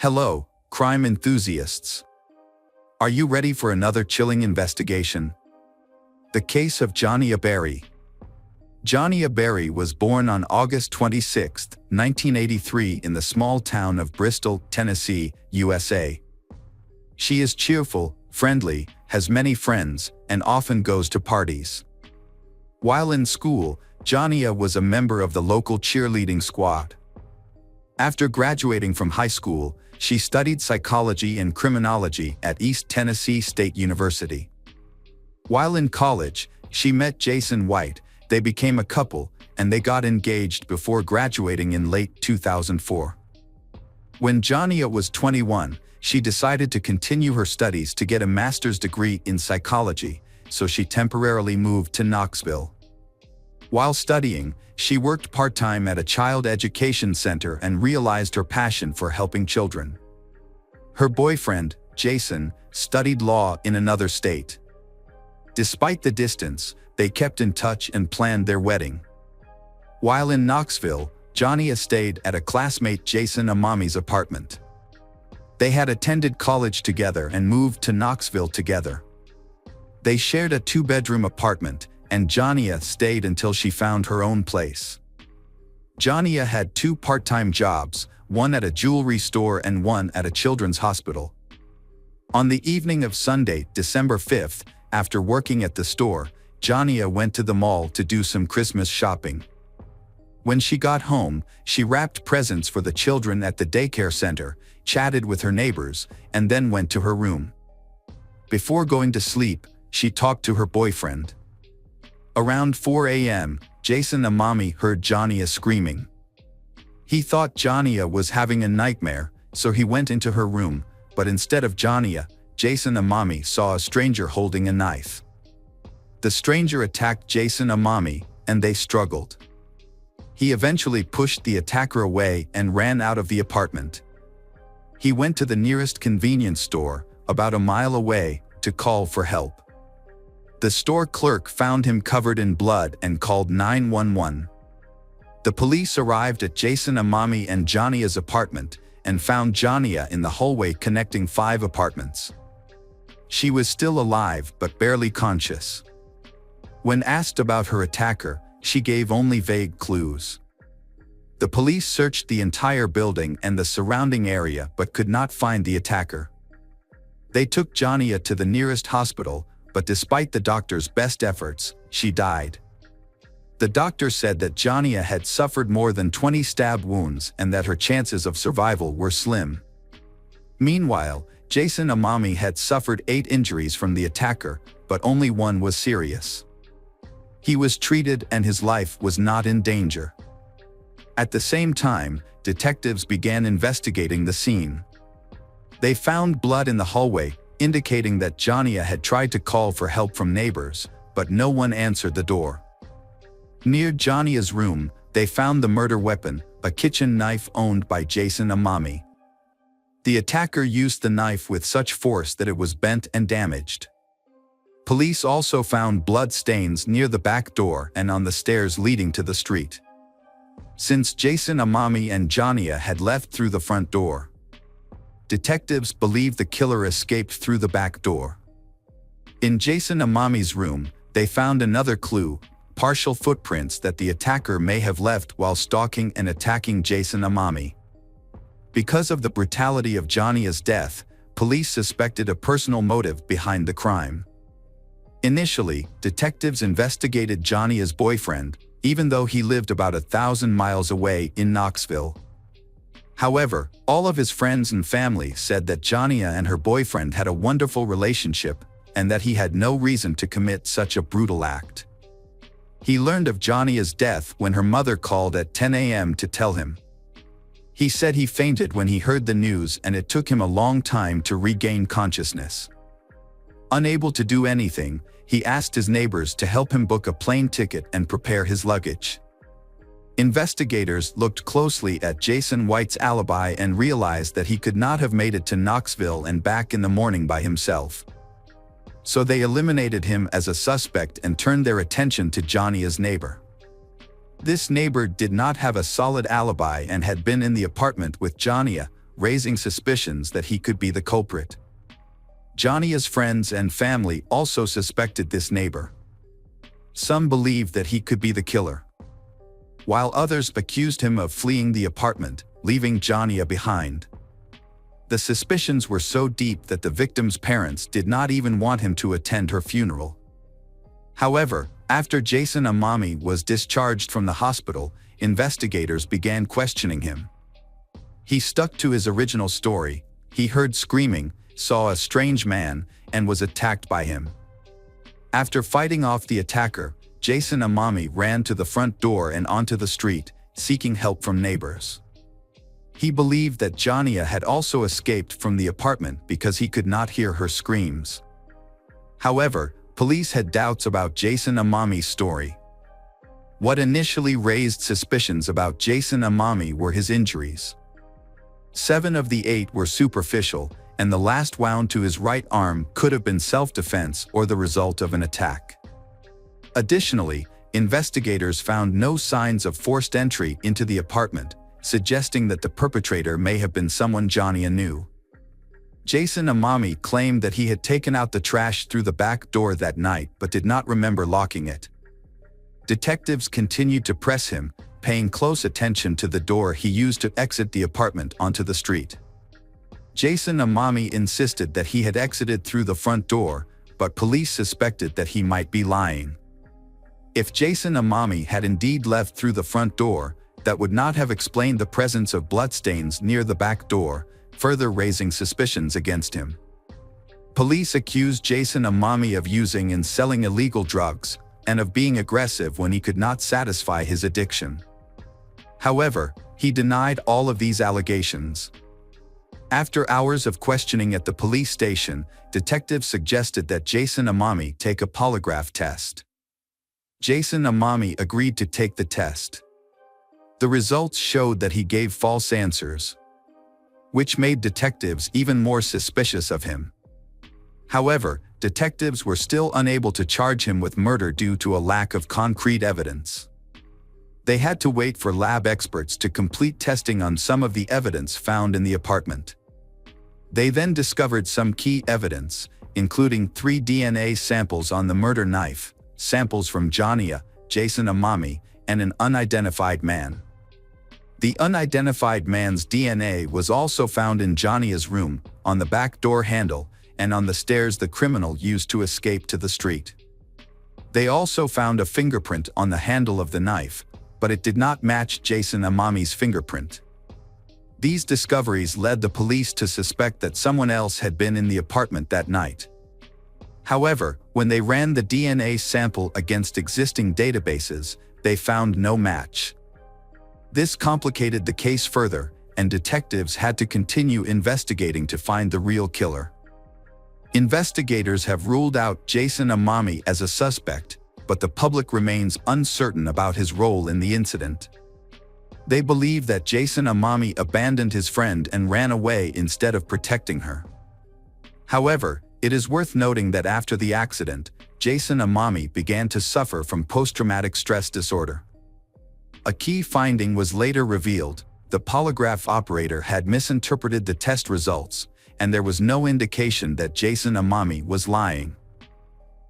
Hello, crime enthusiasts. Are you ready for another chilling investigation? The case of Jania Berry. Jania Berry was born on August 26, 1983 in the small town of Bristol, Tennessee, USA. She is cheerful, friendly, has many friends, and often goes to parties. While in school, Jania was a member of the local cheerleading squad. After graduating from high school, she studied psychology and criminology at East Tennessee State University. While in college, she met Jason White, they became a couple, and they got engaged before graduating in late 2004. When Jania was 21, she decided to continue her studies to get a master's degree in psychology, so she temporarily moved to Knoxville. While studying, she worked part-time at a child education center and realized her passion for helping children. Her boyfriend, Jason, studied law in another state. Despite the distance, they kept in touch and planned their wedding. While in Knoxville, Jania stayed at a classmate Jason Amami's apartment. They had attended college together and moved to Knoxville together. They shared a two-bedroom apartment, and Jania stayed until she found her own place. Jania had two part-time jobs, one at a jewelry store and one at a children's hospital. On the evening of Sunday, December 5th, after working at the store, Jania went to the mall to do some Christmas shopping. When she got home, she wrapped presents for the children at the daycare center, chatted with her neighbors, and then went to her room. Before going to sleep, she talked to her boyfriend. Around 4 a.m., Jason Amami heard Jania screaming. He thought Jania was having a nightmare, so he went into her room, but instead of Jania, Jason Amami saw a stranger holding a knife. The stranger attacked Jason Amami, and they struggled. He eventually pushed the attacker away and ran out of the apartment. He went to the nearest convenience store, about a mile away, to call for help. The store clerk found him covered in blood and called 911. The police arrived at Jason Amami and Jania's apartment and found Jania in the hallway connecting 5 apartments. She was still alive but barely conscious. When asked about her attacker, she gave only vague clues. The police searched the entire building and the surrounding area but could not find the attacker. They took Jania to the nearest hospital, but despite the doctor's best efforts, she died. The doctor said that Jania had suffered more than 20 stab wounds and that her chances of survival were slim. Meanwhile, Jason Amami had suffered 8 injuries from the attacker, but only one was serious. He was treated and his life was not in danger. At the same time, detectives began investigating the scene. They found blood in the hallway, indicating that Jania had tried to call for help from neighbors, but no one answered the door. Near Jania's room, they found the murder weapon, a kitchen knife owned by Jason Amami. The attacker used the knife with such force that it was bent and damaged. Police also found blood stains near the back door and on the stairs leading to the street. Since Jason Amami and Jania had left through the front door, detectives believe the killer escaped through the back door. In Jason Amami's room, they found another clue, partial footprints that the attacker may have left while stalking and attacking Jason Amami. Because of the brutality of Jania's death, police suspected a personal motive behind the crime. Initially, detectives investigated Jania's boyfriend, even though he lived about 1,000 miles away in Knoxville. However, all of his friends and family said that Jania and her boyfriend had a wonderful relationship and that he had no reason to commit such a brutal act. He learned of Jania's death when her mother called at 10 a.m. to tell him. He said he fainted when he heard the news and it took him a long time to regain consciousness. Unable to do anything, he asked his neighbors to help him book a plane ticket and prepare his luggage. Investigators looked closely at Jason White's alibi and realized that he could not have made it to Knoxville and back in the morning by himself. So they eliminated him as a suspect and turned their attention to Jania's neighbor. This neighbor did not have a solid alibi and had been in the apartment with Jania, raising suspicions that he could be the culprit. Jania's friends and family also suspected this neighbor. Some believed that he could be the killer, while others accused him of fleeing the apartment, leaving Jania behind. The suspicions were so deep that the victim's parents did not even want him to attend her funeral. However, after Jason Amami was discharged from the hospital, investigators began questioning him. He stuck to his original story. He heard screaming, saw a strange man, and was attacked by him. After fighting off the attacker, Jason Amami ran to the front door and onto the street, seeking help from neighbors. He believed that Jania had also escaped from the apartment because he could not hear her screams. However, police had doubts about Jason Amami's story. What initially raised suspicions about Jason Amami were his injuries. 7 of the 8 were superficial, and the last wound to his right arm could have been self-defense or the result of an attack. Additionally, investigators found no signs of forced entry into the apartment, suggesting that the perpetrator may have been someone Jania knew. Jason Amami claimed that he had taken out the trash through the back door that night but did not remember locking it. Detectives continued to press him, paying close attention to the door he used to exit the apartment onto the street. Jason Amami insisted that he had exited through the front door, but police suspected that he might be lying. If Jason Amami had indeed left through the front door, that would not have explained the presence of bloodstains near the back door, further raising suspicions against him. Police accused Jason Amami of using and selling illegal drugs, and of being aggressive when he could not satisfy his addiction. However, he denied all of these allegations. After hours of questioning at the police station, detectives suggested that Jason Amami take a polygraph test. Jason Amami agreed to take the test. The results showed that he gave false answers, which made detectives even more suspicious of him. However, detectives were still unable to charge him with murder due to a lack of concrete evidence. They had to wait for lab experts to complete testing on some of the evidence found in the apartment. They then discovered some key evidence, including 3 DNA samples on the murder knife, samples from Jania, Jason Amami, and an unidentified man. The unidentified man's DNA was also found in Jania's room, on the back door handle, and on the stairs the criminal used to escape to the street. They also found a fingerprint on the handle of the knife, but it did not match Jason Amami's fingerprint. These discoveries led the police to suspect that someone else had been in the apartment that night. However, when they ran the DNA sample against existing databases, they found no match. This complicated the case further, and detectives had to continue investigating to find the real killer. Investigators have ruled out Jason Amami as a suspect, but the public remains uncertain about his role in the incident. They believe that Jason Amami abandoned his friend and ran away instead of protecting her. However, it is worth noting that after the accident, Jason Amami began to suffer from post-traumatic stress disorder. A key finding was later revealed: the polygraph operator had misinterpreted the test results, and there was no indication that Jason Amami was lying.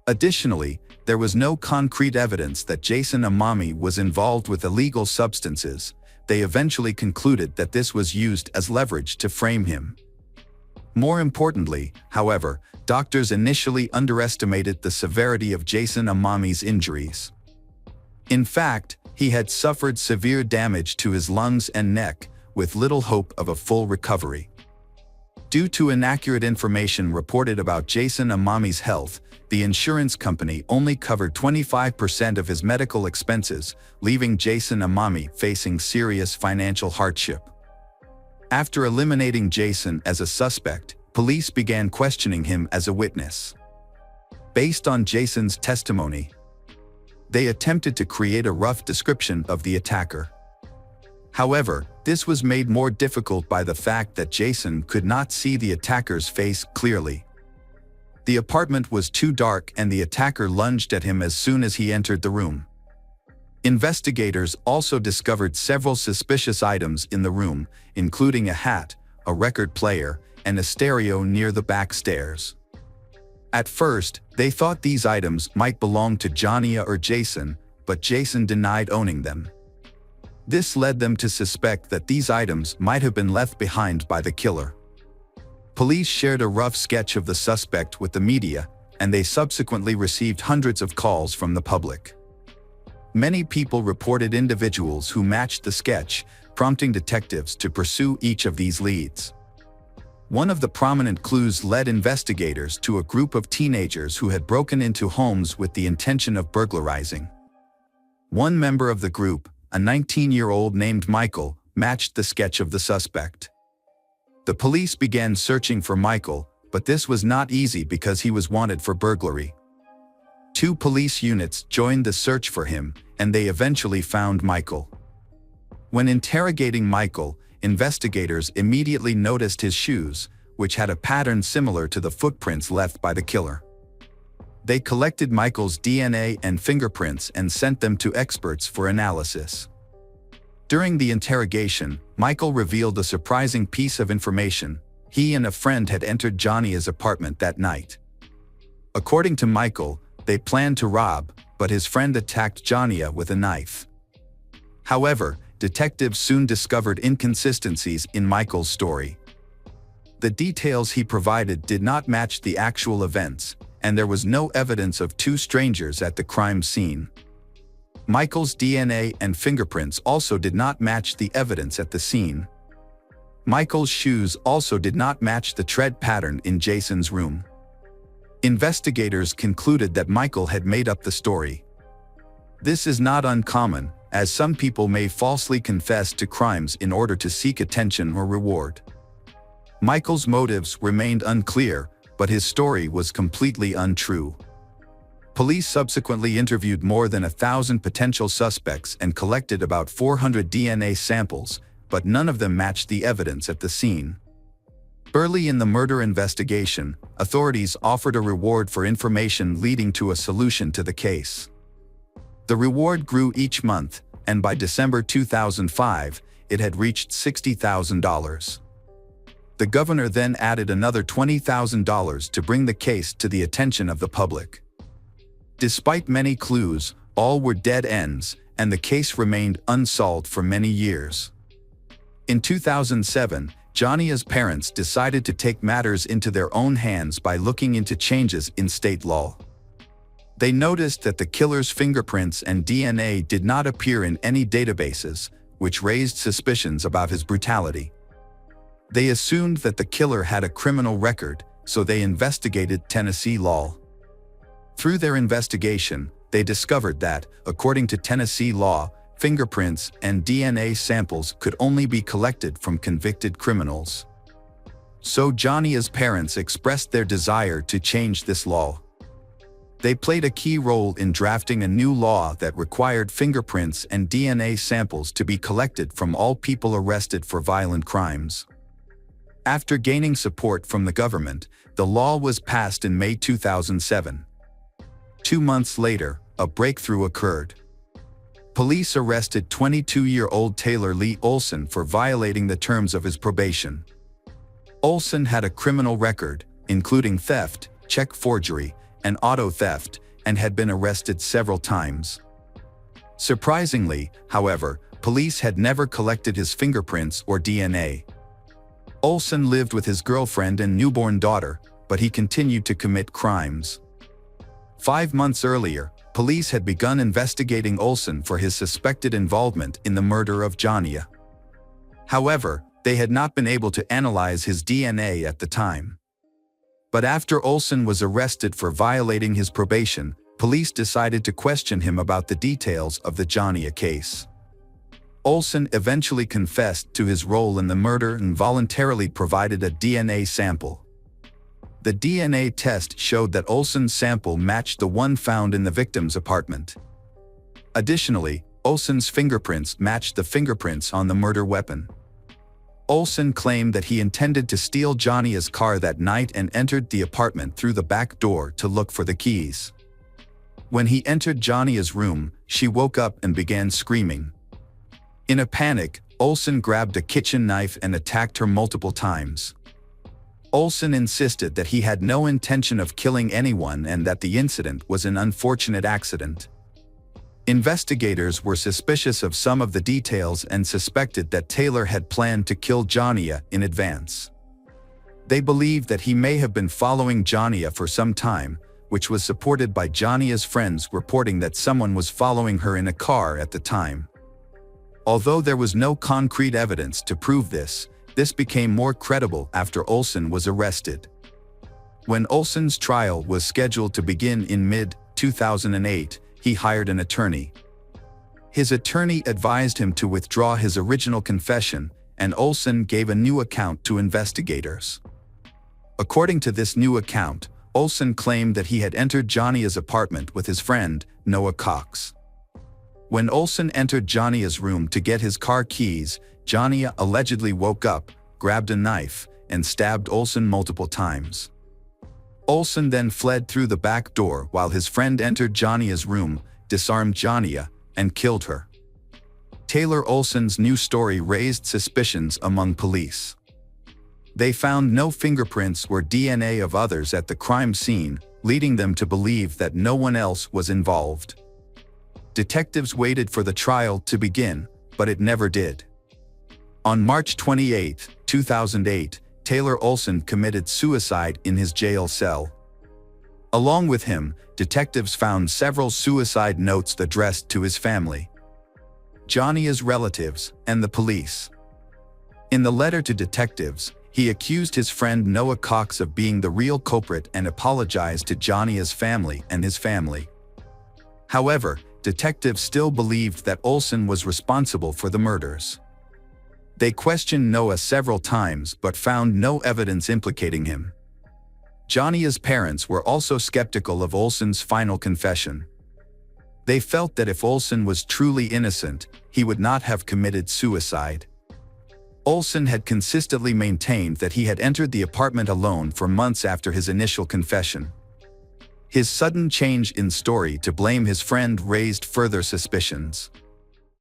Additionally, there was no concrete evidence that Jason Amami was involved with illegal substances. They eventually concluded that this was used as leverage to frame him. More importantly, however, doctors initially underestimated the severity of Jason Amami's injuries. In fact, he had suffered severe damage to his lungs and neck, with little hope of a full recovery. Due to inaccurate information reported about Jason Amami's health, the insurance company only covered 25% of his medical expenses, leaving Jason Amami facing serious financial hardship. After eliminating Jason as a suspect, police began questioning him as a witness. Based on Jason's testimony, they attempted to create a rough description of the attacker. However, this was made more difficult by the fact that Jason could not see the attacker's face clearly. The apartment was too dark and the attacker lunged at him as soon as he entered the room. Investigators also discovered several suspicious items in the room, including a hat, a record player, and a stereo near the back stairs. At first, they thought these items might belong to Jania or Jason, but Jason denied owning them. This led them to suspect that these items might have been left behind by the killer. Police shared a rough sketch of the suspect with the media, and they subsequently received hundreds of calls from the public. Many people reported individuals who matched the sketch, prompting detectives to pursue each of these leads. One of the prominent clues led investigators to a group of teenagers who had broken into homes with the intention of burglarizing. One member of the group, a 19-year-old named Michael, matched the sketch of the suspect. The police began searching for Michael, but this was not easy because he was wanted for burglary. 2 police units joined the search for him, and they eventually found Michael. When interrogating Michael, investigators immediately noticed his shoes, which had a pattern similar to the footprints left by the killer. They collected Michael's DNA and fingerprints and sent them to experts for analysis. During the interrogation, Michael revealed a surprising piece of information. He and a friend had entered Jania's apartment that night. According to Michael, they planned to rob, but his friend attacked Jania with a knife. However, detectives soon discovered inconsistencies in Michael's story. The details he provided did not match the actual events, and there was no evidence of 2 strangers at the crime scene. Michael's DNA and fingerprints also did not match the evidence at the scene. Michael's shoes also did not match the tread pattern in Jason's room. Investigators concluded that Michael had made up the story. This is not uncommon, as some people may falsely confess to crimes in order to seek attention or reward. Michael's motives remained unclear, but his story was completely untrue. Police subsequently interviewed more than 1,000 potential suspects and collected about 400 DNA samples, but none of them matched the evidence at the scene. Early in the murder investigation, authorities offered a reward for information leading to a solution to the case. The reward grew each month, and by December 2005, it had reached $60,000. The governor then added another $20,000 to bring the case to the attention of the public. Despite many clues, all were dead ends, and the case remained unsolved for many years. In 2007, Jania's parents decided to take matters into their own hands by looking into changes in state law. They noticed that the killer's fingerprints and DNA did not appear in any databases, which raised suspicions about his brutality. They assumed that the killer had a criminal record, so they investigated Tennessee law. Through their investigation, they discovered that, according to Tennessee law, fingerprints and DNA samples could only be collected from convicted criminals. So Jania's parents expressed their desire to change this law. They played a key role in drafting a new law that required fingerprints and DNA samples to be collected from all people arrested for violent crimes. After gaining support from the government, the law was passed in May 2007. 2 months later, a breakthrough occurred. Police arrested 22-year-old Taylor Lee Olson for violating the terms of his probation. Olson had a criminal record, including theft, check forgery, and auto theft, and had been arrested several times. Surprisingly, however, police had never collected his fingerprints or DNA. Olson lived with his girlfriend and newborn daughter, but he continued to commit crimes. 5 months earlier, police had begun investigating Olson for his suspected involvement in the murder of Jania. However, they had not been able to analyze his DNA at the time. But after Olson was arrested for violating his probation, police decided to question him about the details of the Jania case. Olson eventually confessed to his role in the murder and voluntarily provided a DNA sample. The DNA test showed that Olson's sample matched the one found in the victim's apartment. Additionally, Olson's fingerprints matched the fingerprints on the murder weapon. Olson claimed that he intended to steal Jania's car that night and entered the apartment through the back door to look for the keys. When he entered Jania's room, she woke up and began screaming. In a panic, Olsen grabbed a kitchen knife and attacked her multiple times. Olsen insisted that he had no intention of killing anyone and that the incident was an unfortunate accident. Investigators were suspicious of some of the details and suspected that Taylor had planned to kill Jania in advance. They believed that he may have been following Jania for some time, which was supported by Jania's friends reporting that someone was following her in a car at the time. Although there was no concrete evidence to prove this became more credible after Olsen was arrested. When Olsen's trial was scheduled to begin in mid-2008, he hired an attorney. His attorney advised him to withdraw his original confession, and Olsen gave a new account to investigators. According to this new account, Olsen claimed that he had entered Jania's apartment with his friend, Noah Cox. When Olsen entered Jania's room to get his car keys, Jania allegedly woke up, grabbed a knife, and stabbed Olsen multiple times. Olsen then fled through the back door while his friend entered Jania's room, disarmed Jania, and killed her. Taylor Olsen's new story raised suspicions among police. They found no fingerprints or DNA of others at the crime scene, leading them to believe that no one else was involved. Detectives waited for the trial to begin, but it never did. On March 28, 2008, Taylor Olsen committed suicide in his jail cell. Along with him, detectives found several suicide notes addressed to his family, Jania's relatives, and the police. In the letter to detectives, he accused his friend Noah Cox of being the real culprit and apologized to Jania's family and his family. However, detectives still believed that Olsen was responsible for the murders. They questioned Noah several times but found no evidence implicating him. Jania's parents were also skeptical of Olsen's final confession. They felt that if Olsen was truly innocent, he would not have committed suicide. Olsen had consistently maintained that he had entered the apartment alone for months after his initial confession. His sudden change in story to blame his friend raised further suspicions.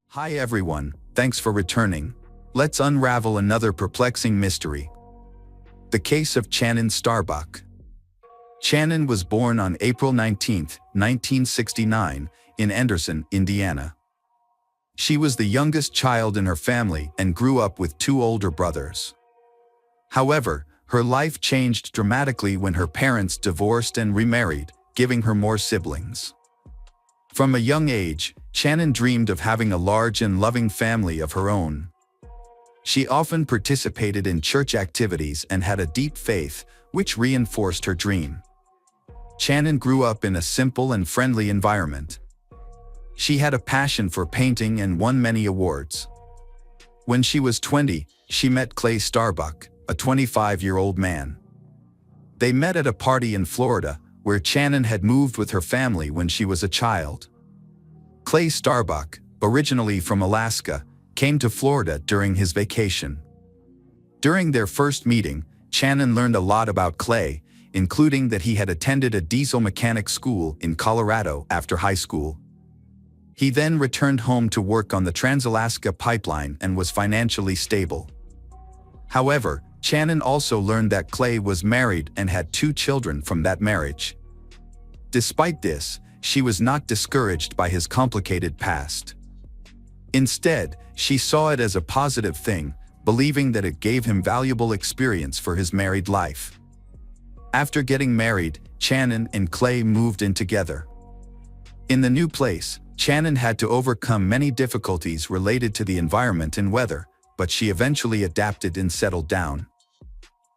Hi everyone, thanks for returning. Let's unravel another perplexing mystery. The case of Channin Starbuck. Channin was born on April 19, 1969, in Anderson, Indiana. She was the youngest child in her family and grew up with two older brothers. However, her life changed dramatically when her parents divorced and remarried, giving her more siblings. From a young age, Channin dreamed of having a large and loving family of her own. She often participated in church activities and had a deep faith, which reinforced her dream. Channin grew up in a simple and friendly environment. She had a passion for painting and won many awards. When she was 20, she met Clay Starbuck, a 25-year-old man. They met at a party in Florida, where Channin had moved with her family when she was a child. Clay Starbuck, originally from Alaska, came to Florida during his vacation. During their first meeting, Channin learned a lot about Clay, including that he had attended a diesel mechanic school in Colorado after high school. He then returned home to work on the Trans-Alaska Pipeline and was financially stable. However, Channin also learned that Clay was married and had 2 children from that marriage. Despite this, she was not discouraged by his complicated past. Instead, she saw it as a positive thing, believing that it gave him valuable experience for his married life. After getting married, Channin and Clay moved in together. In the new place, Channin had to overcome many difficulties related to the environment and weather, but she eventually adapted and settled down.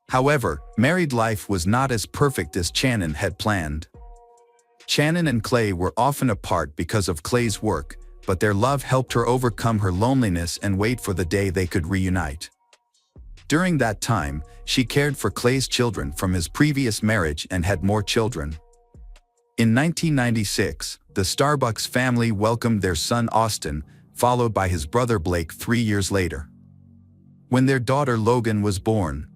However, married life was not as perfect as Channin had planned. Channin and Clay were often apart because of Clay's work, but their love helped her overcome her loneliness and wait for the day they could reunite. During that time, she cared for Clay's children from his previous marriage and had more children. In 1996, the Starbucks family welcomed their son Austin, followed by his brother Blake 3 years later. When their daughter Logan was born,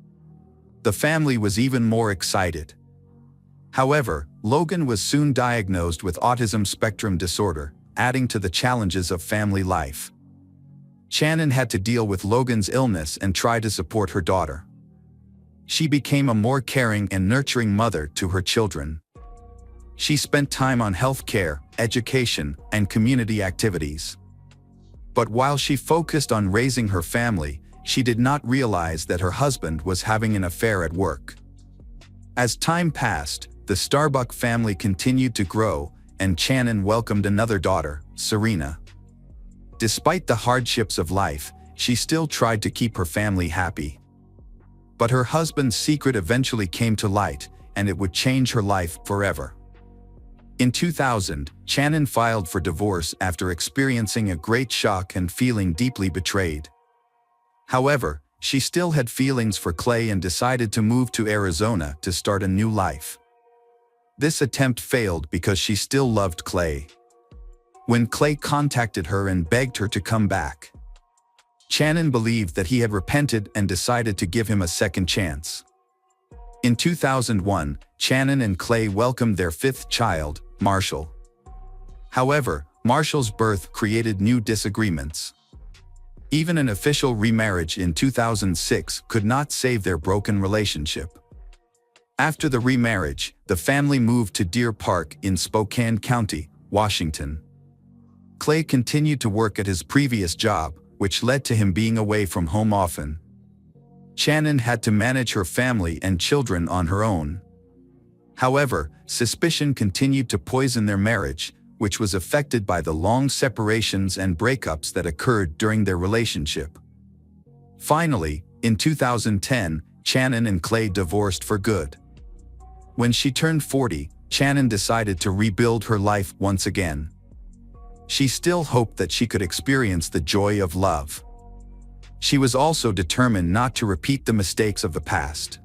the family was even more excited. However, Logan was soon diagnosed with autism spectrum disorder, adding to the challenges of family life. Channon had to deal with Logan's illness and try to support her daughter. She became a more caring and nurturing mother to her children. She spent time on health care, education, and community activities. But while she focused on raising her family, she did not realize that her husband was having an affair at work. As time passed, the Starbuck family continued to grow, and Channon welcomed another daughter, Serena. Despite the hardships of life, she still tried to keep her family happy. But her husband's secret eventually came to light, and it would change her life forever. In 2000, Channon filed for divorce after experiencing a great shock and feeling deeply betrayed. However, she still had feelings for Clay and decided to move to Arizona to start a new life. This attempt failed because she still loved Clay. When Clay contacted her and begged her to come back, Channon believed that he had repented and decided to give him a second chance. In 2001, Channon and Clay welcomed their fifth child, Marshall. However, Marshall's birth created new disagreements. Even an official remarriage in 2006 could not save their broken relationship. After the remarriage, the family moved to Deer Park in Spokane County, Washington. Clay continued to work at his previous job, which led to him being away from home often. Channon had to manage her family and children on her own. However, suspicion continued to poison their marriage, which was affected by the long separations and breakups that occurred during their relationship. Finally, in 2010, Channon and Clay divorced for good. When she turned 40, Channon decided to rebuild her life once again. She still hoped that she could experience the joy of love. She was also determined not to repeat the mistakes of the past.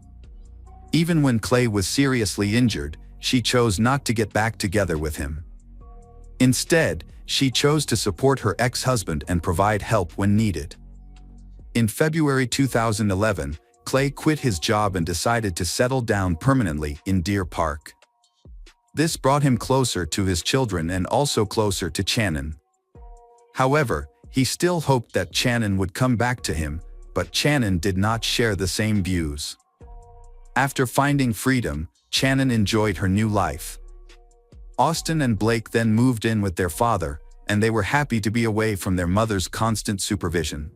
Even when Clay was seriously injured, she chose not to get back together with him. Instead, she chose to support her ex-husband and provide help when needed. In February 2011, Clay quit his job and decided to settle down permanently in Deer Park. This brought him closer to his children and also closer to Channon. However, he still hoped that Channon would come back to him, but Channon did not share the same views. After finding freedom, Channon enjoyed her new life. Austin and Blake then moved in with their father, and they were happy to be away from their mother's constant supervision.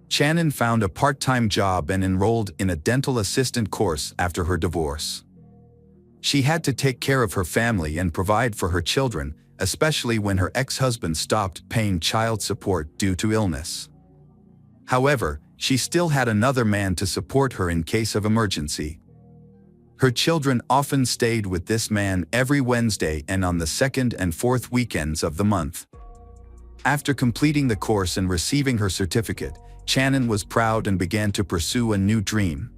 Channon found a part-time job and enrolled in a dental assistant course after her divorce. She had to take care of her family and provide for her children, especially when her ex-husband stopped paying child support due to illness. However, she still had another man to support her in case of emergency. Her children often stayed with this man every Wednesday and on the second and fourth weekends of the month. After completing the course and receiving her certificate, Channon was proud and began to pursue a new dream.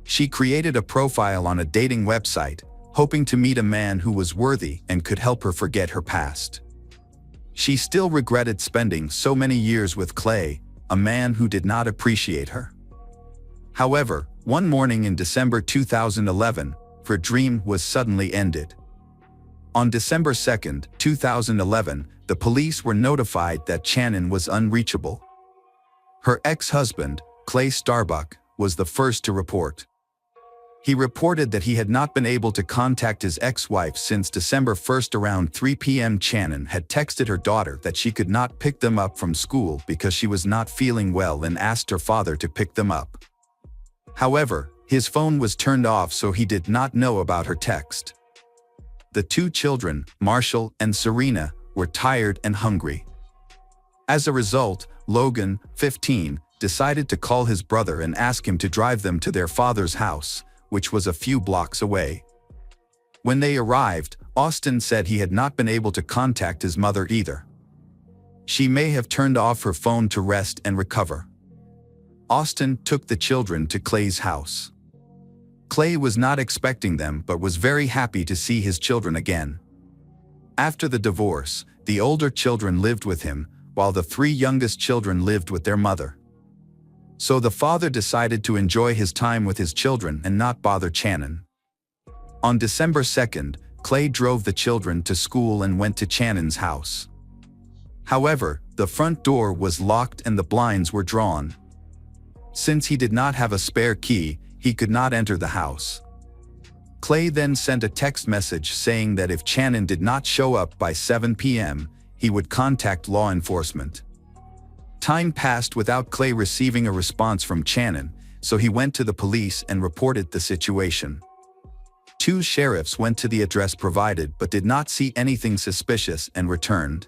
She created a profile on a dating website, hoping to meet a man who was worthy and could help her forget her past. She still regretted spending so many years with Clay, a man who did not appreciate her. However, one morning in December 2011, her dream was suddenly ended. On December 2, 2011, the police were notified that Channon was unreachable. Her ex-husband, Clay Starbuck, was the first to report. He reported that he had not been able to contact his ex-wife since December 1 around 3 p.m. Channon had texted her daughter that she could not pick them up from school because she was not feeling well and asked her father to pick them up. However, his phone was turned off, so he did not know about her text. The two children, Marshall and Serena, were tired and hungry. As a result, Logan, 15, decided to call his brother and ask him to drive them to their father's house, which was a few blocks away. When they arrived, Austin said he had not been able to contact his mother either. She may have turned off her phone to rest and recover. Austin took the children to Clay's house. Clay was not expecting them but was very happy to see his children again. After the divorce, the older children lived with him, while the three youngest children lived with their mother. So the father decided to enjoy his time with his children and not bother Channon. On December 2, Clay drove the children to school and went to Channon's house. However, the front door was locked and the blinds were drawn. Since he did not have a spare key, he could not enter the house. Clay then sent a text message saying that if Channon did not show up by 7 p.m., he would contact law enforcement. Time passed without Clay receiving a response from Channon, so he went to the police and reported the situation. 2 sheriffs went to the address provided but did not see anything suspicious and returned.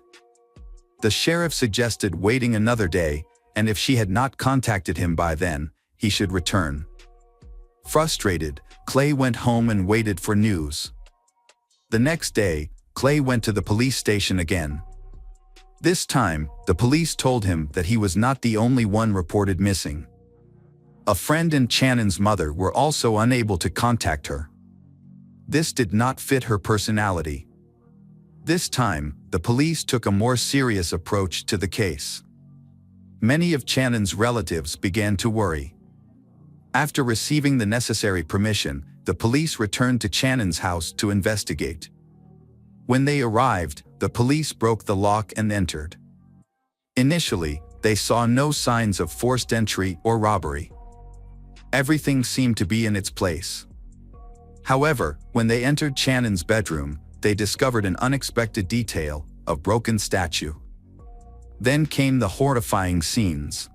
The sheriff suggested waiting another day, and if she had not contacted him by then, he should return. Frustrated, Clay went home and waited for news. The next day, Clay went to the police station again. This time, the police told him that he was not the only one reported missing. A friend and Channon's mother were also unable to contact her. This did not fit her personality. This time, the police took a more serious approach to the case. Many of Channon's relatives began to worry. After receiving the necessary permission, the police returned to Channon's house to investigate. When they arrived, the police broke the lock and entered. Initially, they saw no signs of forced entry or robbery. Everything seemed to be in its place. However, when they entered Channon's bedroom, they discovered an unexpected detail: a broken statue. Then came the horrifying scenes.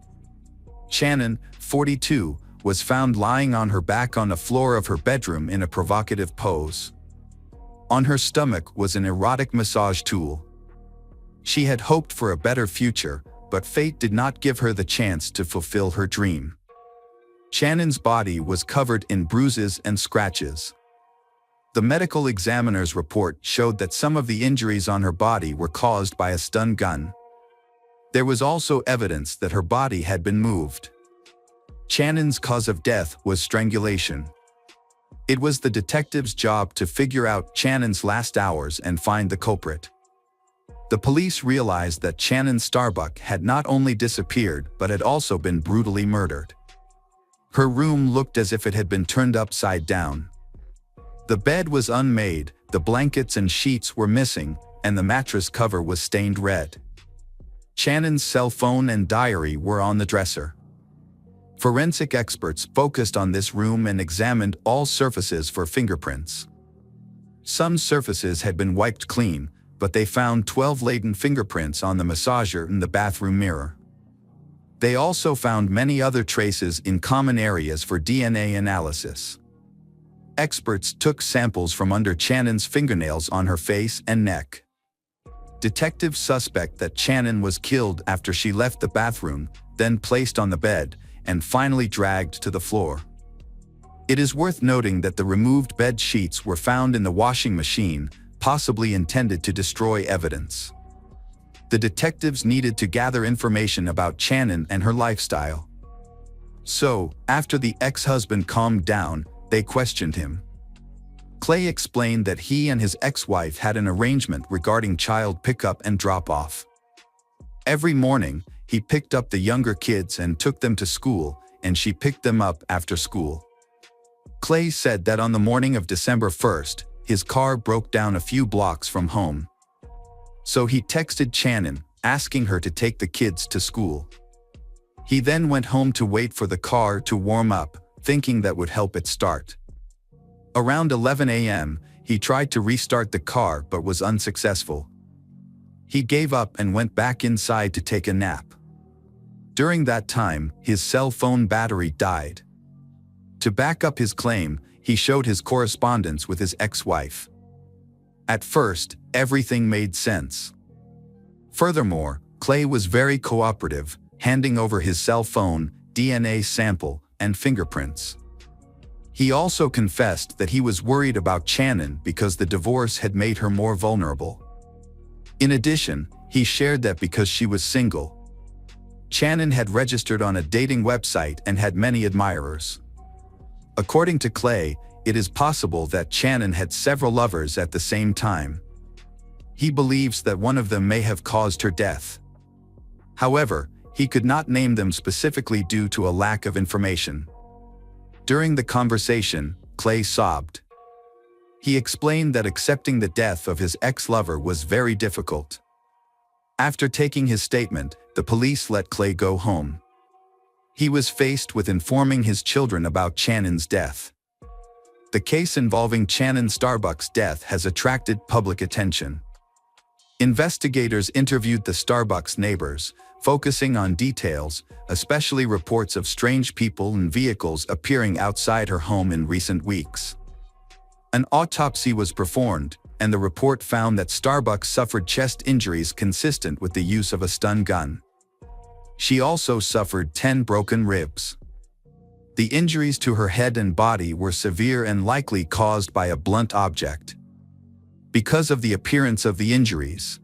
Channon, 42, was found lying on her back on the floor of her bedroom in a provocative pose. On her stomach was an erotic massage tool. She had hoped for a better future, but fate did not give her the chance to fulfill her dream. Channon's body was covered in bruises and scratches. The medical examiner's report showed that some of the injuries on her body were caused by a stun gun. There was also evidence that her body had been moved. Channon's cause of death was strangulation. It was the detective's job to figure out Channon's last hours and find the culprit. The police realized that Channon Starbuck had not only disappeared but had also been brutally murdered. Her room looked as if it had been turned upside down. The bed was unmade, the blankets and sheets were missing, and the mattress cover was stained red. Channon's cell phone and diary were on the dresser. Forensic experts focused on this room and examined all surfaces for fingerprints. Some surfaces had been wiped clean, but they found 12 latent fingerprints on the massager and the bathroom mirror. They also found many other traces in common areas for DNA analysis. Experts took samples from under Channon's fingernails on her face and neck. Detectives suspect that Channon was killed after she left the bathroom, then placed on the bed, and finally dragged to the floor. It is worth noting that the removed bed sheets were found in the washing machine, possibly intended to destroy evidence. The detectives needed to gather information about Channon and her lifestyle. So, after the ex-husband calmed down, they questioned him. Clay explained that he and his ex-wife had an arrangement regarding child pickup and drop-off. Every morning, he picked up the younger kids and took them to school, and she picked them up after school. Clay said that on the morning of December 1st, his car broke down a few blocks from home. So he texted Channon, asking her to take the kids to school. He then went home to wait for the car to warm up, thinking that would help it start. Around 11 a.m., he tried to restart the car but was unsuccessful. He gave up and went back inside to take a nap. During that time, his cell phone battery died. To back up his claim, he showed his correspondence with his ex-wife. At first, everything made sense. Furthermore, Clay was very cooperative, handing over his cell phone, DNA sample, and fingerprints. He also confessed that he was worried about Channon because the divorce had made her more vulnerable. In addition, he shared that because she was single, Channon had registered on a dating website and had many admirers. According to Clay, it is possible that Channon had several lovers at the same time. He believes that one of them may have caused her death. However, he could not name them specifically due to a lack of information. During the conversation, Clay sobbed. He explained that accepting the death of his ex-lover was very difficult. After taking his statement, the police let Clay go home. He was faced with informing his children about Channon's death. The case involving Channon Starbuck's death has attracted public attention. Investigators interviewed the Starbucks neighbors, focusing on details, especially reports of strange people and vehicles appearing outside her home in recent weeks. An autopsy was performed, and the report found that Starbuck suffered chest injuries consistent with the use of a stun gun. She also suffered 10 broken ribs. The injuries to her head and body were severe and likely caused by a blunt object. Because of the appearance of the injuries,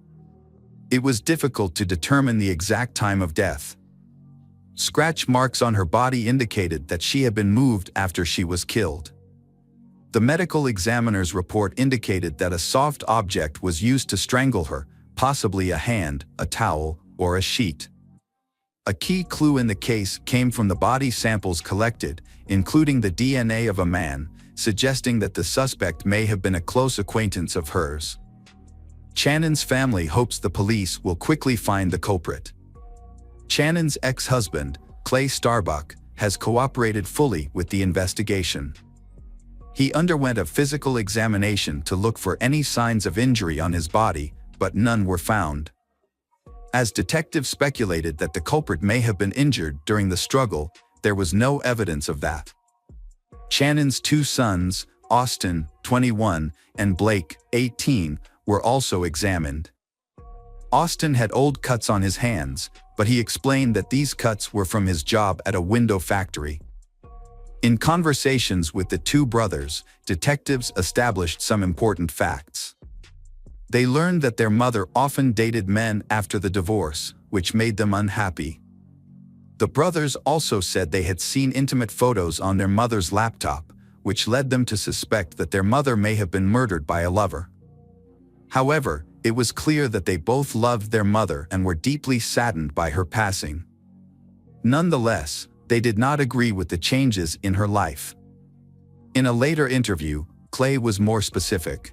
it was difficult to determine the exact time of death. Scratch marks on her body indicated that she had been moved after she was killed. The medical examiner's report indicated that a soft object was used to strangle her, possibly a hand, a towel, or a sheet. A key clue in the case came from the body samples collected, including the DNA of a man, suggesting that the suspect may have been a close acquaintance of hers. Channon's family hopes the police will quickly find the culprit. Channon's ex-husband, Clay Starbuck, has cooperated fully with the investigation. He underwent a physical examination to look for any signs of injury on his body, but none were found. As detectives speculated that the culprit may have been injured during the struggle, there was no evidence of that. Channon's two sons, Austin, 21, and Blake, 18, were also examined. Austin had old cuts on his hands, but he explained that these cuts were from his job at a window factory. In conversations with the two brothers, detectives established some important facts. They learned that their mother often dated men after the divorce, which made them unhappy. The brothers also said they had seen intimate photos on their mother's laptop, which led them to suspect that their mother may have been murdered by a lover. However, it was clear that they both loved their mother and were deeply saddened by her passing. Nonetheless, they did not agree with the changes in her life. In a later interview, Clay was more specific.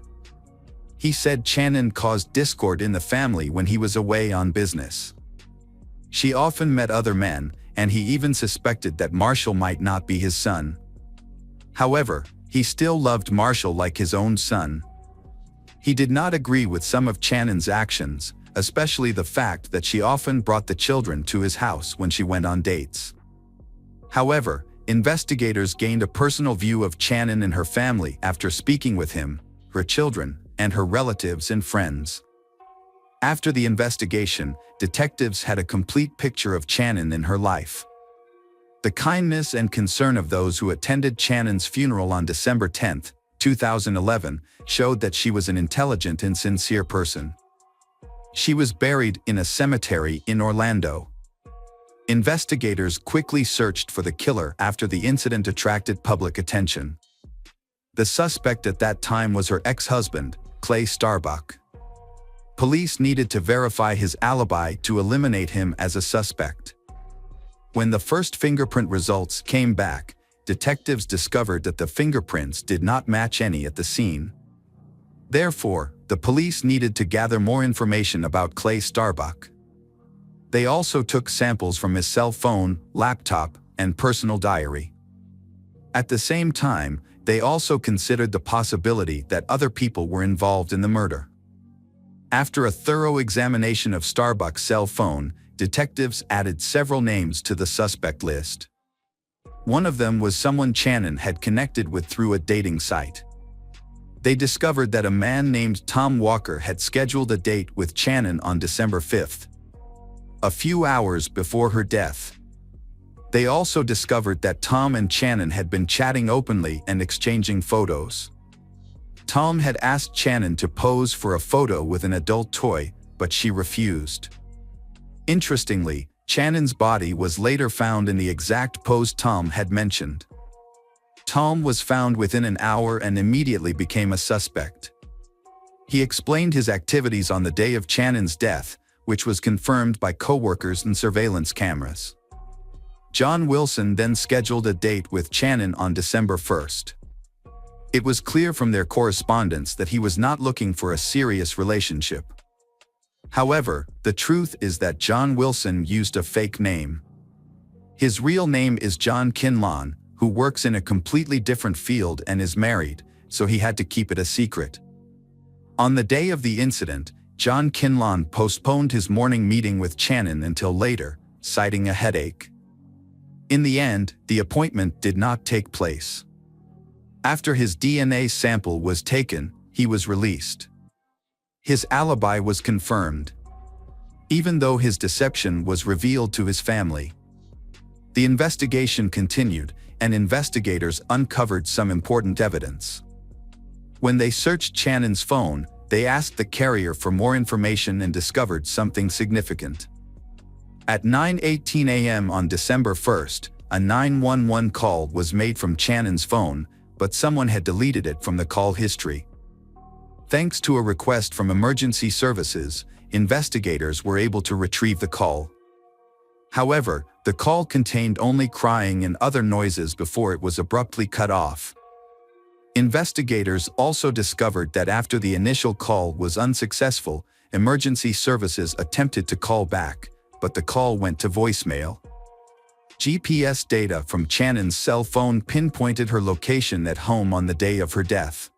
He said Channon caused discord in the family when he was away on business. She often met other men, and he even suspected that Marshall might not be his son. However, he still loved Marshall like his own son. He did not agree with some of Channon's actions, especially the fact that she often brought the children to his house when she went on dates. However, investigators gained a personal view of Channon and her family after speaking with him, her children, and her relatives and friends. After the investigation, detectives had a complete picture of Channon in her life. The kindness and concern of those who attended Channon's funeral on December 10, 2011, showed that she was an intelligent and sincere person. She was buried in a cemetery in Orlando. Investigators quickly searched for the killer after the incident attracted public attention. The suspect at that time was her ex-husband, Clay Starbuck. Police needed to verify his alibi to eliminate him as a suspect. When the first fingerprint results came back, detectives discovered that the fingerprints did not match any at the scene. Therefore, the police needed to gather more information about Clay Starbuck. They also took samples from his cell phone, laptop, and personal diary. At the same time, they also considered the possibility that other people were involved in the murder. After a thorough examination of Starbuck's cell phone, detectives added several names to the suspect list. One of them was someone Channon had connected with through a dating site. They discovered that a man named Tom Walker had scheduled a date with Channon on December 5th, a few hours before her death. They also discovered that Tom and Channon had been chatting openly and exchanging photos. Tom had asked Channon to pose for a photo with an adult toy, but she refused. Interestingly, Channon's body was later found in the exact pose Tom had mentioned. Tom was found within an hour and immediately became a suspect. He explained his activities on the day of Channon's death, which was confirmed by coworkers and surveillance cameras. John Wilson then scheduled a date with Channon on December 1st. It was clear from their correspondence that he was not looking for a serious relationship. However, the truth is that John Wilson used a fake name. His real name is John Kinlawn, who works in a completely different field and is married, so he had to keep it a secret. On the day of the incident, John Kinlawn postponed his morning meeting with Channon until later, citing a headache. In the end, the appointment did not take place. After his DNA sample was taken, he was released. His alibi was confirmed, even though his deception was revealed to his family. The investigation continued, and investigators uncovered some important evidence. When they searched Channon's phone, they asked the carrier for more information and discovered something significant. At 9:18 a.m. on December 1st, a 911 call was made from Channon's phone, but someone had deleted it from the call history. Thanks to a request from emergency services, investigators were able to retrieve the call. However, the call contained only crying and other noises before it was abruptly cut off. Investigators also discovered that after the initial call was unsuccessful, emergency services attempted to call back, but the call went to voicemail. GPS data from Channon's cell phone pinpointed her location at home on the day of her death.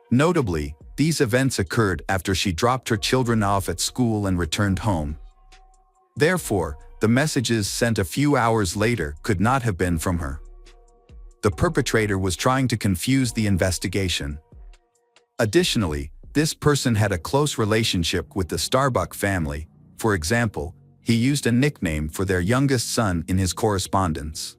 Notably, these events occurred after she dropped her children off at school and returned home. Therefore, the messages sent a few hours later could not have been from her. The perpetrator was trying to confuse the investigation. Additionally, this person had a close relationship with the Starbuck family. For example, he used a nickname for their youngest son in his correspondence.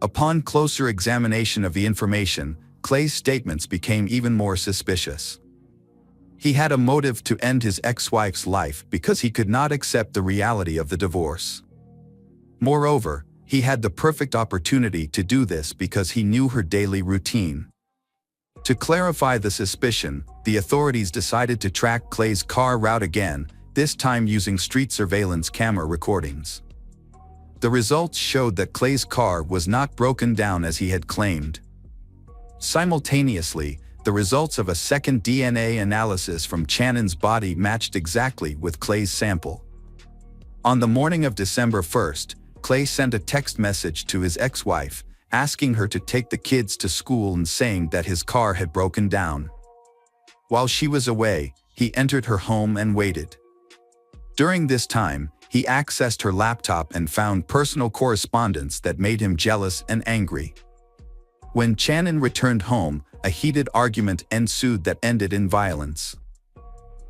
Upon closer examination of the information, Clay's statements became even more suspicious. He had a motive to end his ex-wife's life because he could not accept the reality of the divorce. Moreover, he had the perfect opportunity to do this because he knew her daily routine. To clarify the suspicion, the authorities decided to track Clay's car route again, this time using street surveillance camera recordings. The results showed that Clay's car was not broken down as he had claimed. Simultaneously, the results of a second DNA analysis from Channon's body matched exactly with Clay's sample. On the morning of December 1st, Clay sent a text message to his ex-wife, asking her to take the kids to school and saying that his car had broken down. While she was away, he entered her home and waited. During this time, he accessed her laptop and found personal correspondence that made him jealous and angry. When Channon returned home, a heated argument ensued that ended in violence.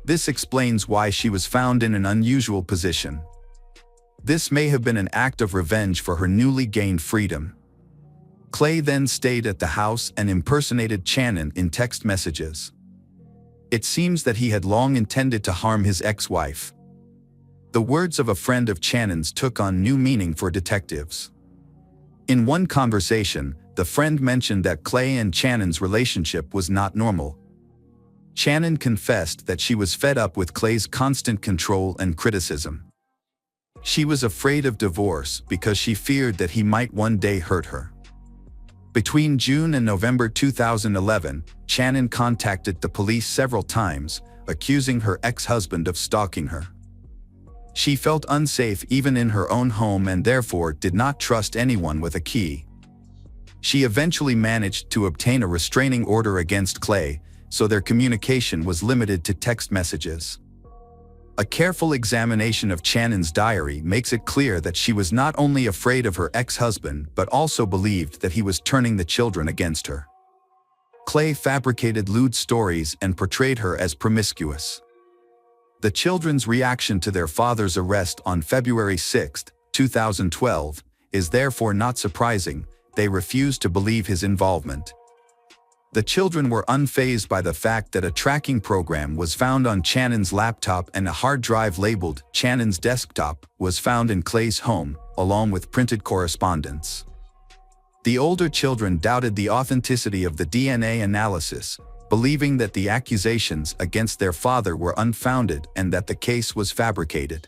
This explains why she was found in an unusual position. This may have been an act of revenge for her newly gained freedom. Clay then stayed at the house and impersonated Channon in text messages. It seems that he had long intended to harm his ex-wife. The words of a friend of Channon's took on new meaning for detectives. In one conversation, the friend mentioned that Clay and Channon's relationship was not normal. Channon confessed that she was fed up with Clay's constant control and criticism. She was afraid of divorce because she feared that he might one day hurt her. Between June and November 2011, Channon contacted the police several times, accusing her ex-husband of stalking her. She felt unsafe even in her own home and therefore did not trust anyone with a key. She eventually managed to obtain a restraining order against Clay, so their communication was limited to text messages. A careful examination of Channon's diary makes it clear that she was not only afraid of her ex-husband but also believed that he was turning the children against her. Clay fabricated lewd stories and portrayed her as promiscuous. The children's reaction to their father's arrest on February 6, 2012, is therefore not surprising. They refused to believe his involvement. The children were unfazed by the fact that a tracking program was found on Channon's laptop and a hard drive labeled Channon's desktop was found in Clay's home, along with printed correspondence. The older children doubted the authenticity of the DNA analysis, believing that the accusations against their father were unfounded and that the case was fabricated.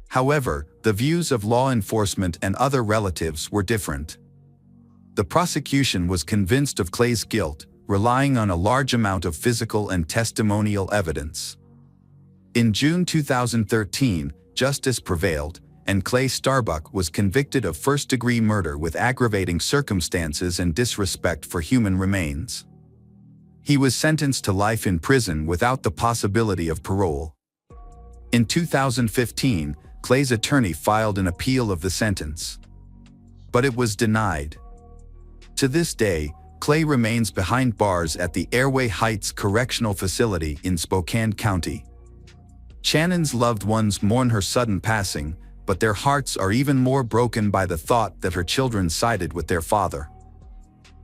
However, the views of law enforcement and other relatives were different. The prosecution was convinced of Clay's guilt, relying on a large amount of physical and testimonial evidence. In June 2013, justice prevailed, and Clay Starbuck was convicted of first-degree murder with aggravating circumstances and disrespect for human remains. He was sentenced to life in prison without the possibility of parole. In 2015, Clay's attorney filed an appeal of the sentence, but it was denied. To this day, Clay remains behind bars at the Airway Heights Correctional Facility in Spokane County. Shannon's loved ones mourn her sudden passing, but their hearts are even more broken by the thought that her children sided with their father.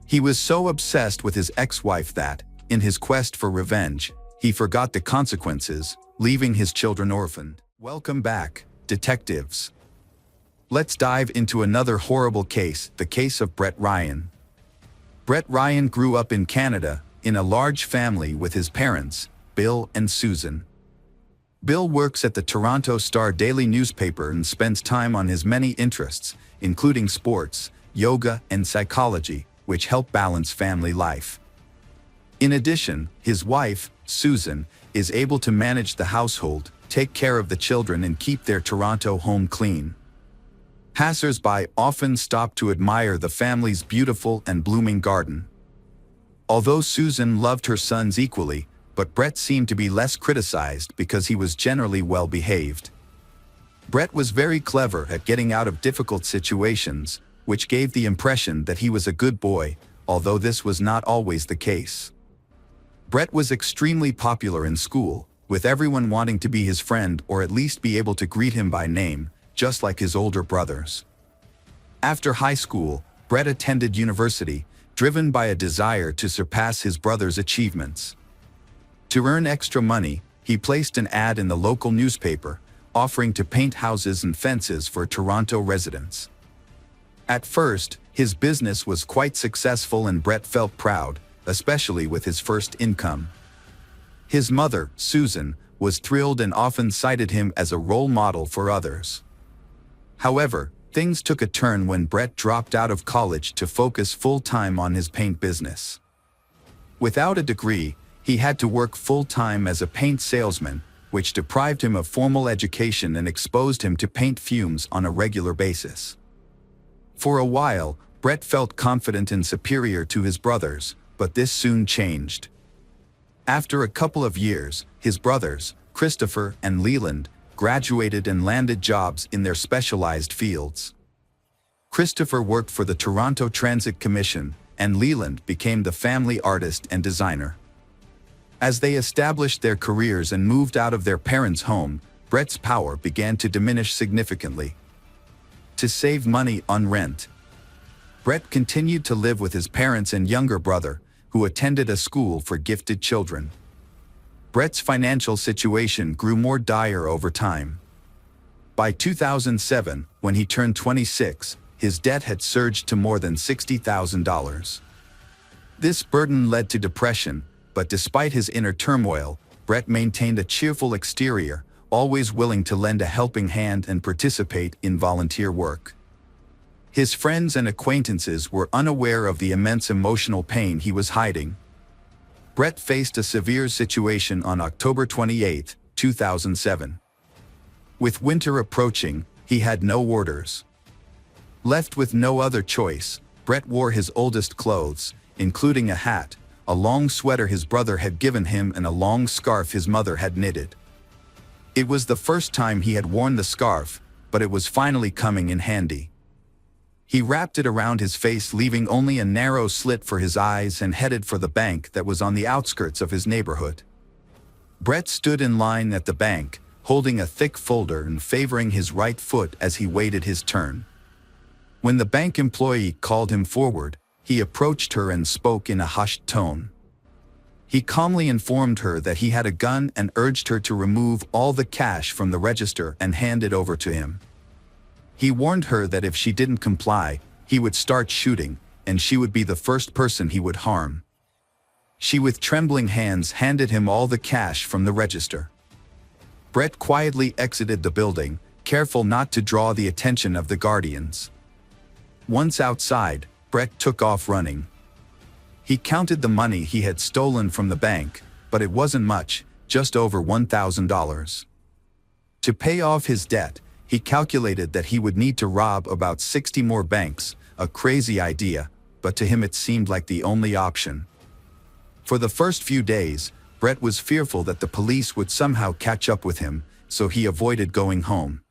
He was so obsessed with his ex-wife that, in his quest for revenge, he forgot the consequences, leaving his children orphaned. Welcome back, detectives. Let's dive into another horrible case, the case of Brett Ryan. Brett Ryan grew up in Canada, in a large family with his parents, Bill and Susan. Bill works at the Toronto Star daily newspaper and spends time on his many interests, including sports, yoga, and psychology, which help balance family life. In addition, his wife, Susan, is able to manage the household, take care of the children, and keep their Toronto home clean. Passers-by often stop to admire the family's beautiful and blooming garden. Although Susan loved her sons equally, but Brett seemed to be less criticized because he was generally well-behaved. Brett was very clever at getting out of difficult situations, which gave the impression that he was a good boy, although this was not always the case. Brett was extremely popular in school, with everyone wanting to be his friend or at least be able to greet him by name, just like his older brothers. After high school, Brett attended university, driven by a desire to surpass his brother's achievements. To earn extra money, he placed an ad in the local newspaper, offering to paint houses and fences for Toronto residents. At first, his business was quite successful and Brett felt proud, especially with his first income. His mother, Susan, was thrilled and often cited him as a role model for others. However, things took a turn when Brett dropped out of college to focus full-time on his paint business. Without a degree, he had to work full-time as a paint salesman, which deprived him of formal education and exposed him to paint fumes on a regular basis. For a while, Brett felt confident and superior to his brothers, but this soon changed. After a couple of years, his brothers, Christopher and Leland, graduated and landed jobs in their specialized fields. Christopher worked for the Toronto Transit Commission, and Leland became the family artist and designer. As they established their careers and moved out of their parents' home, Brett's power began to diminish significantly. To save money on rent, Brett continued to live with his parents and younger brother, who attended a school for gifted children. Brett's financial situation grew more dire over time. By 2007, when he turned 26, his debt had surged to more than $60,000. This burden led to depression, but despite his inner turmoil, Brett maintained a cheerful exterior, always willing to lend a helping hand and participate in volunteer work. His friends and acquaintances were unaware of the immense emotional pain he was hiding. Brett faced a severe situation on October 28, 2007. With winter approaching, he had no orders. Left with no other choice, Brett wore his oldest clothes, including a hat, a long sweater his brother had given him and a long scarf his mother had knitted. It was the first time he had worn the scarf, but it was finally coming in handy. He wrapped it around his face, leaving only a narrow slit for his eyes, and headed for the bank that was on the outskirts of his neighborhood. Brett stood in line at the bank, holding a thick folder and favoring his right foot as he waited his turn. When the bank employee called him forward, he approached her and spoke in a hushed tone. He calmly informed her that he had a gun and urged her to remove all the cash from the register and hand it over to him. He warned her that if she didn't comply, he would start shooting, and she would be the first person he would harm. She, with trembling hands, handed him all the cash from the register. Brett quietly exited the building, careful not to draw the attention of the guardians. Once outside, Brett took off running. He counted the money he had stolen from the bank, but it wasn't much, just over $1,000. To pay off his debt, he calculated that he would need to rob about 60 more banks, a crazy idea, but to him it seemed like the only option. For the first few days, Brett was fearful that the police would somehow catch up with him, so he avoided going home.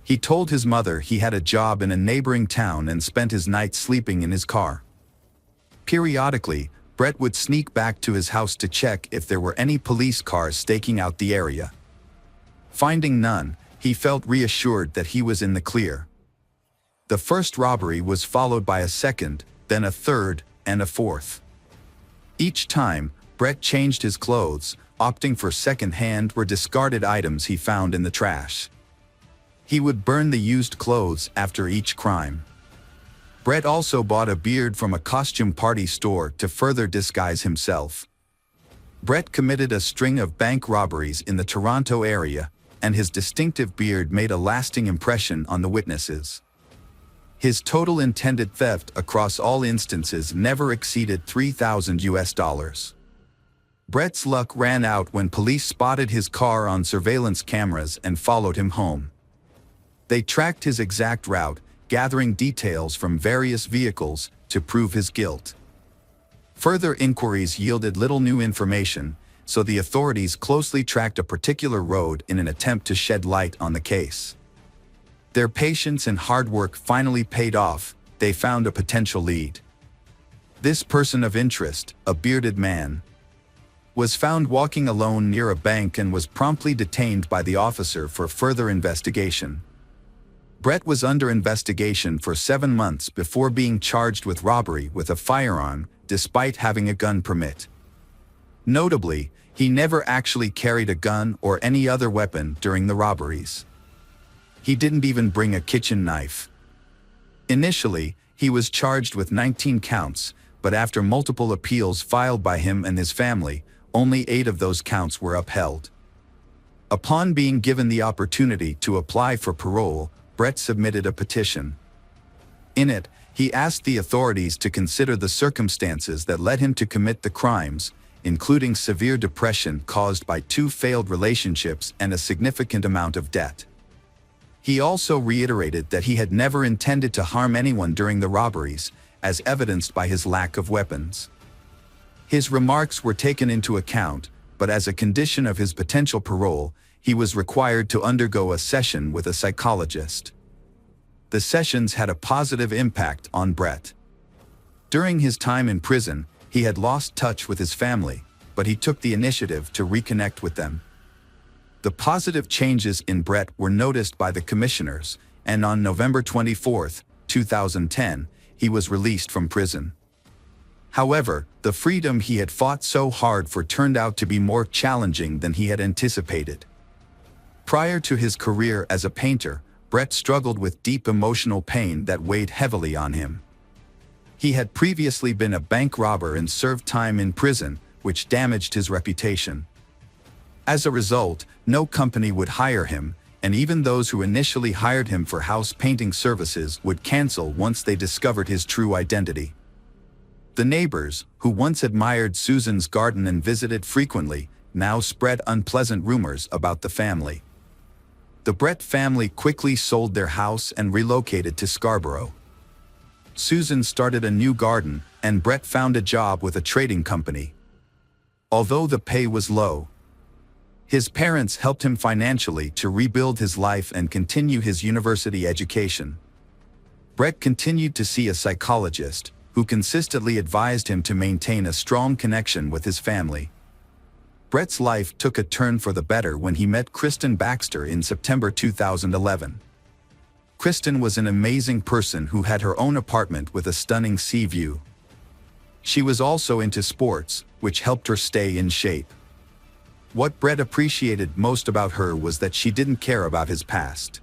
He told his mother he had a job in a neighboring town and spent his nights sleeping in his car. Periodically, Brett would sneak back to his house to check if there were any police cars staking out the area. Finding none, he felt reassured that he was in the clear. The first robbery was followed by a second, then a third, and a fourth. Each time, Brett changed his clothes, opting for second-hand or discarded items he found in the trash. He would burn the used clothes after each crime. Brett also bought a beard from a costume party store to further disguise himself. Brett committed a string of bank robberies in the Toronto area, and his distinctive beard made a lasting impression on the witnesses. His total intended theft across all instances never exceeded $3,000. Brett's luck ran out when police spotted his car on surveillance cameras and followed him home. They tracked his exact route, gathering details from various vehicles to prove his guilt. Further inquiries yielded little new information, so the authorities closely tracked a particular road in an attempt to shed light on the case. Their patience and hard work finally paid off. They found a potential lead. This person of interest, a bearded man, was found walking alone near a bank and was promptly detained by the officer for further investigation. Brett was under investigation for 7 months before being charged with robbery with a firearm, despite having a gun permit. Notably, he never actually carried a gun or any other weapon during the robberies. He didn't even bring a kitchen knife. Initially, he was charged with 19 counts, but after multiple appeals filed by him and his family, only 8 of those counts were upheld. Upon being given the opportunity to apply for parole, Brett submitted a petition. In it, he asked the authorities to consider the circumstances that led him to commit the crimes, including severe depression caused by 2 failed relationships and a significant amount of debt. He also reiterated that he had never intended to harm anyone during the robberies, as evidenced by his lack of weapons. His remarks were taken into account, but as a condition of his potential parole, he was required to undergo a session with a psychologist. The sessions had a positive impact on Brett. During his time in prison, he had lost touch with his family, but he took the initiative to reconnect with them. The positive changes in Brett were noticed by the commissioners, and on November 24, 2010, he was released from prison. However, the freedom he had fought so hard for turned out to be more challenging than he had anticipated. Prior to his career as a painter, Brett struggled with deep emotional pain that weighed heavily on him. He had previously been a bank robber and served time in prison, which damaged his reputation. As a result, no company would hire him, and even those who initially hired him for house painting services would cancel once they discovered his true identity. The neighbors, who once admired Susan's garden and visited frequently, now spread unpleasant rumors about the family. The Brett family quickly sold their house and relocated to Scarborough. Susan started a new garden, and Brett found a job with a trading company. Although the pay was low, his parents helped him financially to rebuild his life and continue his university education. Brett continued to see a psychologist, who consistently advised him to maintain a strong connection with his family. Brett's life took a turn for the better when he met Kristen Baxter in September 2011. Kristen was an amazing person who had her own apartment with a stunning sea view. She was also into sports, which helped her stay in shape. What Brett appreciated most about her was that she didn't care about his past.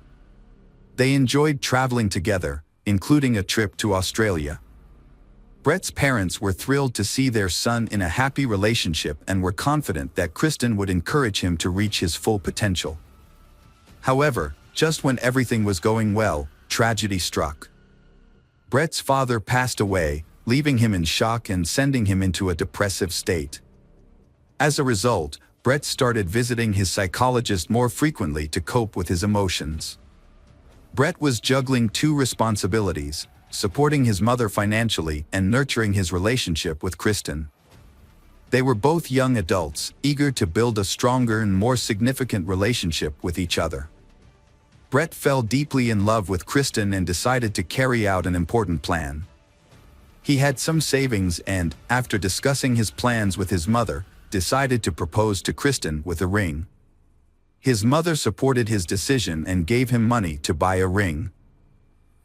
They enjoyed traveling together, including a trip to Australia. Brett's parents were thrilled to see their son in a happy relationship and were confident that Kristen would encourage him to reach his full potential. However, just when everything was going well, tragedy struck. Brett's father passed away, leaving him in shock and sending him into a depressive state. As a result, Brett started visiting his psychologist more frequently to cope with his emotions. Brett was juggling two responsibilities, supporting his mother financially and nurturing his relationship with Kristen. They were both young adults, eager to build a stronger and more significant relationship with each other. Brett fell deeply in love with Kristen and decided to carry out an important plan. He had some savings and, after discussing his plans with his mother, decided to propose to Kristen with a ring. His mother supported his decision and gave him money to buy a ring.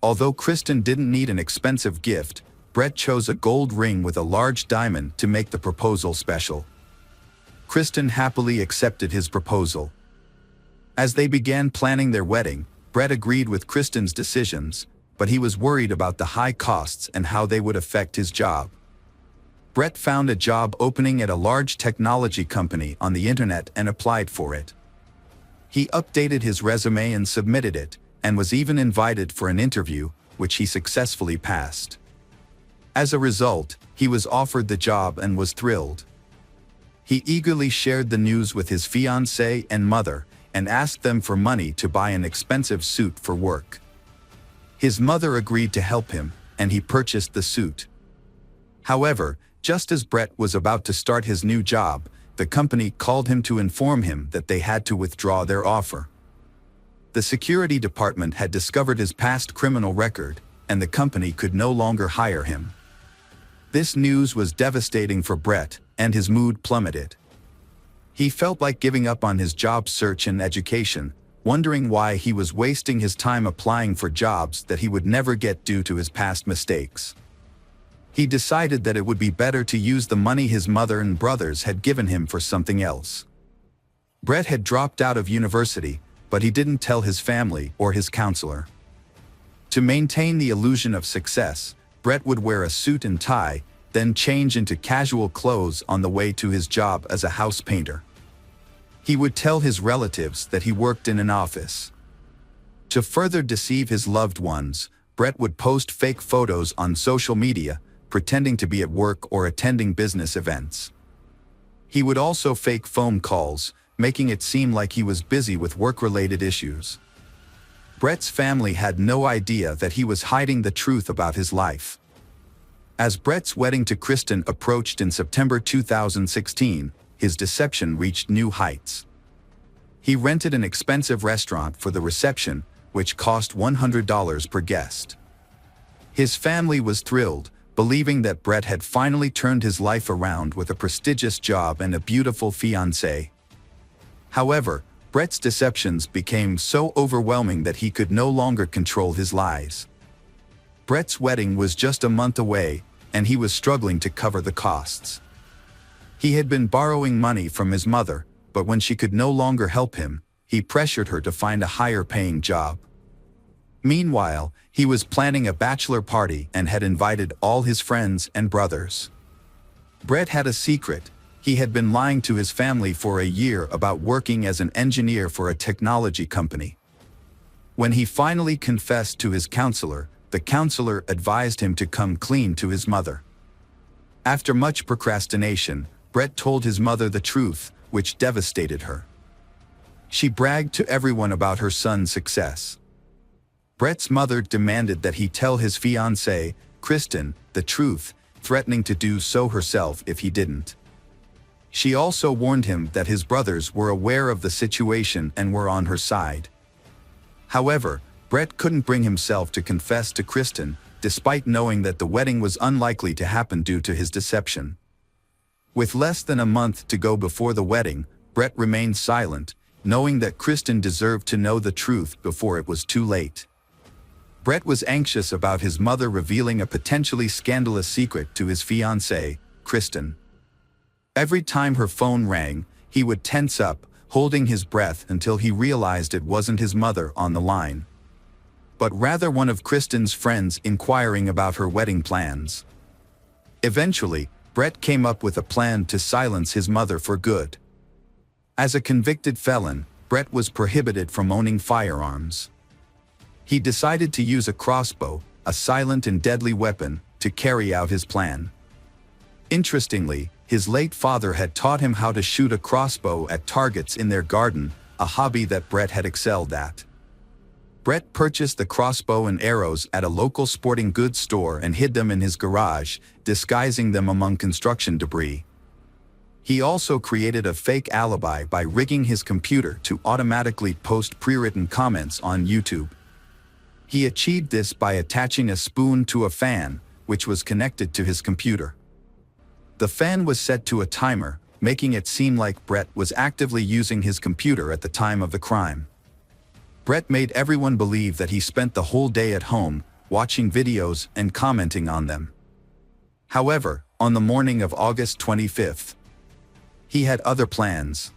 Although Kristen didn't need an expensive gift, Brett chose a gold ring with a large diamond to make the proposal special. Kristen happily accepted his proposal. As they began planning their wedding, Brett agreed with Kristen's decisions, but he was worried about the high costs and how they would affect his job. Brett found a job opening at a large technology company on the internet and applied for it. He updated his resume and submitted it, and was even invited for an interview, which he successfully passed. As a result, he was offered the job and was thrilled. He eagerly shared the news with his fiancée and mother, and asked them for money to buy an expensive suit for work. His mother agreed to help him, and he purchased the suit. However, just as Brett was about to start his new job, the company called him to inform him that they had to withdraw their offer. The security department had discovered his past criminal record, and the company could no longer hire him. This news was devastating for Brett, and his mood plummeted. He felt like giving up on his job search and education, wondering why he was wasting his time applying for jobs that he would never get due to his past mistakes. He decided that it would be better to use the money his mother and brothers had given him for something else. Brett had dropped out of university, but he didn't tell his family or his counselor. To maintain the illusion of success, Brett would wear a suit and tie, then change into casual clothes on the way to his job as a house painter. He would tell his relatives that he worked in an office. To further deceive his loved ones, Brett would post fake photos on social media, pretending to be at work or attending business events. He would also fake phone calls, making it seem like he was busy with work-related issues. Brett's family had no idea that he was hiding the truth about his life. As Brett's wedding to Kristen approached in September 2016, his deception reached new heights. He rented an expensive restaurant for the reception, which cost $100 per guest. His family was thrilled, believing that Brett had finally turned his life around with a prestigious job and a beautiful fiancée. However, Brett's deceptions became so overwhelming that he could no longer control his lies. Brett's wedding was just a month away, and he was struggling to cover the costs. He had been borrowing money from his mother, but when she could no longer help him, he pressured her to find a higher-paying job. Meanwhile, he was planning a bachelor party and had invited all his friends and brothers. Brett had a secret. He had been lying to his family for a year about working as an engineer for a technology company. When he finally confessed to his counselor, the counselor advised him to come clean to his mother. After much procrastination, Brett told his mother the truth, which devastated her. She bragged to everyone about her son's success. Brett's mother demanded that he tell his fiancée, Kristen, the truth, threatening to do so herself if he didn't. She also warned him that his brothers were aware of the situation and were on her side. However, Brett couldn't bring himself to confess to Kristen, despite knowing that the wedding was unlikely to happen due to his deception. With less than a month to go before the wedding, Brett remained silent, knowing that Kristen deserved to know the truth before it was too late. Brett was anxious about his mother revealing a potentially scandalous secret to his fiancée, Kristen. Every time her phone rang, he would tense up, holding his breath until he realized it wasn't his mother on the line, but rather one of Kristen's friends inquiring about her wedding plans. Eventually, Brett came up with a plan to silence his mother for good. As a convicted felon, Brett was prohibited from owning firearms. He decided to use a crossbow, a silent and deadly weapon, to carry out his plan. Interestingly, His late father had taught him how to shoot a crossbow at targets in their garden, a hobby that Brett had excelled at. Brett purchased the crossbow and arrows at a local sporting goods store and hid them in his garage, disguising them among construction debris. He also created a fake alibi by rigging his computer to automatically post pre-written comments on YouTube. He achieved this by attaching a spoon to a fan, which was connected to his computer. The fan was set to a timer, making it seem like Brett was actively using his computer at the time of the crime. Brett made everyone believe that he spent the whole day at home, watching videos and commenting on them. However, on the morning of August 25th, he had other plans.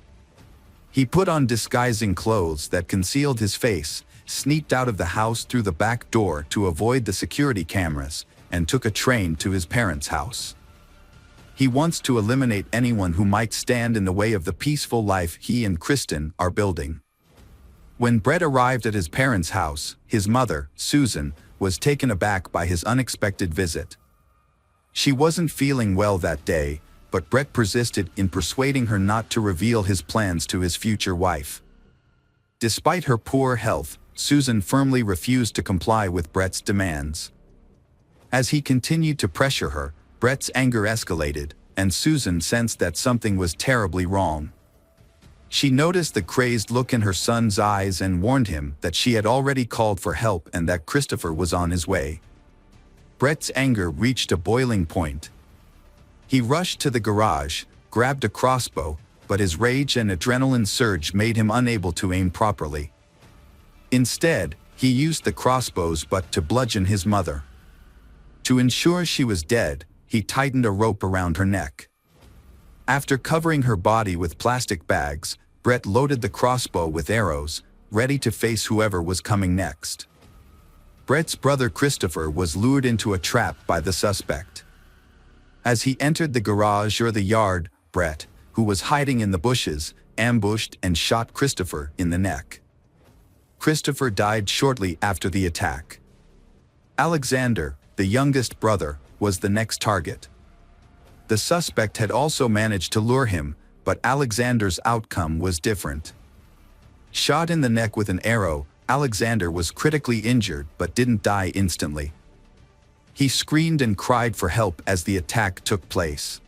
He put on disguising clothes that concealed his face, sneaked out of the house through the back door to avoid the security cameras, and took a train to his parents' house. He wants to eliminate anyone who might stand in the way of the peaceful life he and Kristen are building. When Brett arrived at his parents' house, his mother, Susan, was taken aback by his unexpected visit. She wasn't feeling well that day, but Brett persisted in persuading her not to reveal his plans to his future wife. Despite her poor health, Susan firmly refused to comply with Brett's demands. As he continued to pressure her, Brett's anger escalated, and Susan sensed that something was terribly wrong. She noticed the crazed look in her son's eyes and warned him that she had already called for help and that Christopher was on his way. Brett's anger reached a boiling point. He rushed to the garage, grabbed a crossbow, but his rage and adrenaline surge made him unable to aim properly. Instead, he used the crossbow's butt to bludgeon his mother. To ensure she was dead, he tightened a rope around her neck. After covering her body with plastic bags, Brett loaded the crossbow with arrows, ready to face whoever was coming next. Brett's brother Christopher was lured into a trap by the suspect. As he entered the garage or the yard, Brett, who was hiding in the bushes, ambushed and shot Christopher in the neck. Christopher died shortly after the attack. Alexander, the youngest brother, was the next target. The suspect had also managed to lure him, but Alexander's outcome was different. Shot in the neck with an arrow, Alexander was critically injured but didn't die instantly. He screamed and cried for help as the attack took place.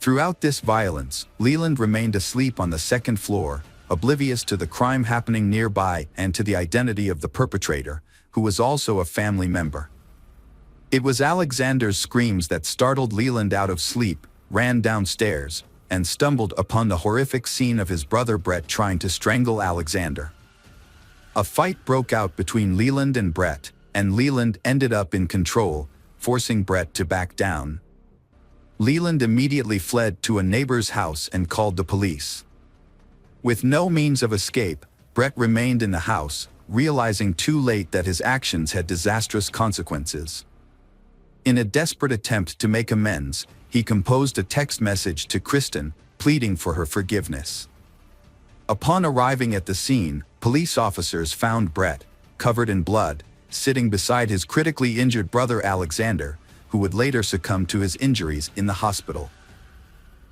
Throughout this violence, Leland remained asleep on the second floor, oblivious to the crime happening nearby and to the identity of the perpetrator, who was also a family member. It was Alexander's screams that startled Leland out of sleep, ran downstairs, and stumbled upon the horrific scene of his brother Brett trying to strangle Alexander. A fight broke out between Leland and Brett, and Leland ended up in control, forcing Brett to back down. Leland immediately fled to a neighbor's house and called the police. With no means of escape, Brett remained in the house, realizing too late that his actions had disastrous consequences. In a desperate attempt to make amends, he composed a text message to Kristen, pleading for her forgiveness. Upon arriving at the scene, police officers found Brett, covered in blood, sitting beside his critically injured brother Alexander, who would later succumb to his injuries in the hospital.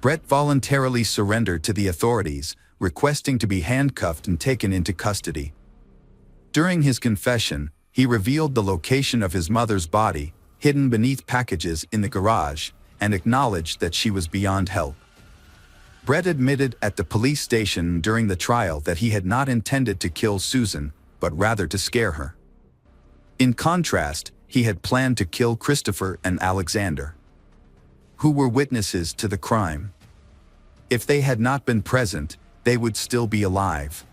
Brett voluntarily surrendered to the authorities, requesting to be handcuffed and taken into custody. During his confession, he revealed the location of his mother's body, hidden beneath packages in the garage, and acknowledged that she was beyond help. Brett admitted at the police station during the trial that he had not intended to kill Susan, but rather to scare her. In contrast, he had planned to kill Christopher and Alexander, who were witnesses to the crime. If they had not been present, they would still be alive.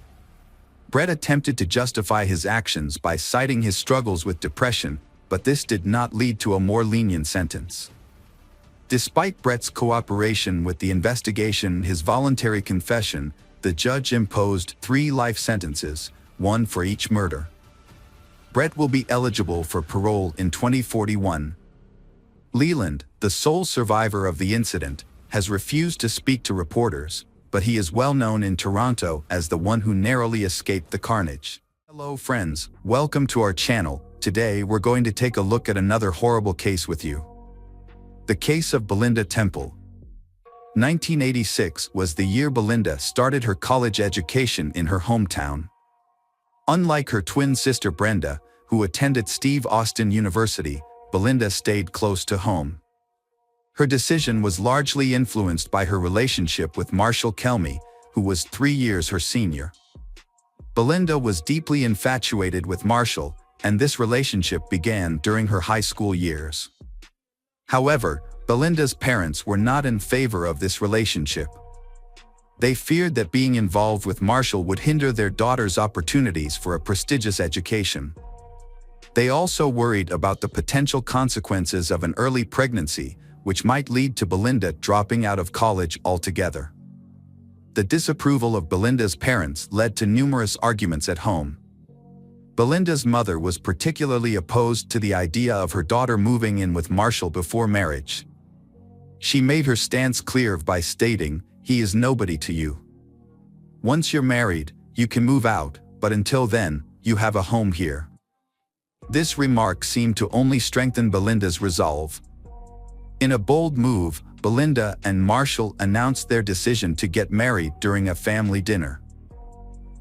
Brett attempted to justify his actions by citing his struggles with depression, but this did not lead to a more lenient sentence. Despite Brett's cooperation with the investigation and his voluntary confession, the judge imposed 3 life sentences, 1 for each murder. Brett will be eligible for parole in 2041. Leland, the sole survivor of the incident, has refused to speak to reporters, but he is well known in Toronto as the one who narrowly escaped the carnage. Hello friends, welcome to our channel. Today we're going to take a look at another horrible case with you. The case of Belinda Temple. 1986 was the year Belinda started her college education in her hometown. Unlike her twin sister Brenda, who attended Steve Austin University, Belinda stayed close to home. Her decision was largely influenced by her relationship with Marshall Kelmy, who was 3 years her senior. Belinda was deeply infatuated with Marshall, and this relationship began during her high school years. However, Belinda's parents were not in favor of this relationship. They feared that being involved with Marshall would hinder their daughter's opportunities for a prestigious education. They also worried about the potential consequences of an early pregnancy, which might lead to Belinda dropping out of college altogether. The disapproval of Belinda's parents led to numerous arguments at home. Belinda's mother was particularly opposed to the idea of her daughter moving in with Marshall before marriage. She made her stance clear by stating, "He is nobody to you. Once you're married, you can move out, but until then, you have a home here." This remark seemed to only strengthen Belinda's resolve. In a bold move, Belinda and Marshall announced their decision to get married during a family dinner.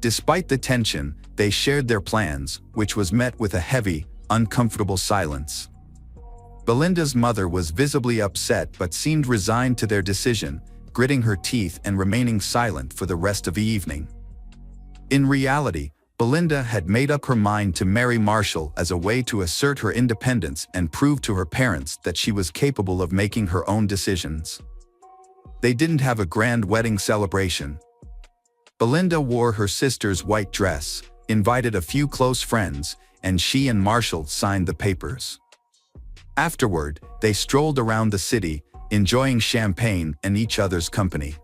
Despite the tension, they shared their plans, which was met with a heavy, uncomfortable silence. Belinda's mother was visibly upset but seemed resigned to their decision, gritting her teeth and remaining silent for the rest of the evening. In reality, Belinda had made up her mind to marry Marshall as a way to assert her independence and prove to her parents that she was capable of making her own decisions. They didn't have a grand wedding celebration. Belinda wore her sister's white dress, invited a few close friends, and she and Marshall signed the papers. Afterward, they strolled around the city, enjoying champagne and each other's company.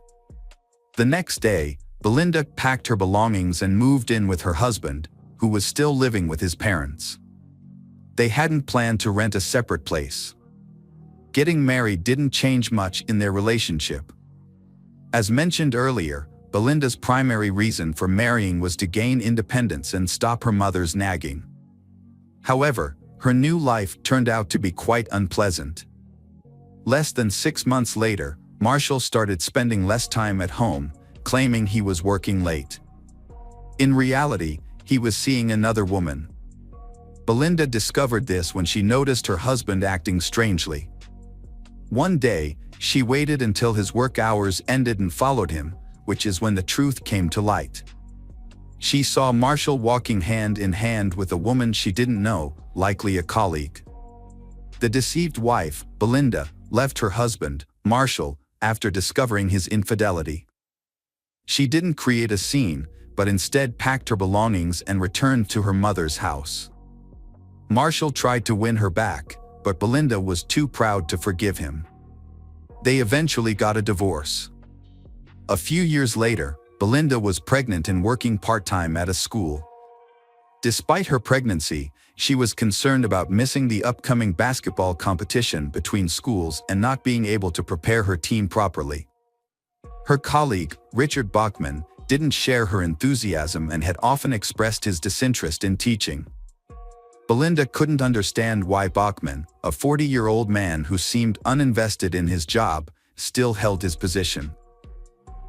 The next day, Belinda packed her belongings and moved in with her husband, who was still living with his parents. They hadn't planned to rent a separate place. Getting married didn't change much in their relationship. As mentioned earlier, Belinda's primary reason for marrying was to gain independence and stop her mother's nagging. However, her new life turned out to be quite unpleasant. Less than 6 months later, Marshall started spending less time at home, claiming he was working late. In reality, he was seeing another woman. Belinda discovered this when she noticed her husband acting strangely. One day, she waited until his work hours ended and followed him, which is when the truth came to light. She saw Marshall walking hand in hand with a woman she didn't know, likely a colleague. The deceived wife, Belinda, left her husband, Marshall, after discovering his infidelity. She didn't create a scene, but instead packed her belongings and returned to her mother's house. Marshall tried to win her back, but Belinda was too proud to forgive him. They eventually got a divorce. A few years later, Belinda was pregnant and working part-time at a school. Despite her pregnancy, she was concerned about missing the upcoming basketball competition between schools and not being able to prepare her team properly. Her colleague, Richard Bachman, didn't share her enthusiasm and had often expressed his disinterest in teaching. Belinda couldn't understand why Bachman, a 40-year-old man who seemed uninvested in his job, still held his position.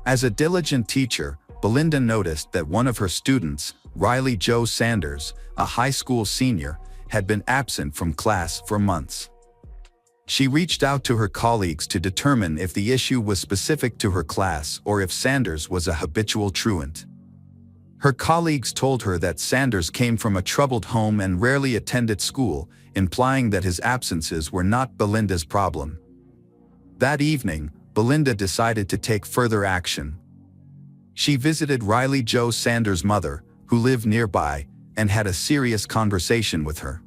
As a diligent teacher, Belinda noticed that one of her students, Riley Joe Sanders, a high school senior, had been absent from class for months. She reached out to her colleagues to determine if the issue was specific to her class or if Sanders was a habitual truant. Her colleagues told her that Sanders came from a troubled home and rarely attended school, implying that his absences were not Belinda's problem. That evening, Belinda decided to take further action. She visited Riley Joe Sanders' mother, who lived nearby, and had a serious conversation with her.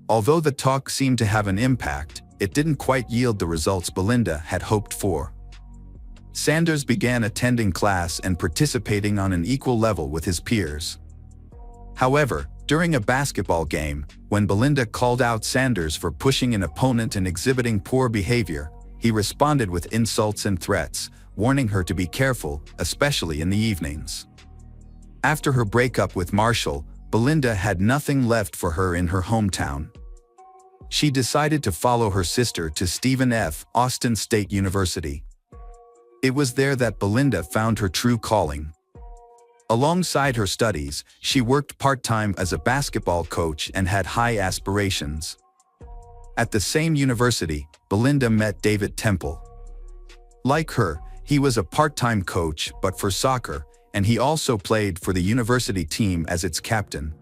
Although the talk seemed to have an impact, it didn't quite yield the results Belinda had hoped for. Sanders began attending class and participating on an equal level with his peers. However, during a basketball game, when Belinda called out Sanders for pushing an opponent and exhibiting poor behavior, he responded with insults and threats, warning her to be careful, especially in the evenings. After her breakup with Marshall, Belinda had nothing left for her in her hometown. She decided to follow her sister to Stephen F. Austin State University. It was there that Belinda found her true calling. Alongside her studies, she worked part-time as a basketball coach and had high aspirations. At the same university, Belinda met David Temple. Like her, he was a part-time coach but for soccer, and he also played for the university team as its captain.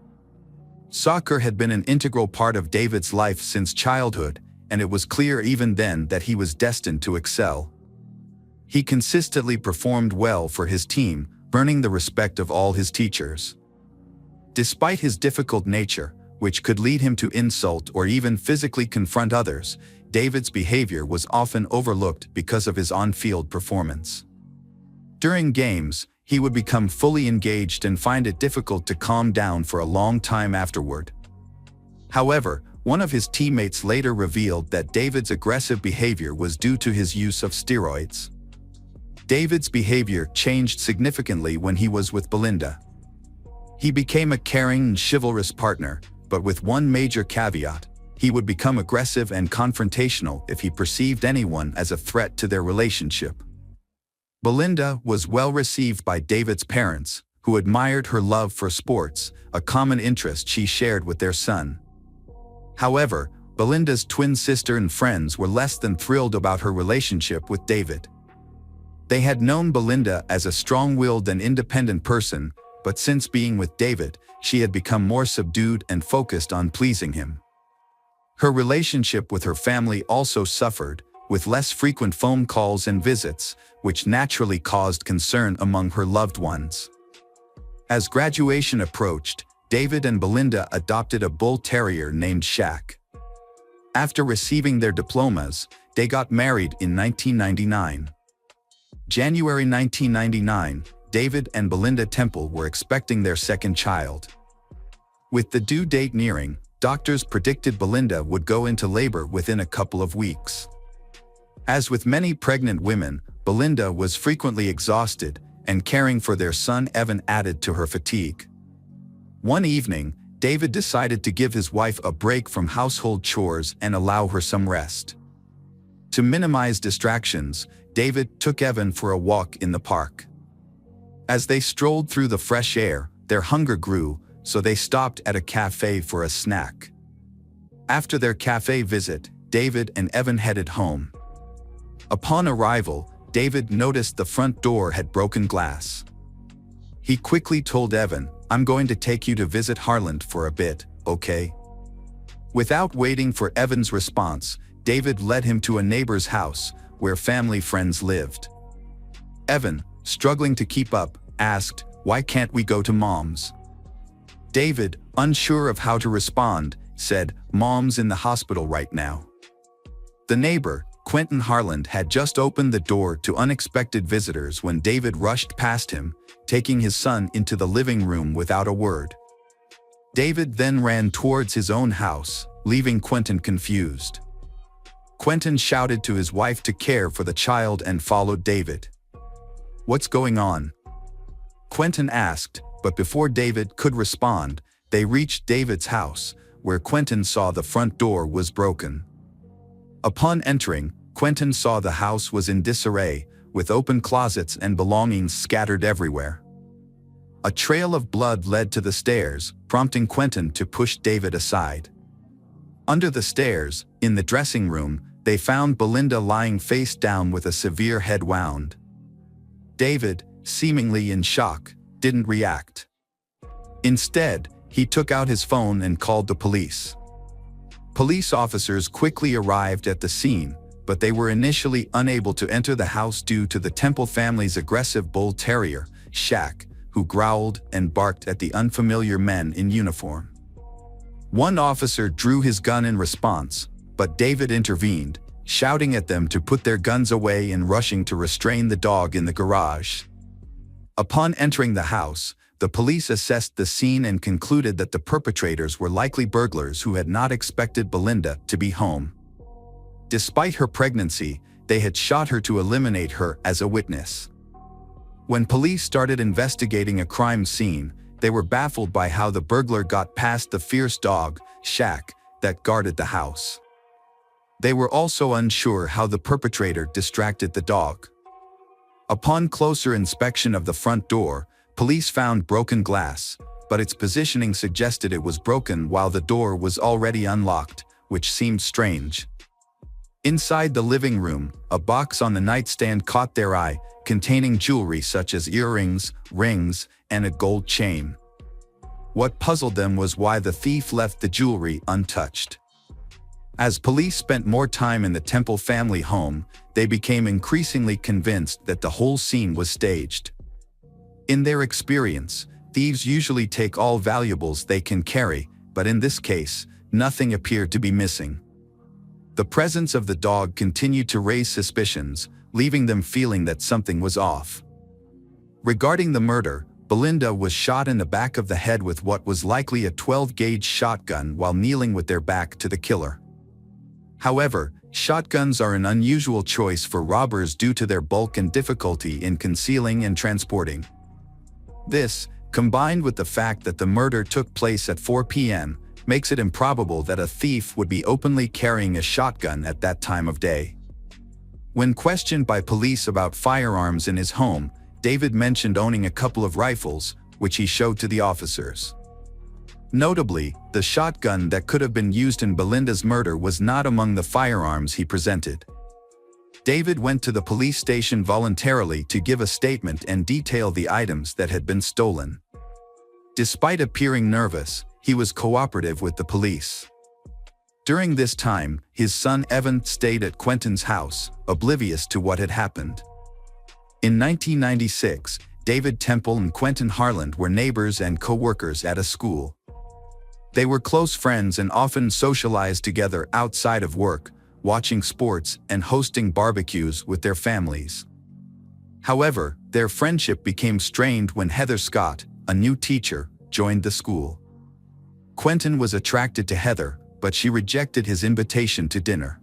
Soccer had been an integral part of David's life since childhood, and it was clear even then that he was destined to excel. He consistently performed well for his team, earning the respect of all his teachers. Despite his difficult nature, which could lead him to insult or even physically confront others, David's behavior was often overlooked because of his on-field performance. During games, he would become fully engaged and find it difficult to calm down for a long time afterward. However, one of his teammates later revealed that David's aggressive behavior was due to his use of steroids. David's behavior changed significantly when he was with Belinda. He became a caring and chivalrous partner, but with one major caveat: he would become aggressive and confrontational if he perceived anyone as a threat to their relationship. Belinda was well received by David's parents, who admired her love for sports, a common interest she shared with their son. However, Belinda's twin sister and friends were less than thrilled about her relationship with David. They had known Belinda as a strong-willed and independent person, but since being with David, she had become more subdued and focused on pleasing him. Her relationship with her family also suffered, with less frequent phone calls and visits, which naturally caused concern among her loved ones. As graduation approached, David and Belinda adopted a bull terrier named Shaq. After receiving their diplomas, they got married in 1999. January 1999, David and Belinda Temple were expecting their second child. With the due date nearing, doctors predicted Belinda would go into labor within a couple of weeks. As with many pregnant women, Belinda was frequently exhausted, and caring for their son Evan added to her fatigue. One evening, David decided to give his wife a break from household chores and allow her some rest. To minimize distractions, David took Evan for a walk in the park. As they strolled through the fresh air, their hunger grew, so they stopped at a cafe for a snack. After their cafe visit, David and Evan headed home. Upon arrival, David noticed the front door had broken glass. He quickly told Evan, "I'm going to take you to visit Harland for a bit, okay?" Without waiting for Evan's response, David led him to a neighbor's house, where family friends lived. Evan, struggling to keep up, asked, "Why can't we go to Mom's?" David, unsure of how to respond, said, "Mom's in the hospital right now." The neighbor, Quentin Harland, had just opened the door to unexpected visitors when David rushed past him, taking his son into the living room without a word. David then ran towards his own house, leaving Quentin confused. Quentin shouted to his wife to care for the child and followed David. "What's going on?" Quentin asked, but before David could respond, they reached David's house, where Quentin saw the front door was broken. Upon entering, Quentin saw the house was in disarray, with open closets and belongings scattered everywhere. A trail of blood led to the stairs, prompting Quentin to push David aside. Under the stairs, in the dressing room, they found Belinda lying face down with a severe head wound. David, seemingly in shock, didn't react. Instead, he took out his phone and called the police. Police officers quickly arrived at the scene, but they were initially unable to enter the house due to the Temple family's aggressive bull terrier, Shaq, who growled and barked at the unfamiliar men in uniform. One officer drew his gun in response, but David intervened, shouting at them to put their guns away and rushing to restrain the dog in the garage. Upon entering the house, the police assessed the scene and concluded that the perpetrators were likely burglars who had not expected Belinda to be home. Despite her pregnancy, they had shot her to eliminate her as a witness. When police started investigating a crime scene, they were baffled by how the burglar got past the fierce dog, Shaq, that guarded the house. They were also unsure how the perpetrator distracted the dog. Upon closer inspection of the front door, police found broken glass, but its positioning suggested it was broken while the door was already unlocked, which seemed strange. Inside the living room, a box on the nightstand caught their eye, containing jewelry such as earrings, rings, and a gold chain. What puzzled them was why the thief left the jewelry untouched. As police spent more time in the Temple family home, they became increasingly convinced that the whole scene was staged. In their experience, thieves usually take all valuables they can carry, but in this case, nothing appeared to be missing. The presence of the dog continued to raise suspicions, leaving them feeling that something was off. Regarding the murder, Belinda was shot in the back of the head with what was likely a 12-gauge shotgun while kneeling with their back to the killer. However, shotguns are an unusual choice for robbers due to their bulk and difficulty in concealing and transporting. This, combined with the fact that the murder took place at 4 p.m., makes it improbable that a thief would be openly carrying a shotgun at that time of day. When questioned by police about firearms in his home, David mentioned owning a couple of rifles, which he showed to the officers. Notably, the shotgun that could have been used in Belinda's murder was not among the firearms he presented. David went to the police station voluntarily to give a statement and detail the items that had been stolen. Despite appearing nervous, he was cooperative with the police. During this time, his son Evan stayed at Quentin's house, oblivious to what had happened. In 1996, David Temple and Quentin Harland were neighbors and co-workers at a school. They were close friends and often socialized together outside of work, watching sports and hosting barbecues with their families. However, their friendship became strained when Heather Scott, a new teacher, joined the school. Quentin was attracted to Heather, but she rejected his invitation to dinner.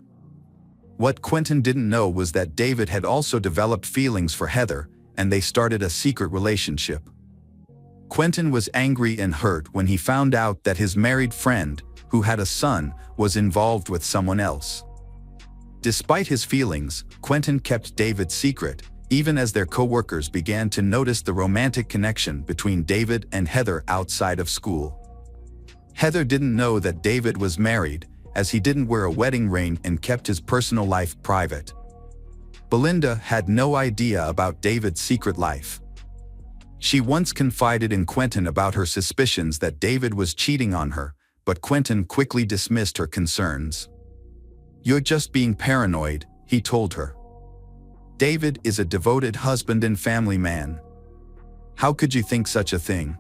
What Quentin didn't know was that David had also developed feelings for Heather, and they started a secret relationship. Quentin was angry and hurt when he found out that his married friend, who had a son, was involved with someone else. Despite his feelings, Quentin kept David's secret, even as their co-workers began to notice the romantic connection between David and Heather outside of school. Heather didn't know that David was married, as he didn't wear a wedding ring and kept his personal life private. Belinda had no idea about David's secret life. She once confided in Quentin about her suspicions that David was cheating on her, but Quentin quickly dismissed her concerns. "You're just being paranoid," he told her. "David is a devoted husband and family man. How could you think such a thing?"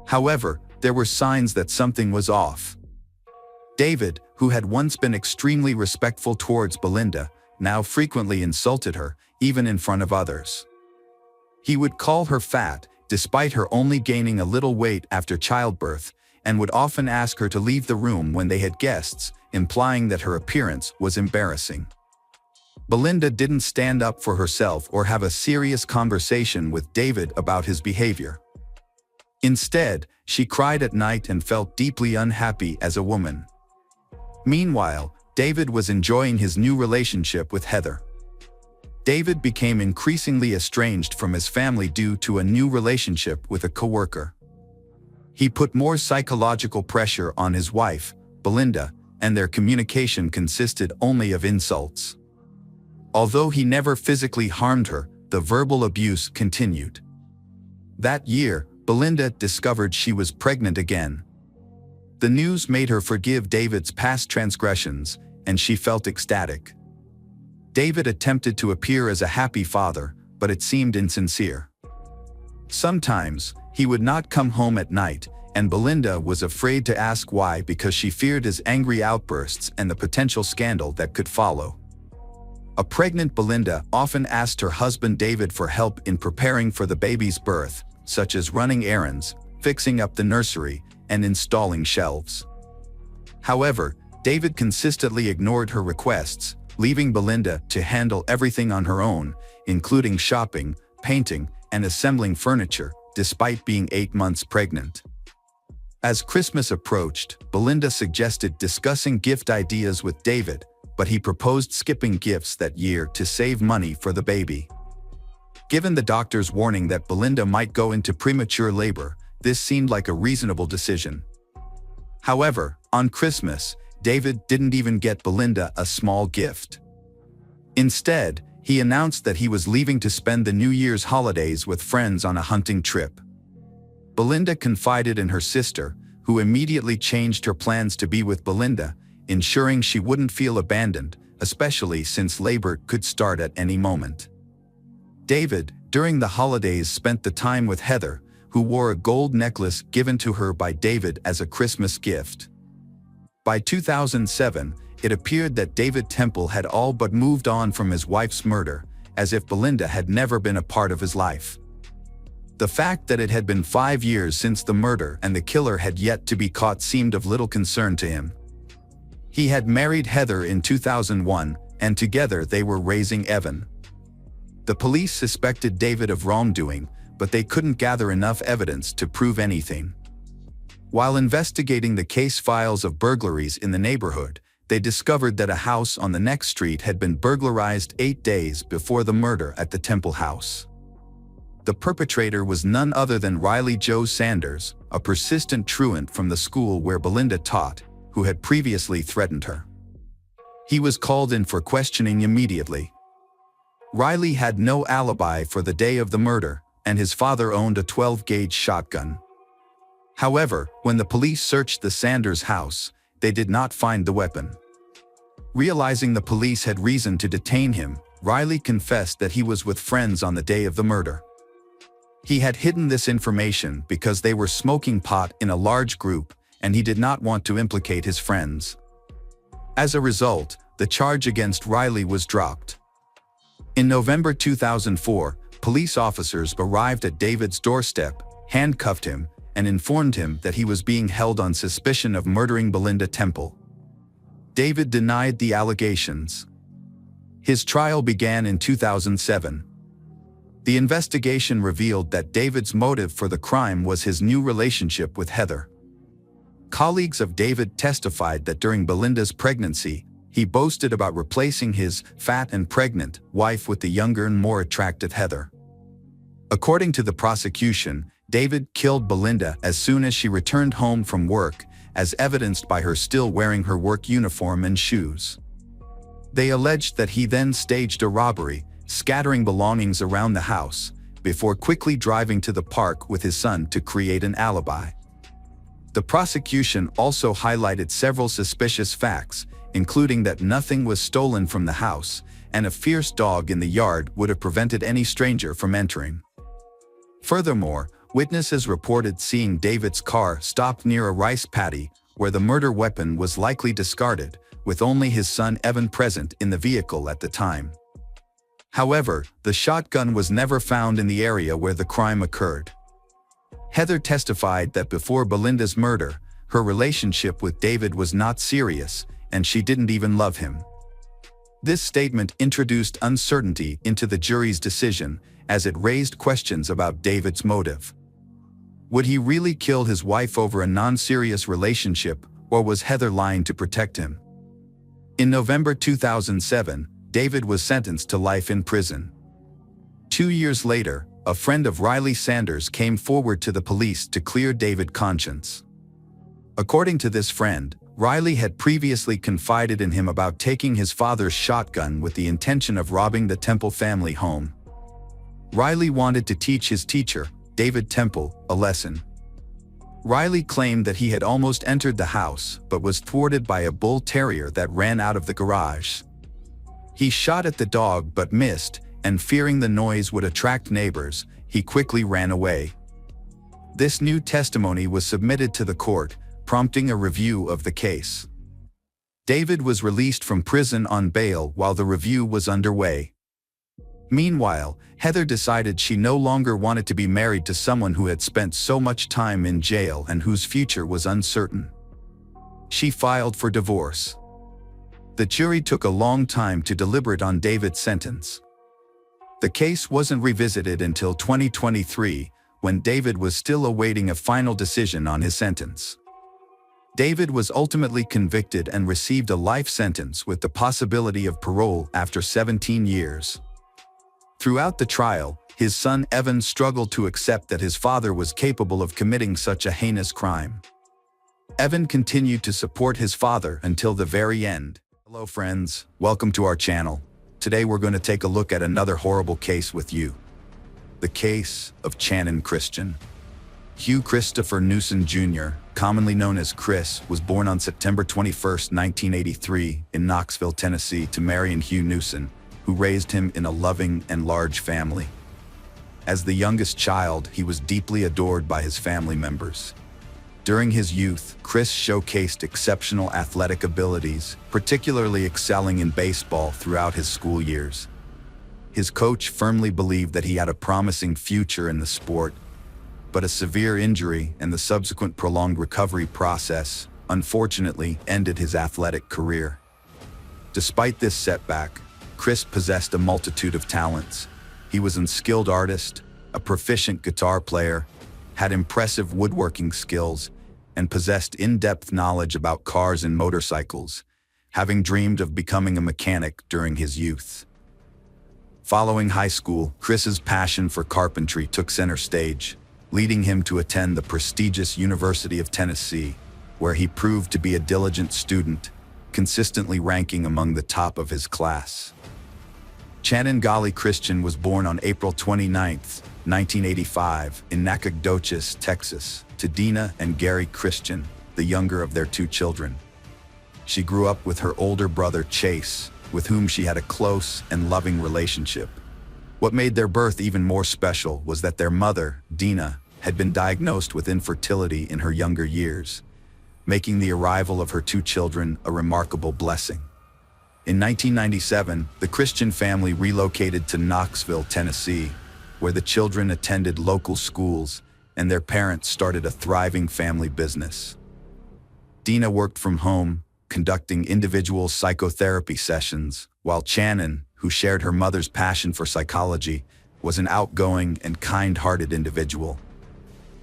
However, there were signs that something was off. David, who had once been extremely respectful towards Belinda, now frequently insulted her, even in front of others. He would call her fat, despite her only gaining a little weight after childbirth, and would often ask her to leave the room when they had guests, implying that her appearance was embarrassing. Belinda didn't stand up for herself or have a serious conversation with David about his behavior. Instead, she cried at night and felt deeply unhappy as a woman. Meanwhile, David was enjoying his new relationship with Heather. David became increasingly estranged from his family due to a new relationship with a coworker. He put more psychological pressure on his wife, Belinda, and their communication consisted only of insults. Although he never physically harmed her, the verbal abuse continued. That year, Belinda discovered she was pregnant again. The news made her forgive David's past transgressions, and she felt ecstatic. David attempted to appear as a happy father, but it seemed insincere. Sometimes, he would not come home at night, and Belinda was afraid to ask why because she feared his angry outbursts and the potential scandal that could follow. A pregnant Belinda often asked her husband David for help in preparing for the baby's birth, such as running errands, fixing up the nursery, and installing shelves. However, David consistently ignored her requests, leaving Belinda to handle everything on her own, including shopping, painting, and assembling furniture, despite being 8 months pregnant. As Christmas approached, Belinda suggested discussing gift ideas with David, but he proposed skipping gifts that year to save money for the baby. Given the doctor's warning that Belinda might go into premature labor, this seemed like a reasonable decision. However, on Christmas, David didn't even get Belinda a small gift. Instead, he announced that he was leaving to spend the New Year's holidays with friends on a hunting trip. Belinda confided in her sister, who immediately changed her plans to be with Belinda, ensuring she wouldn't feel abandoned, especially since labor could start at any moment. David, during the holidays, spent the time with Heather, who wore a gold necklace given to her by David as a Christmas gift. By 2007, it appeared that David Temple had all but moved on from his wife's murder, as if Belinda had never been a part of his life. The fact that it had been 5 years since the murder and the killer had yet to be caught seemed of little concern to him. He had married Heather in 2001, and together they were raising Evan. The police suspected David of wrongdoing, but they couldn't gather enough evidence to prove anything. While investigating the case files of burglaries in the neighborhood, they discovered that a house on the next street had been burglarized 8 days before the murder at the Temple house. The perpetrator was none other than Riley Joe Sanders, a persistent truant from the school where Belinda taught, who had previously threatened her. He was called in for questioning immediately. Riley had no alibi for the day of the murder, and his father owned a 12-gauge shotgun. However, when the police searched the Sanders house, they did not find the weapon. Realizing the police had reason to detain him, Riley confessed that he was with friends on the day of the murder. He had hidden this information because they were smoking pot in a large group, and he did not want to implicate his friends. As a result, the charge against Riley was dropped. In November 2004, police officers arrived at David's doorstep, handcuffed him, and informed him that he was being held on suspicion of murdering Belinda Temple. David denied the allegations. His trial began in 2007. The investigation revealed that David's motive for the crime was his new relationship with Heather. Colleagues of David testified that during Belinda's pregnancy, he boasted about replacing his fat and pregnant wife with the younger and more attractive Heather. According to the prosecution, David killed Belinda as soon as she returned home from work, as evidenced by her still wearing her work uniform and shoes. They alleged that he then staged a robbery, scattering belongings around the house, before quickly driving to the park with his son to create an alibi. The prosecution also highlighted several suspicious facts, including that nothing was stolen from the house, and a fierce dog in the yard would have prevented any stranger from entering. Furthermore, witnesses reported seeing David's car stop near a rice paddy, where the murder weapon was likely discarded, with only his son Evan present in the vehicle at the time. However, the shotgun was never found in the area where the crime occurred. Heather testified that before Belinda's murder, her relationship with David was not serious, and she didn't even love him. This statement introduced uncertainty into the jury's decision, as it raised questions about David's motive. Would he really kill his wife over a non-serious relationship, or was Heather lying to protect him? In November 2007, David was sentenced to life in prison. 2 years later, a friend of Riley Sanders came forward to the police to clear David's conscience. According to this friend, Riley had previously confided in him about taking his father's shotgun with the intention of robbing the Temple family home. Riley wanted to teach his teacher, David Temple, a lesson. Riley claimed that he had almost entered the house but was thwarted by a bull terrier that ran out of the garage. He shot at the dog but missed, and fearing the noise would attract neighbors, he quickly ran away. This new testimony was submitted to the court, prompting a review of the case. David was released from prison on bail while the review was underway. Meanwhile, Heather decided she no longer wanted to be married to someone who had spent so much time in jail and whose future was uncertain. She filed for divorce. The jury took a long time to deliberate on David's sentence. The case wasn't revisited until 2023, when David was still awaiting a final decision on his sentence. David was ultimately convicted and received a life sentence with the possibility of parole after 17 years. Throughout the trial, his son Evan struggled to accept that his father was capable of committing such a heinous crime. Evan continued to support his father until the very end. Hello friends, welcome to our channel. Today we're going to take a look at another horrible case with you. The case of Channon Christian. Hugh Christopher Newson Jr., commonly known as Chris, was born on September 21, 1983 in Knoxville, Tennessee to Mary and Hugh Newson, who raised him in a loving and large family. As the youngest child, he was deeply adored by his family members. During his youth, Chris showcased exceptional athletic abilities, particularly excelling in baseball throughout his school years. His coach firmly believed that he had a promising future in the sport, but a severe injury and the subsequent prolonged recovery process, unfortunately, ended his athletic career. Despite this setback, Chris possessed a multitude of talents. He was an skilled artist, a proficient guitar player, had impressive woodworking skills, and possessed in-depth knowledge about cars and motorcycles, having dreamed of becoming a mechanic during his youth. Following high school, Chris's passion for carpentry took center stage, leading him to attend the prestigious University of Tennessee, where he proved to be a diligent student, consistently ranking among the top of his class. Channon Golly Christian was born on April 29, 1985, in Nacogdoches, Texas, to Dina and Gary Christian, the younger of their two children. She grew up with her older brother Chase, with whom she had a close and loving relationship. What made their birth even more special was that their mother, Dina, had been diagnosed with infertility in her younger years, making the arrival of her two children a remarkable blessing. In 1997, the Christian family relocated to Knoxville, Tennessee, where the children attended local schools and their parents started a thriving family business. Dina worked from home, conducting individual psychotherapy sessions, while Channon, who shared her mother's passion for psychology, was an outgoing and kind-hearted individual.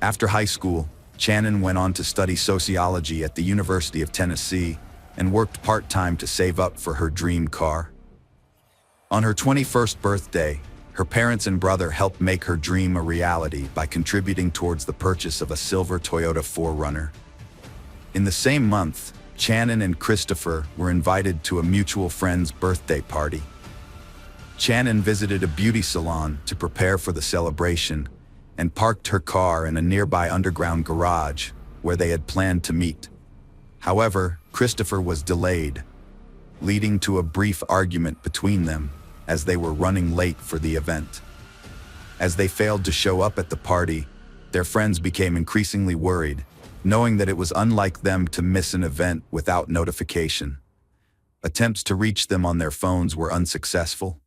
After high school, Channon went on to study sociology at the University of Tennessee and worked part-time to save up for her dream car. On her 21st birthday, her parents and brother helped make her dream a reality by contributing towards the purchase of a silver Toyota 4Runner. In the same month, Channon and Christopher were invited to a mutual friend's birthday party. Channon visited a beauty salon to prepare for the celebration and parked her car in a nearby underground garage where they had planned to meet. However, Christopher was delayed, leading to a brief argument between them as they were running late for the event. As they failed to show up at the party, their friends became increasingly worried, knowing that it was unlike them to miss an event without notification. Attempts to reach them on their phones were unsuccessful.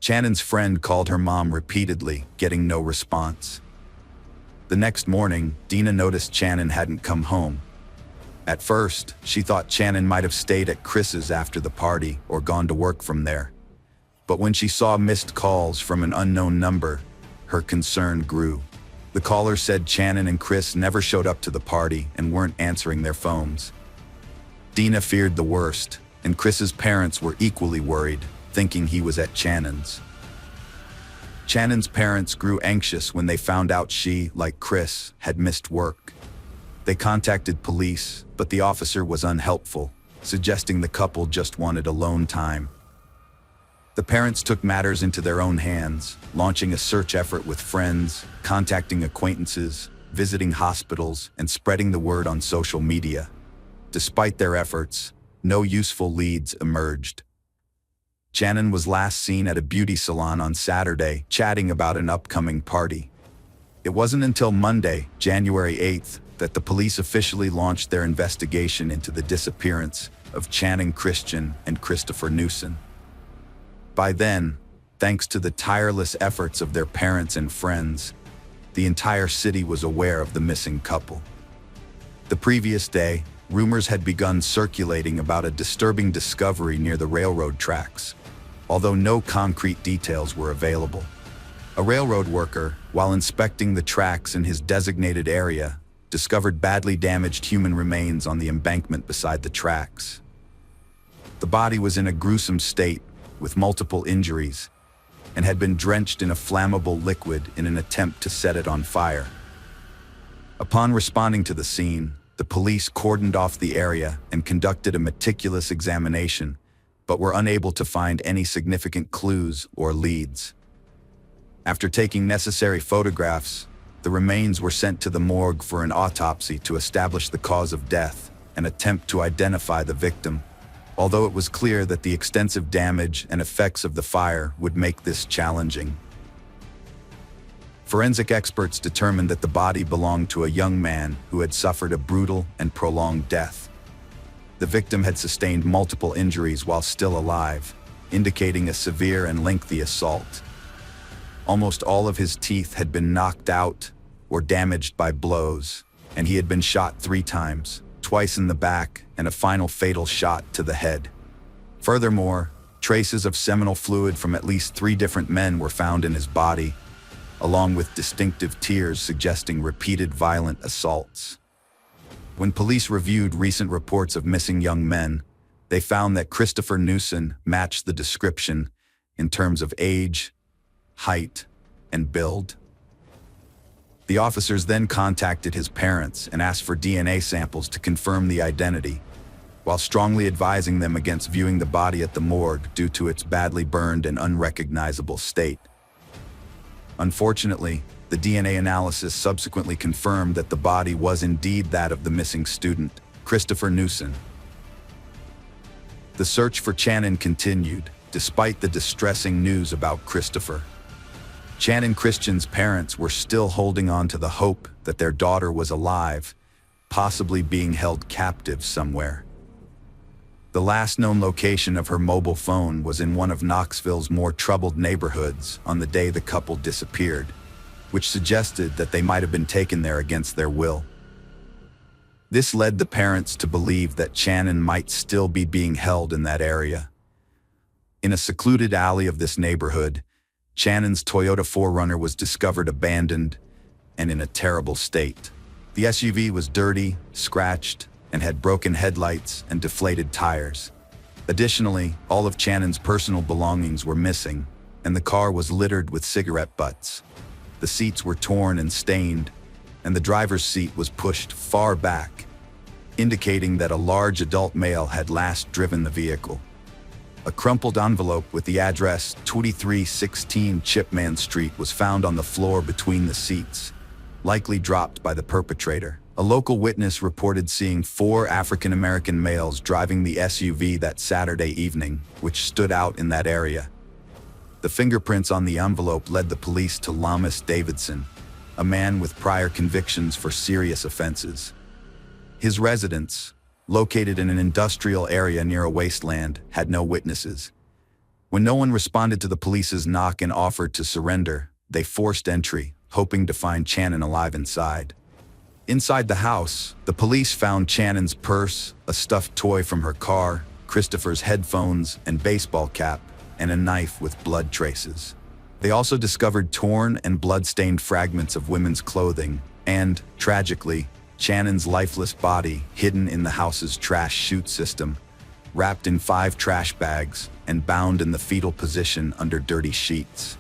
Channon's friend called her mom repeatedly, getting no response. The next morning, Dina noticed Channon hadn't come home. At first, she thought Channon might have stayed at Chris's after the party or gone to work from there. But when she saw missed calls from an unknown number, her concern grew. The caller said Channon and Chris never showed up to the party and weren't answering their phones. Dina feared the worst, and Chris's parents were equally worried, thinking he was at Channon's. Channon's parents grew anxious when they found out she, like Chris, had missed work. They contacted police, but the officer was unhelpful, suggesting the couple just wanted alone time. The parents took matters into their own hands, launching a search effort with friends, contacting acquaintances, visiting hospitals, and spreading the word on social media. Despite their efforts, no useful leads emerged. Channon was last seen at a beauty salon on Saturday, chatting about an upcoming party. It wasn't until Monday, January 8th, that the police officially launched their investigation into the disappearance of Channon Christian and Christopher Newson. By then, thanks to the tireless efforts of their parents and friends, the entire city was aware of the missing couple. The previous day, rumors had begun circulating about a disturbing discovery near the railroad tracks, although no concrete details were available. A railroad worker, while inspecting the tracks in his designated area, discovered badly damaged human remains on the embankment beside the tracks. The body was in a gruesome state, with multiple injuries, and had been drenched in a flammable liquid in an attempt to set it on fire. Upon responding to the scene, the police cordoned off the area and conducted a meticulous examination, but were unable to find any significant clues or leads. After taking necessary photographs, the remains were sent to the morgue for an autopsy to establish the cause of death and attempt to identify the victim, although it was clear that the extensive damage and effects of the fire would make this challenging. Forensic experts determined that the body belonged to a young man who had suffered a brutal and prolonged death. The victim had sustained multiple injuries while still alive, indicating a severe and lengthy assault. Almost all of his teeth had been knocked out or damaged by blows, and he had been shot 3 times, twice in the back and a final fatal shot to the head. Furthermore, traces of seminal fluid from at least 3 different men were found in his body, along with distinctive tears suggesting repeated violent assaults. When police reviewed recent reports of missing young men, they found that Christopher Newson matched the description in terms of age, height, and build. The officers then contacted his parents and asked for DNA samples to confirm the identity, while strongly advising them against viewing the body at the morgue due to its badly burned and unrecognizable state. Unfortunately, the DNA analysis subsequently confirmed that the body was indeed that of the missing student, Christopher Newson. The search for Channon continued, despite the distressing news about Christopher. Channon Christian's parents were still holding on to the hope that their daughter was alive, possibly being held captive somewhere. The last known location of her mobile phone was in one of Knoxville's more troubled neighborhoods on the day the couple disappeared, which suggested that they might have been taken there against their will. This led the parents to believe that Channon might still be being held in that area. In a secluded alley of this neighborhood, Channon's Toyota 4Runner was discovered abandoned and in a terrible state. The SUV was dirty, scratched, and had broken headlights and deflated tires. Additionally, all of Channon's personal belongings were missing, and the car was littered with cigarette butts. The seats were torn and stained, and the driver's seat was pushed far back, indicating that a large adult male had last driven the vehicle. A crumpled envelope with the address 2316 Chipman Street was found on the floor between the seats, likely dropped by the perpetrator. A local witness reported seeing 4 African-American males driving the SUV that Saturday evening, which stood out in that area. The fingerprints on the envelope led the police to Lamas Davidson, a man with prior convictions for serious offenses. His residence, located in an industrial area near a wasteland, had no witnesses. When no one responded to the police's knock and offered to surrender, they forced entry, hoping to find Channon alive inside. Inside the house, the police found Channon's purse, a stuffed toy from her car, Christopher's headphones and baseball cap, and a knife with blood traces. They also discovered torn and blood-stained fragments of women's clothing and, tragically, Channon's lifeless body hidden in the house's trash chute system, wrapped in 5 trash bags and bound in the fetal position under dirty sheets.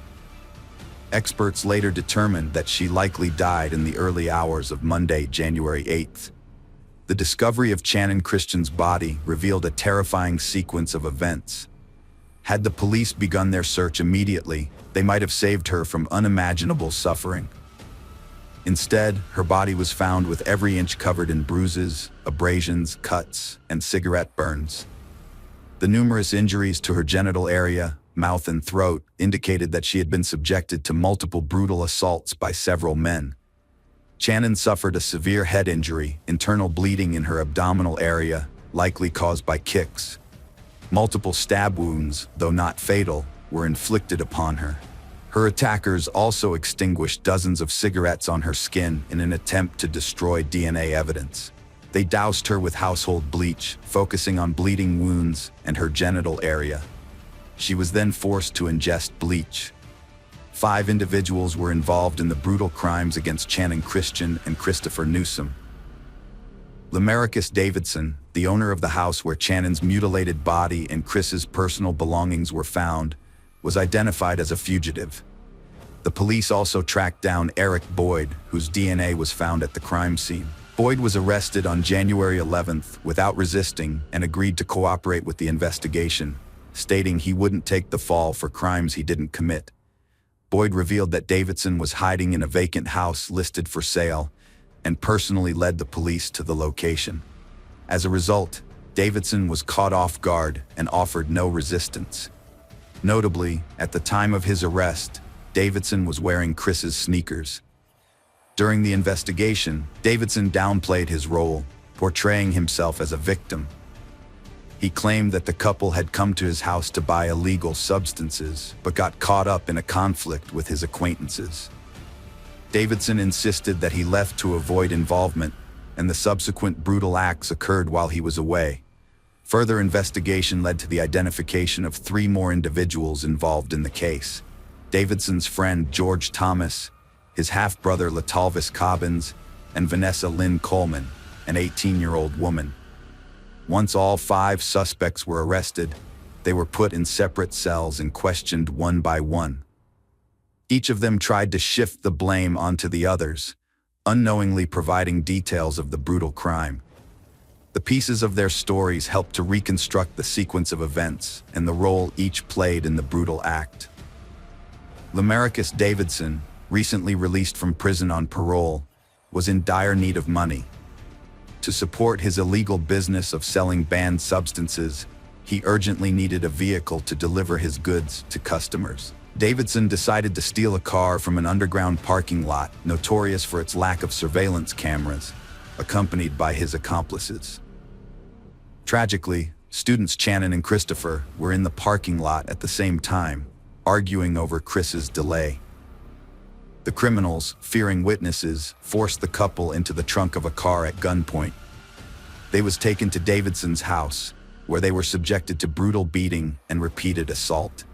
Experts later determined that she likely died in the early hours of Monday, January 8th. The discovery of Channon Christian's body revealed a terrifying sequence of events. Had the police begun their search immediately, they might have saved her from unimaginable suffering. Instead, her body was found with every inch covered in bruises, abrasions, cuts, and cigarette burns. The numerous injuries to her genital area, mouth and throat indicated that she had been subjected to multiple brutal assaults by several men. Channon suffered a severe head injury, internal bleeding in her abdominal area, likely caused by kicks. Multiple stab wounds, though not fatal, were inflicted upon her. Her attackers also extinguished dozens of cigarettes on her skin in an attempt to destroy DNA evidence. They doused her with household bleach, focusing on bleeding wounds and her genital area. She was then forced to ingest bleach. 5 individuals were involved in the brutal crimes against Channon Christian and Christopher Newson. Lamarcus Davidson, the owner of the house where Channon's mutilated body and Chris's personal belongings were found, was identified as a fugitive. The police also tracked down Eric Boyd, whose DNA was found at the crime scene. Boyd was arrested on January 11th without resisting and agreed to cooperate with the investigation, stating he wouldn't take the fall for crimes he didn't commit. Boyd revealed that Davidson was hiding in a vacant house listed for sale and personally led the police to the location. As a result, Davidson was caught off guard and offered no resistance. Notably, at the time of his arrest, Davidson was wearing Chris's sneakers. During the investigation, Davidson downplayed his role, portraying himself as a victim. He claimed that the couple had come to his house to buy illegal substances, but got caught up in a conflict with his acquaintances. Davidson insisted that he left to avoid involvement, and the subsequent brutal acts occurred while he was away. Further investigation led to the identification of 3 more individuals involved in the case: Davidson's friend George Thomas, his half-brother Latalvis Cobbins, and Vanessa Lynn Coleman, an 18-year-old woman. Once all 5 suspects were arrested, they were put in separate cells and questioned one by one. Each of them tried to shift the blame onto the others, unknowingly providing details of the brutal crime. The pieces of their stories helped to reconstruct the sequence of events and the role each played in the brutal act. Lamarcus Davidson, recently released from prison on parole, was in dire need of money. To support his illegal business of selling banned substances, he urgently needed a vehicle to deliver his goods to customers. Davidson decided to steal a car from an underground parking lot notorious for its lack of surveillance cameras, accompanied by his accomplices. Tragically, students Channon and Christopher were in the parking lot at the same time, arguing over Chris's delay. The criminals, fearing witnesses, forced the couple into the trunk of a car at gunpoint. They was taken to Davidson's house, where they were subjected to brutal beating and repeated assault.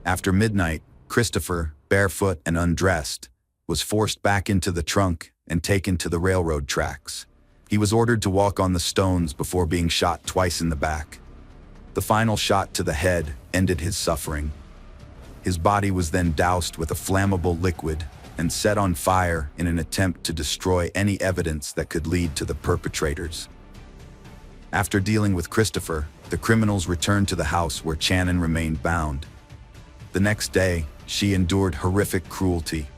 After midnight, Christopher, barefoot and undressed, was forced back into the trunk and taken to the railroad tracks. He was ordered to walk on the stones before being shot twice in the back. The final shot to the head ended his suffering. His body was then doused with a flammable liquid and set on fire in an attempt to destroy any evidence that could lead to the perpetrators. After dealing with Christopher, the criminals returned to the house where Channon remained bound. The next day, she endured horrific cruelty,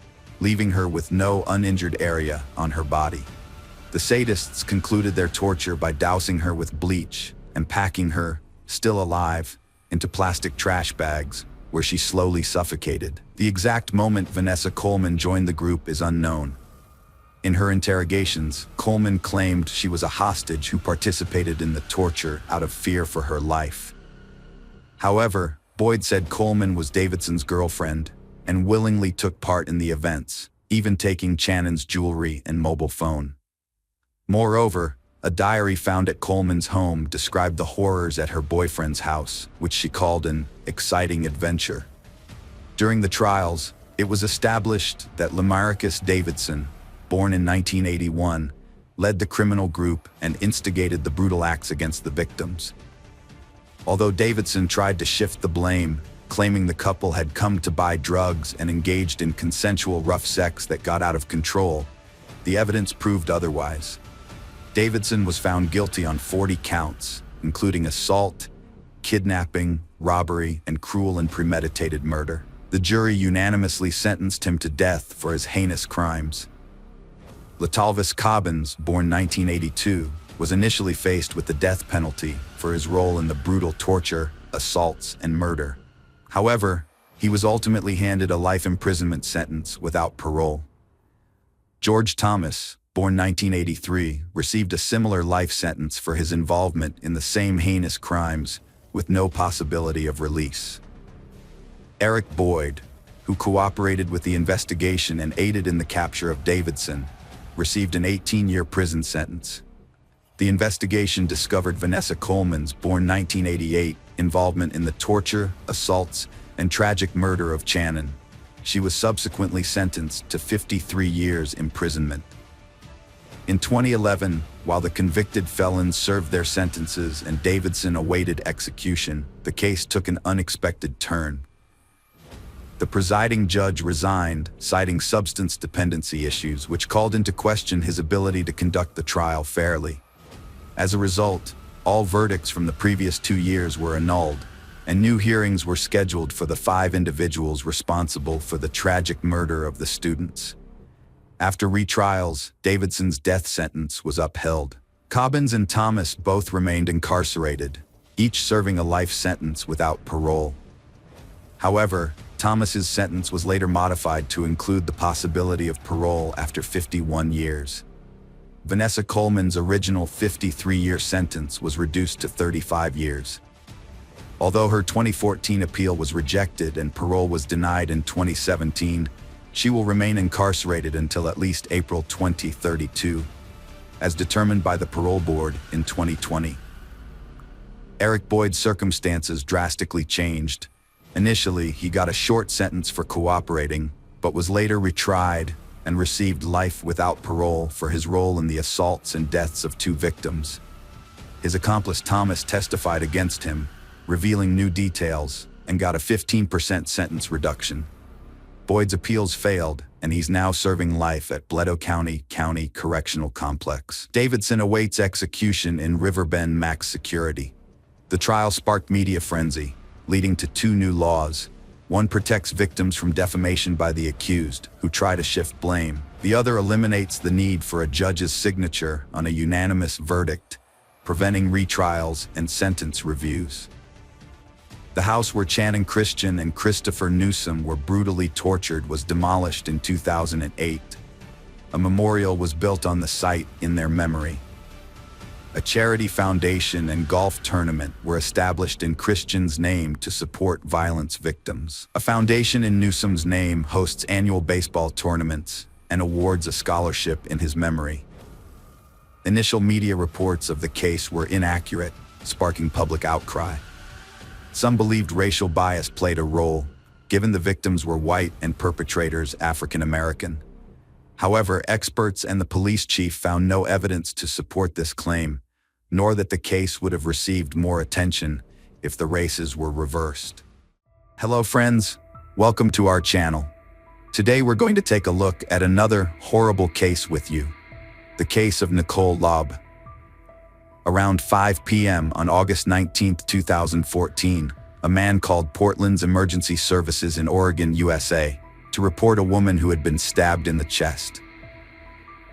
leaving her with no uninjured area on her body. The sadists concluded their torture by dousing her with bleach and packing her, still alive, into plastic trash bags, where she slowly suffocated. The exact moment Vanessa Coleman joined the group is unknown. In her interrogations, Coleman claimed she was a hostage who participated in the torture out of fear for her life. However, Boyd said Coleman was Davidson's girlfriend and willingly took part in the events, even taking Channon's jewelry and mobile phone. Moreover, a diary found at Coleman's home described the horrors at her boyfriend's house, which she called an exciting adventure. During the trials, it was established that Lamarcus Davidson, born in 1981, led the criminal group and instigated the brutal acts against the victims. Although Davidson tried to shift the blame, claiming the couple had come to buy drugs and engaged in consensual rough sex that got out of control, the evidence proved otherwise. Davidson was found guilty on 40 counts, including assault, kidnapping, robbery, and cruel and premeditated murder. The jury unanimously sentenced him to death for his heinous crimes. Latalvis Cobbins, born 1982, was initially faced with the death penalty for his role in the brutal torture, assaults, and murder. However, he was ultimately handed a life imprisonment sentence without parole. George Thomas, born 1983, received a similar life sentence for his involvement in the same heinous crimes, with no possibility of release. Eric Boyd, who cooperated with the investigation and aided in the capture of Davidson, received an 18-year prison sentence. The investigation discovered Vanessa Coleman's, born 1988, involvement in the torture, assaults, and tragic murder of Channon. She was subsequently sentenced to 53 years imprisonment. In 2011, while the convicted felons served their sentences and Davidson awaited execution, the case took an unexpected turn. The presiding judge resigned, citing substance dependency issues, which called into question his ability to conduct the trial fairly. As a result, all verdicts from the previous 2 years were annulled, and new hearings were scheduled for the 5 individuals responsible for the tragic murder of the students. After retrials, Davidson's death sentence was upheld. Cobbins and Thomas both remained incarcerated, each serving a life sentence without parole. However, Thomas's sentence was later modified to include the possibility of parole after 51 years. Vanessa Coleman's original 53-year sentence was reduced to 35 years. Although her 2014 appeal was rejected and parole was denied in 2017, she will remain incarcerated until at least April 2032, as determined by the parole board in 2020. Eric Boyd's circumstances drastically changed. Initially, he got a short sentence for cooperating, but was later retried and received life without parole for his role in the assaults and deaths of 2 victims. His accomplice Thomas testified against him, revealing new details, and got a 15% sentence reduction. Boyd's appeals failed, and he's now serving life at Bledsoe County Correctional Complex. Davidson awaits execution in Riverbend Max Security. The trial sparked media frenzy, leading to 2 new laws. One protects victims from defamation by the accused, who try to shift blame. The other eliminates the need for a judge's signature on a unanimous verdict, preventing retrials and sentence reviews. The house where Channing Christian and Christopher Newsom were brutally tortured was demolished in 2008. A memorial was built on the site in their memory. A charity foundation and golf tournament were established in Christian's name to support violence victims. A foundation in Newsom's name hosts annual baseball tournaments and awards a scholarship in his memory. Initial media reports of the case were inaccurate, sparking public outcry. Some believed racial bias played a role, given the victims were white and perpetrators African American. However, experts and the police chief found no evidence to support this claim, nor that the case would have received more attention if the races were reversed. Hello friends, welcome to our channel. Today we're going to take a look at another horrible case with you, the case of Nicole Laub. Around 5 p.m. on August 19, 2014, a man called Portland's Emergency Services in Oregon, USA, to report a woman who had been stabbed in the chest.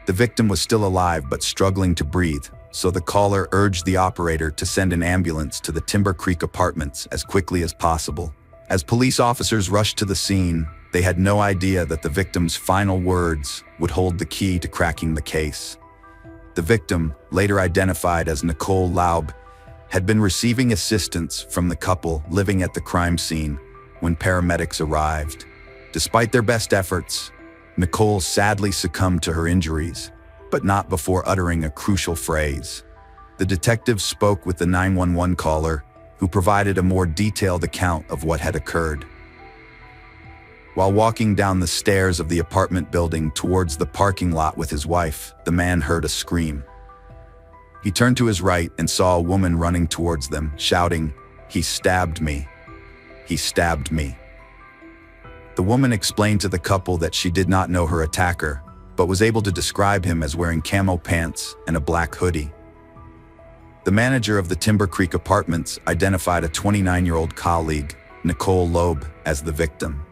The victim was still alive but struggling to breathe, so the caller urged the operator to send an ambulance to the Timber Creek apartments as quickly as possible. As police officers rushed to the scene, they had no idea that the victim's final words would hold the key to cracking the case. The victim, later identified as Nicole Laub, had been receiving assistance from the couple living at the crime scene when paramedics arrived. Despite their best efforts, Nicole sadly succumbed to her injuries, but not before uttering a crucial phrase. The detectives spoke with the 911 caller, who provided a more detailed account of what had occurred. While walking down the stairs of the apartment building towards the parking lot with his wife, the man heard a scream. He turned to his right and saw a woman running towards them, shouting, "He stabbed me! He stabbed me!" The woman explained to the couple that she did not know her attacker, but was able to describe him as wearing camo pants and a black hoodie. The manager of the Timber Creek Apartments identified a 29-year-old colleague, Nicole Laub, as the victim.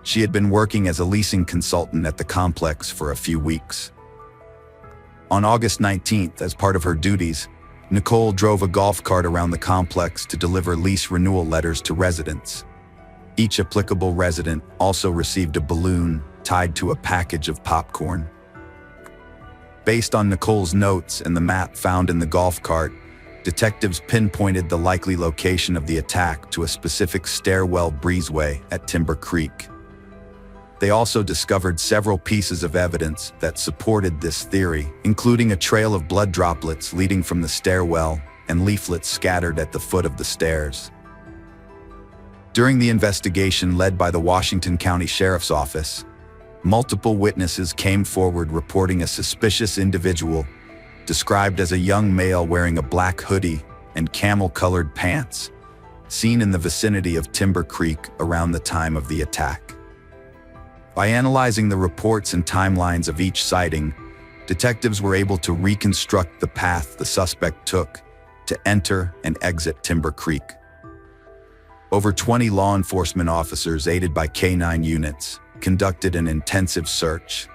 She had been working as a leasing consultant at the complex for a few weeks. On August 19th, as part of her duties, Nicole drove a golf cart around the complex to deliver lease renewal letters to residents. Each applicable resident also received a balloon tied to a package of popcorn. Based on Nicole's notes and the map found in the golf cart, detectives pinpointed the likely location of the attack to a specific stairwell breezeway at Timber Creek. They also discovered several pieces of evidence that supported this theory, including a trail of blood droplets leading from the stairwell and leaflets scattered at the foot of the stairs. During the investigation led by the Washington County Sheriff's Office, multiple witnesses came forward reporting a suspicious individual, described as a young male wearing a black hoodie and camel-colored pants, seen in the vicinity of Timber Creek around the time of the attack. By analyzing the reports and timelines of each sighting, detectives were able to reconstruct the path the suspect took to enter and exit Timber Creek. Over 20 law enforcement officers, aided by K-9 units, conducted an intensive search.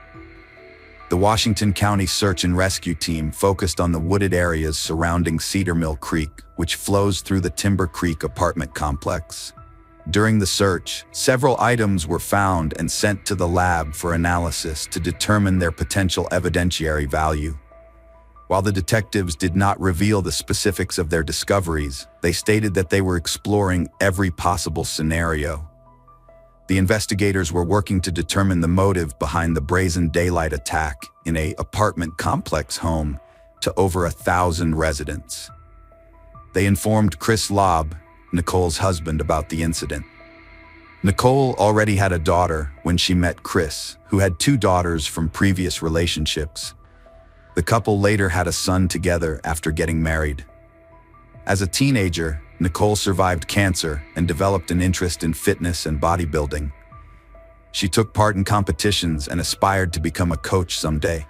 The Washington County Search and Rescue Team focused on the wooded areas surrounding Cedar Mill Creek, which flows through the Timber Creek apartment complex. During the search, several items were found and sent to the lab for analysis to determine their potential evidentiary value. While the detectives did not reveal the specifics of their discoveries, they stated that they were exploring every possible scenario. The investigators were working to determine the motive behind the brazen daylight attack in an apartment complex home to over 1,000 residents. They informed Chris Lobb, Nicole's husband, about the incident. Nicole already had a daughter when she met Chris, who had 2 daughters from previous relationships. The couple later had a son together after getting married. As a teenager, Nicole survived cancer and developed an interest in fitness and bodybuilding. She took part in competitions and aspired to become a coach someday.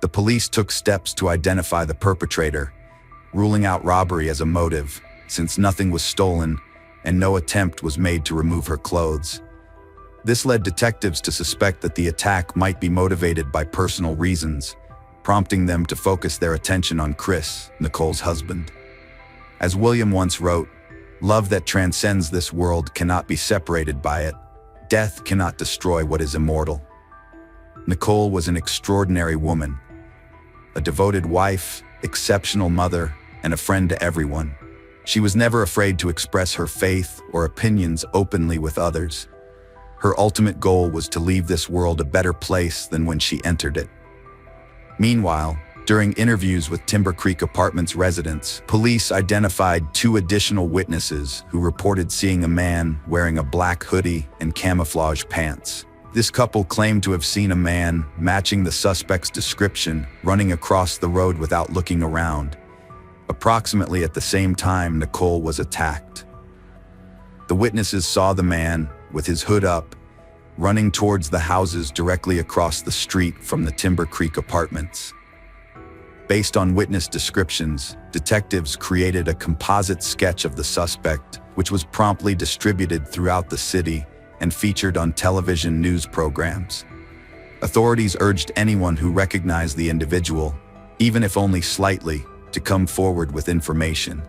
The police took steps to identify the perpetrator, ruling out robbery as a motive, since nothing was stolen and no attempt was made to remove her clothes. This led detectives to suspect that the attack might be motivated by personal reasons, prompting them to focus their attention on Chris, Nicole's husband. As William once wrote, "Love that transcends this world cannot be separated by it. Death cannot destroy what is immortal." Nicole was an extraordinary woman, a devoted wife, exceptional mother, and a friend to everyone. She was never afraid to express her faith or opinions openly with others. Her ultimate goal was to leave this world a better place than when she entered it. Meanwhile, during interviews with Timber Creek Apartments residents, police identified 2 additional witnesses who reported seeing a man wearing a black hoodie and camouflage pants. This couple claimed to have seen a man matching the suspect's description running across the road without looking around, approximately at the same time Nicole was attacked. The witnesses saw the man, with his hood up, running towards the houses directly across the street from the Timber Creek Apartments. Based on witness descriptions, detectives created a composite sketch of the suspect, which was promptly distributed throughout the city and featured on television news programs. Authorities urged anyone who recognized the individual, even if only slightly, to come forward with information.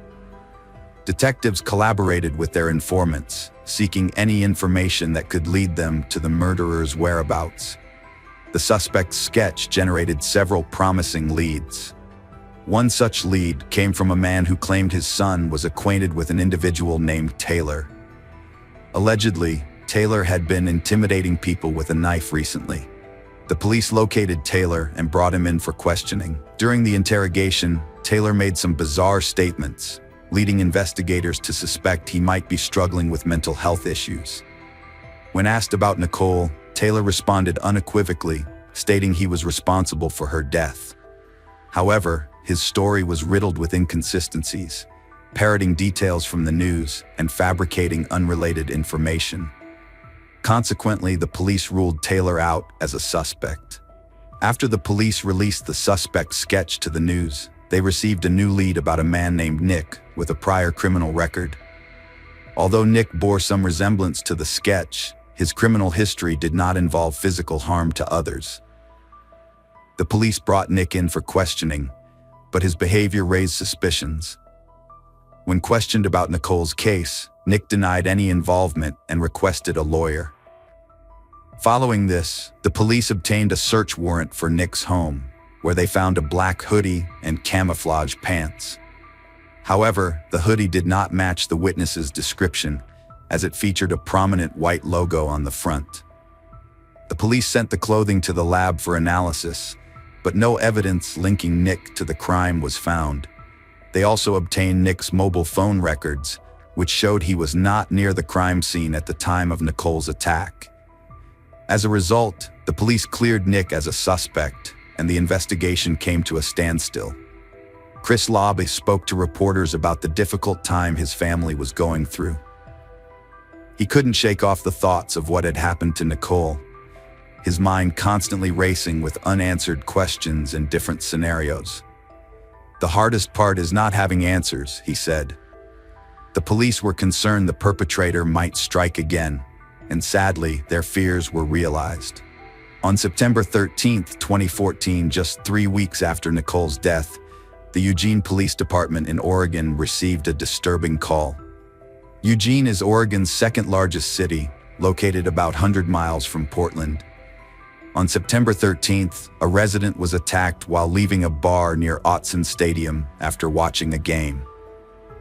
Detectives collaborated with their informants, seeking any information that could lead them to the murderer's whereabouts. The suspect's sketch generated several promising leads. One such lead came from a man who claimed his son was acquainted with an individual named Taylor. Allegedly, Taylor had been intimidating people with a knife recently. The police located Taylor and brought him in for questioning. During the interrogation, Taylor made some bizarre statements, leading investigators to suspect he might be struggling with mental health issues. When asked about Nicole, Taylor responded unequivocally, stating he was responsible for her death. However, his story was riddled with inconsistencies, parroting details from the news and fabricating unrelated information. Consequently, the police ruled Taylor out as a suspect. After the police released the suspect's sketch to the news, they received a new lead about a man named Nick with a prior criminal record. Although Nick bore some resemblance to the sketch, his criminal history did not involve physical harm to others. The police brought Nick in for questioning, but his behavior raised suspicions. When questioned about Nicole's case, Nick denied any involvement and requested a lawyer. Following this, the police obtained a search warrant for Nick's home, where they found a black hoodie and camouflage pants. However, the hoodie did not match the witness's description, as it featured a prominent white logo on the front. The police sent the clothing to the lab for analysis, but no evidence linking Nick to the crime was found. They also obtained Nick's mobile phone records, which showed he was not near the crime scene at the time of Nicole's attack. As a result, the police cleared Nick as a suspect, and the investigation came to a standstill. Chris Laube spoke to reporters about the difficult time his family was going through. He couldn't shake off the thoughts of what had happened to Nicole, his mind constantly racing with unanswered questions and different scenarios. "The hardest part is not having answers," he said. The police were concerned the perpetrator might strike again, and sadly, their fears were realized. On September 13, 2014, just 3 weeks after Nicole's death, the Eugene Police Department in Oregon received a disturbing call. Eugene is Oregon's second-largest city, located about 100 miles from Portland. On September 13th, a resident was attacked while leaving a bar near Autzen Stadium after watching a game.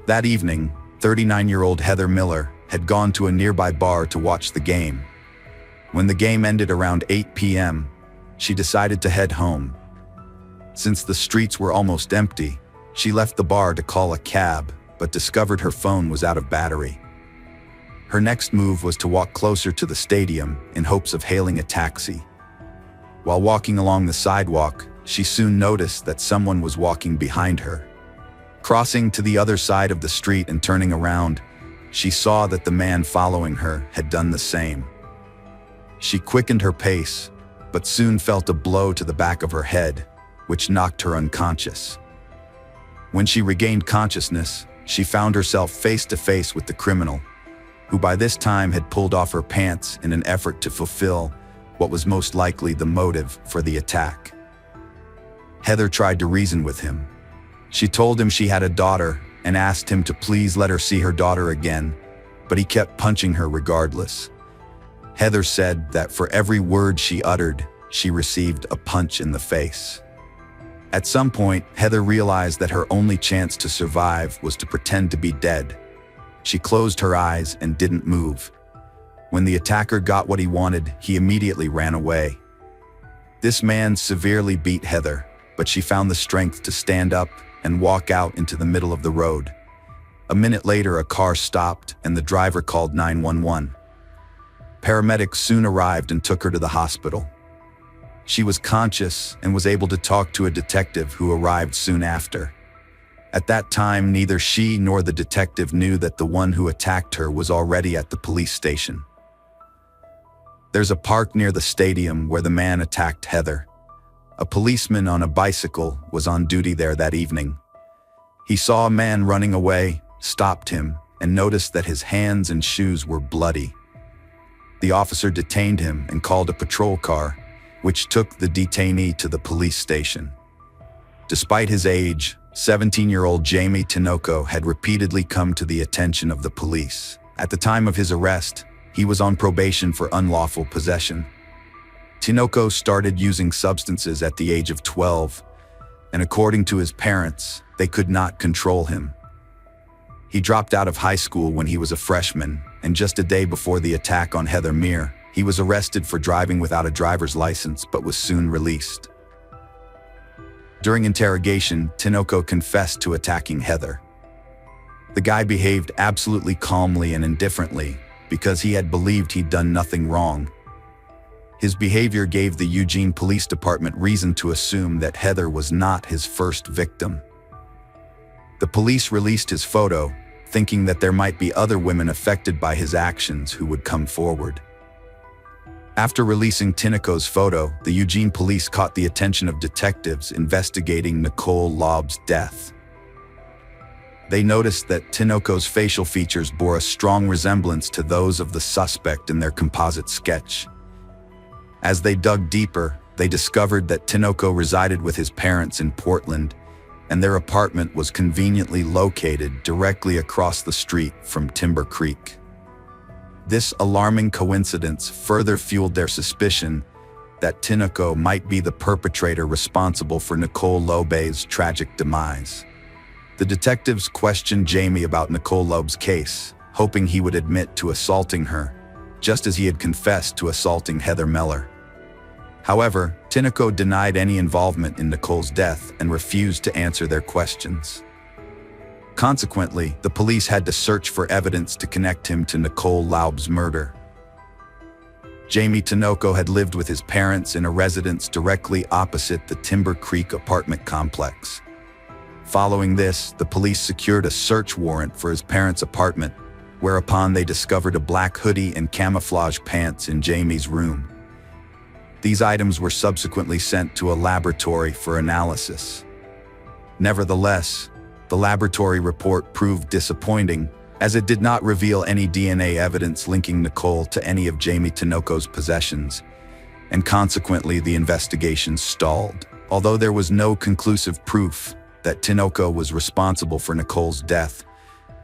That evening, 39-year-old Heather Miller had gone to a nearby bar to watch the game. When the game ended around 8 p.m., she decided to head home. Since the streets were almost empty, she left the bar to call a cab, but discovered her phone was out of battery. Her next move was to walk closer to the stadium in hopes of hailing a taxi. While walking along the sidewalk, she soon noticed that someone was walking behind her. Crossing to the other side of the street and turning around, she saw that the man following her had done the same. She quickened her pace, but soon felt a blow to the back of her head, which knocked her unconscious. When she regained consciousness, she found herself face to face with the criminal, who by this time had pulled off her pants in an effort to fulfill what was most likely the motive for the attack. Heather tried to reason with him. She told him she had a daughter and asked him to please let her see her daughter again, but he kept punching her regardless. Heather said that for every word she uttered, she received a punch in the face. At some point, Heather realized that her only chance to survive was to pretend to be dead. She closed her eyes and didn't move. When the attacker got what he wanted, he immediately ran away. This man severely beat Heather, but she found the strength to stand up and walk out into the middle of the road. A minute later, a car stopped and the driver called 911. Paramedics soon arrived and took her to the hospital. She was conscious and was able to talk to a detective who arrived soon after. At that time, neither she nor the detective knew that the one who attacked her was already at the police station. There's a park near the stadium where the man attacked Heather. A policeman on a bicycle was on duty there that evening. He saw a man running away, stopped him, and noticed that his hands and shoes were bloody. The officer detained him and called a patrol car, which took the detainee to the police station. Despite his age, 17-year-old Jamie Tinoco had repeatedly come to the attention of the police. At the time of his arrest, he was on probation for unlawful possession. Tinoco started using substances at the age of 12, and according to his parents, they could not control him. He dropped out of high school when he was a freshman, and just a day before the attack on Heather Miller, he was arrested for driving without a driver's license but was soon released. During interrogation, Tinoco confessed to attacking Heather. The guy behaved absolutely calmly and indifferently because he had believed he'd done nothing wrong. His behavior gave the Eugene Police Department reason to assume that Heather was not his first victim. The police released his photo, thinking that there might be other women affected by his actions who would come forward. After releasing Tinoco's photo, the Eugene police caught the attention of detectives investigating Nicole Laube's death. They noticed that Tinoco's facial features bore a strong resemblance to those of the suspect in their composite sketch. As they dug deeper, they discovered that Tinoco resided with his parents in Portland, and their apartment was conveniently located directly across the street from Timber Creek. This alarming coincidence further fueled their suspicion that Tinoco might be the perpetrator responsible for Nicole Laube's tragic demise. The detectives questioned Jamie about Nicole Laube's case, hoping he would admit to assaulting her, just as he had confessed to assaulting Heather Miller. However, Tinoco denied any involvement in Nicole's death and refused to answer their questions. Consequently, the police had to search for evidence to connect him to Nicole Laube's murder. Jamie Tinoco had lived with his parents in a residence directly opposite the Timber Creek apartment complex. Following this, the police secured a search warrant for his parents' apartment, whereupon they discovered a black hoodie and camouflage pants in Jamie's room. These items were subsequently sent to a laboratory for analysis. Nevertheless, the laboratory report proved disappointing, as it did not reveal any DNA evidence linking Nicole to any of Jamie Tinoco's possessions, and consequently the investigation stalled. Although there was no conclusive proof that Tinoco was responsible for Nicole's death,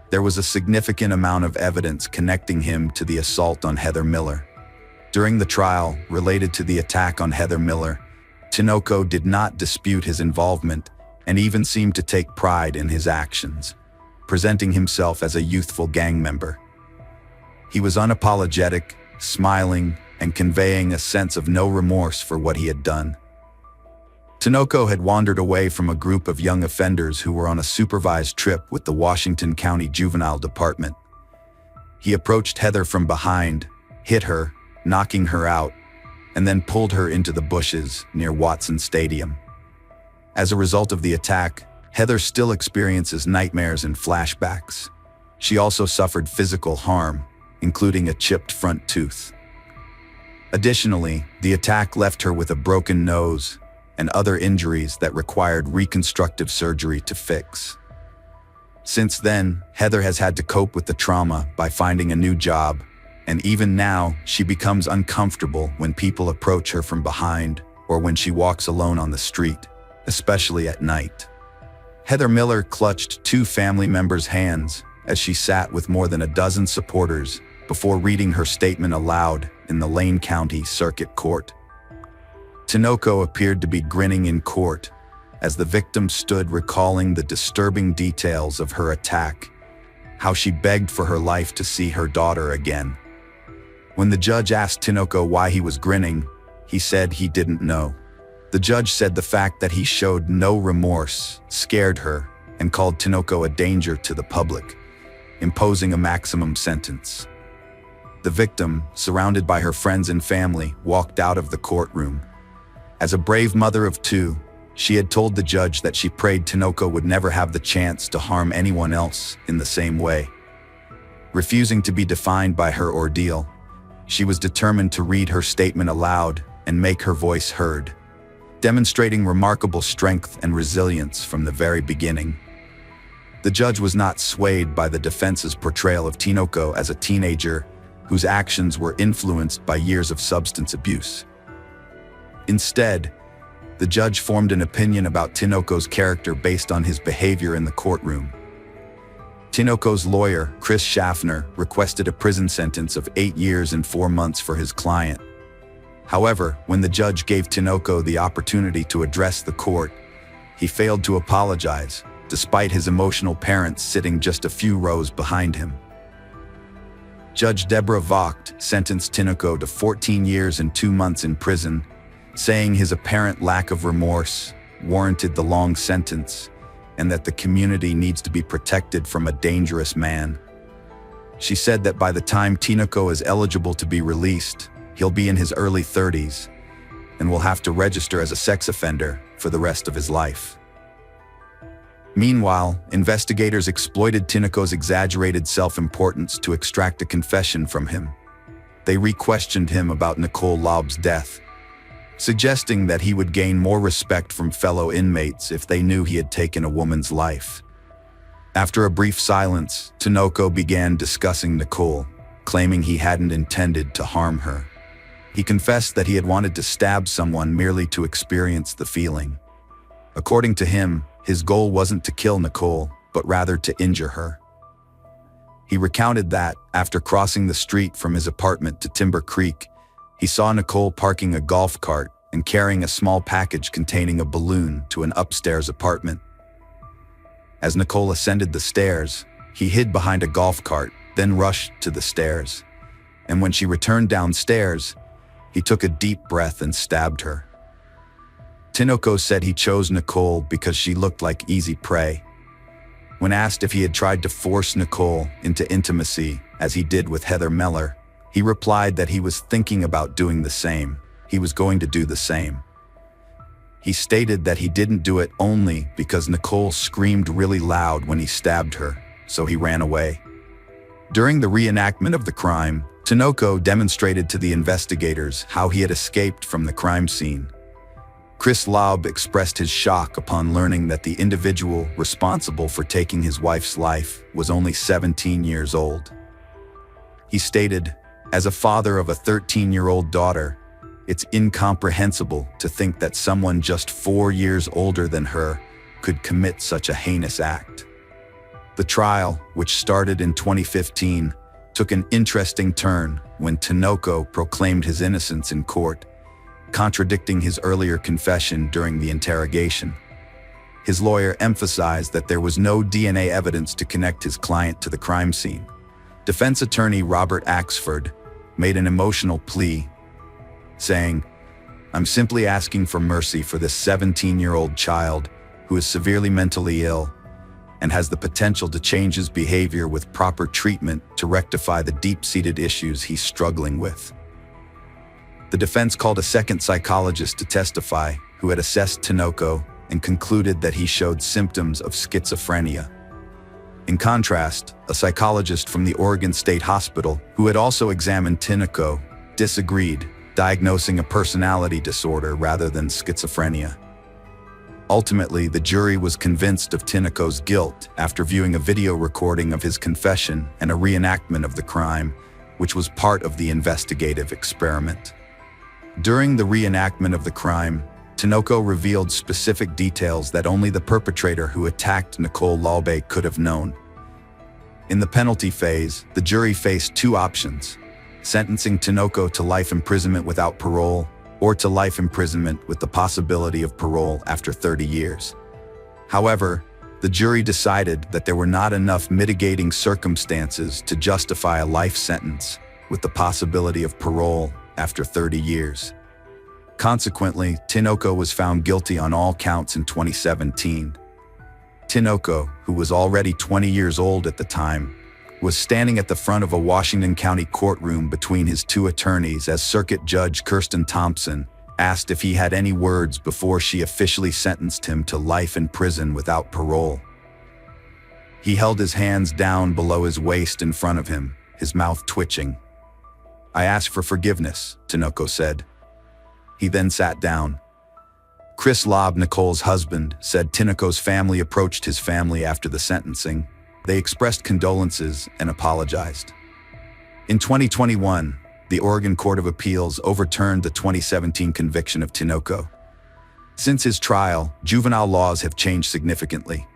there was a significant amount of evidence connecting him to the assault on Heather Miller. During the trial related to the attack on Heather Miller, Tinoco did not dispute his involvement and even seemed to take pride in his actions, presenting himself as a youthful gang member. He was unapologetic, smiling, and conveying a sense of no remorse for what he had done. Tinoco had wandered away from a group of young offenders who were on a supervised trip with the Washington County Juvenile Department. He approached Heather from behind, hit her, knocking her out, and then pulled her into the bushes near Watson Stadium. As a result of the attack, Heather still experiences nightmares and flashbacks. She also suffered physical harm, including a chipped front tooth. Additionally, the attack left her with a broken nose and other injuries that required reconstructive surgery to fix. Since then, Heather has had to cope with the trauma by finding a new job, and even now, she becomes uncomfortable when people approach her from behind or when she walks alone on the street, especially at night. Heather Miller clutched two family members' hands as she sat with more than a dozen supporters before reading her statement aloud in the Lane County Circuit Court. Tinoco appeared to be grinning in court as the victim stood recalling the disturbing details of her attack, how she begged for her life to see her daughter again. When the judge asked Tinoco why he was grinning, he said he didn't know. The judge said the fact that he showed no remorse scared her and called Tinoco a danger to the public, imposing a maximum sentence. The victim, surrounded by her friends and family, walked out of the courtroom. As a brave mother of two, she had told the judge that she prayed Tinoco would never have the chance to harm anyone else in the same way. Refusing to be defined by her ordeal, she was determined to read her statement aloud and make her voice heard, demonstrating remarkable strength and resilience from the very beginning. The judge was not swayed by the defense's portrayal of Tinoco as a teenager whose actions were influenced by years of substance abuse. Instead, the judge formed an opinion about Tinoco's character based on his behavior in the courtroom. Tinoco's lawyer, Chris Schaffner, requested a prison sentence of 8 years and 4 months for his client. However, when the judge gave Tinoco the opportunity to address the court, he failed to apologize, despite his emotional parents sitting just a few rows behind him. Judge Deborah Vogt sentenced Tinoco to 14 years and 2 months in prison, saying his apparent lack of remorse warranted the long sentence and that the community needs to be protected from a dangerous man. She said that by the time Tinoco is eligible to be released, he'll be in his early 30s and will have to register as a sex offender for the rest of his life. Meanwhile, investigators exploited Tinoco's exaggerated self-importance to extract a confession from him. They re-questioned him about Nicole Laub's death, suggesting that he would gain more respect from fellow inmates if they knew he had taken a woman's life. After a brief silence, Tinoco began discussing Nicole, claiming he hadn't intended to harm her. He confessed that he had wanted to stab someone merely to experience the feeling. According to him, his goal wasn't to kill Nicole, but rather to injure her. He recounted that, after crossing the street from his apartment to Timber Creek, he saw Nicole parking a golf cart and carrying a small package containing a balloon to an upstairs apartment. As Nicole ascended the stairs, he hid behind a golf cart, then rushed to the stairs. And when she returned downstairs, he took a deep breath and stabbed her. Tinoco said he chose Nicole because she looked like easy prey. When asked if he had tried to force Nicole into intimacy, as he did with Heather Miller, he replied that he was thinking about doing the same. He was going to do the same. He stated that he didn't do it only because Nicole screamed really loud when he stabbed her, so he ran away. During the reenactment of the crime, Tinoco demonstrated to the investigators how he had escaped from the crime scene. Chris Laub expressed his shock upon learning that the individual responsible for taking his wife's life was only 17 years old. He stated, "As a father of a 13-year-old daughter, it's incomprehensible to think that someone just 4 years older than her could commit such a heinous act." The trial, which started in 2015, took an interesting turn when Tinoco proclaimed his innocence in court, contradicting his earlier confession during the interrogation. His lawyer emphasized that there was no DNA evidence to connect his client to the crime scene. Defense attorney Robert Axford made an emotional plea, saying, "I'm simply asking for mercy for this 17-year-old child who is severely mentally ill and has the potential to change his behavior with proper treatment to rectify the deep-seated issues he's struggling with." The defense called a second psychologist to testify who had assessed Tinoco and concluded that he showed symptoms of schizophrenia. In contrast, a psychologist from the Oregon State Hospital, who had also examined Tinoco, disagreed, diagnosing a personality disorder rather than schizophrenia. Ultimately, the jury was convinced of Tinoco's guilt after viewing a video recording of his confession and a reenactment of the crime, which was part of the investigative experiment. During the reenactment of the crime, Tinoco revealed specific details that only the perpetrator who attacked Nicole Laube could have known. In the penalty phase, the jury faced two options: sentencing Tinoco to life imprisonment without parole, or to life imprisonment with the possibility of parole after 30 years. However, the jury decided that there were not enough mitigating circumstances to justify a life sentence with the possibility of parole after 30 years. Consequently, Tinoco was found guilty on all counts in 2017. Tinoco, who was already 20 years old at the time, was standing at the front of a Washington County courtroom between his two attorneys as Circuit Judge Kirsten Thompson asked if he had any words before she officially sentenced him to life in prison without parole. He held his hands down below his waist in front of him, his mouth twitching. "I ask for forgiveness," Tinoco said. He then sat down. Chris Laub, Nicole's husband, said Tinoco's family approached his family after the sentencing. They expressed condolences and apologized. In 2021, the Oregon Court of Appeals overturned the 2017 conviction of Tinoco. Since his trial, juvenile laws have changed significantly.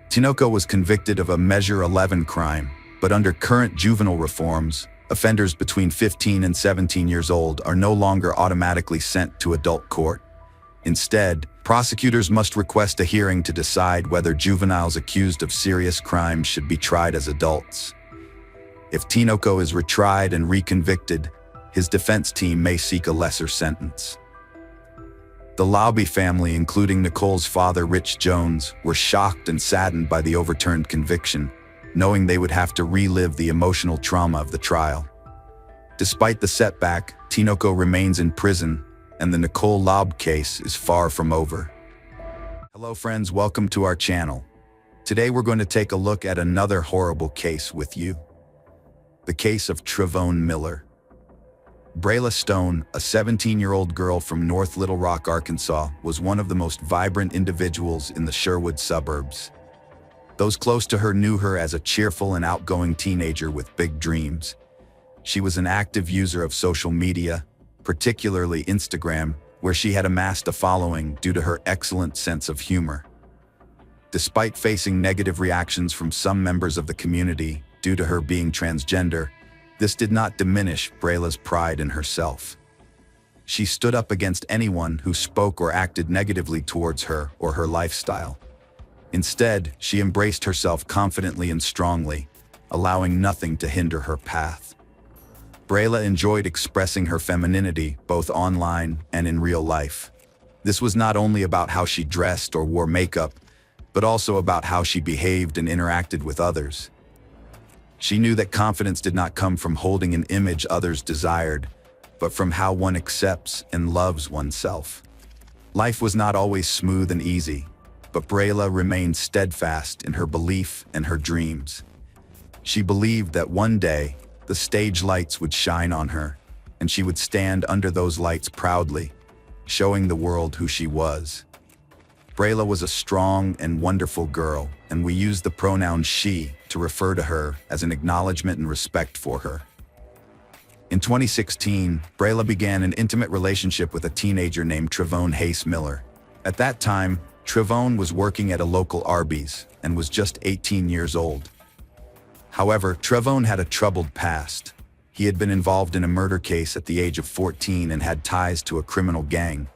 Tinoco was convicted of a Measure 11 crime, but under current juvenile reforms, offenders between 15 and 17 years old are no longer automatically sent to adult court. Instead, prosecutors must request a hearing to decide whether juveniles accused of serious crimes should be tried as adults. If Tinoco is retried and reconvicted, his defense team may seek a lesser sentence. The Laube family, including Nicole's father, Rich Jones, were shocked and saddened by the overturned conviction, knowing they would have to relive the emotional trauma of the trial. Despite the setback, Tinoco remains in prison, and the Nicole Laube case is far from over. Hello friends, welcome to our channel. Today we're going to take a look at another horrible case with you. The case of Trevone Miller. Brayla Stone, a 17-year-old girl from North Little Rock, Arkansas, was one of the most vibrant individuals in the Sherwood suburbs. Those close to her knew her as a cheerful and outgoing teenager with big dreams. She was an active user of social media, particularly Instagram, where she had amassed a following due to her excellent sense of humor. Despite facing negative reactions from some members of the community due to her being transgender, this did not diminish Brayla's pride in herself. She stood up against anyone who spoke or acted negatively towards her or her lifestyle. Instead, she embraced herself confidently and strongly, allowing nothing to hinder her path. Brayla enjoyed expressing her femininity both online and in real life. This was not only about how she dressed or wore makeup, but also about how she behaved and interacted with others. She knew that confidence did not come from holding an image others desired, but from how one accepts and loves oneself. Life was not always smooth and easy, but Brayla remained steadfast in her belief and her dreams. She believed that one day, the stage lights would shine on her, and she would stand under those lights proudly, showing the world who she was. Brayla was a strong and wonderful girl, and we use the pronoun she to refer to her as an acknowledgement and respect for her. In 2016, Brayla began an intimate relationship with a teenager named Trevone Hayes Miller. At that time, Trevone was working at a local Arby's and was just 18 years old. However, Trevone had a troubled past. He had been involved in a murder case at the age of 14 and had ties to a criminal gang.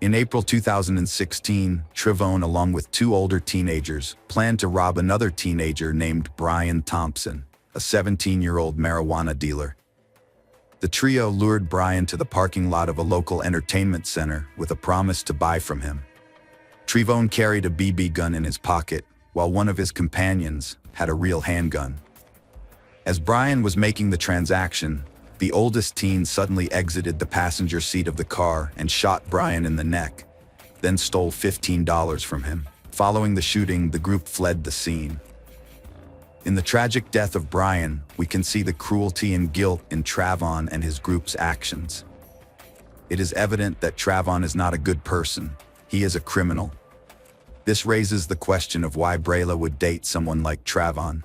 In April 2016, Trevone, along with two older teenagers, planned to rob another teenager named Brian Thompson, a 17-year-old marijuana dealer. The trio lured Brian to the parking lot of a local entertainment center with a promise to buy from him. Trevone carried a BB gun in his pocket, while one of his companions had a real handgun. As Brian was making the transaction, the oldest teen suddenly exited the passenger seat of the car and shot Brian in the neck, then stole $15 from him. Following the shooting, the group fled the scene. In the tragic death of Brian, we can see the cruelty and guilt in Trevone and his group's actions. It is evident that Trevone is not a good person. He is a criminal. This raises the question of why Brayla would date someone like Trevone.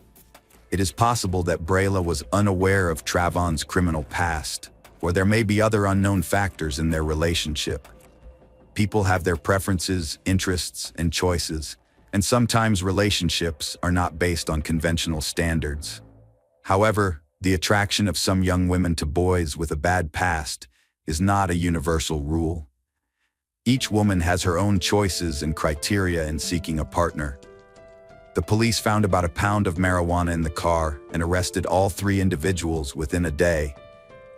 It is possible that Brayla was unaware of Trevone's criminal past, or there may be other unknown factors in their relationship. People have their preferences, interests, and choices, and sometimes relationships are not based on conventional standards. However, the attraction of some young women to boys with a bad past is not a universal rule. Each woman has her own choices and criteria in seeking a partner. The police found about a pound of marijuana in the car and arrested all three individuals within a day,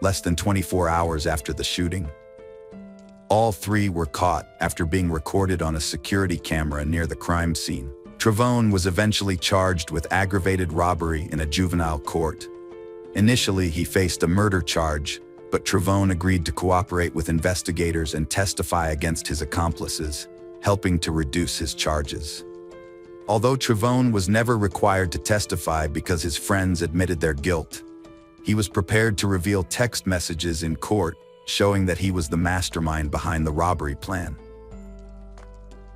less than 24 hours after the shooting. All three were caught after being recorded on a security camera near the crime scene. Trevone was eventually charged with aggravated robbery in a juvenile court. Initially, he faced a murder charge, but Trevone agreed to cooperate with investigators and testify against his accomplices, helping to reduce his charges. Although Trevone was never required to testify because his friends admitted their guilt, he was prepared to reveal text messages in court showing that he was the mastermind behind the robbery plan.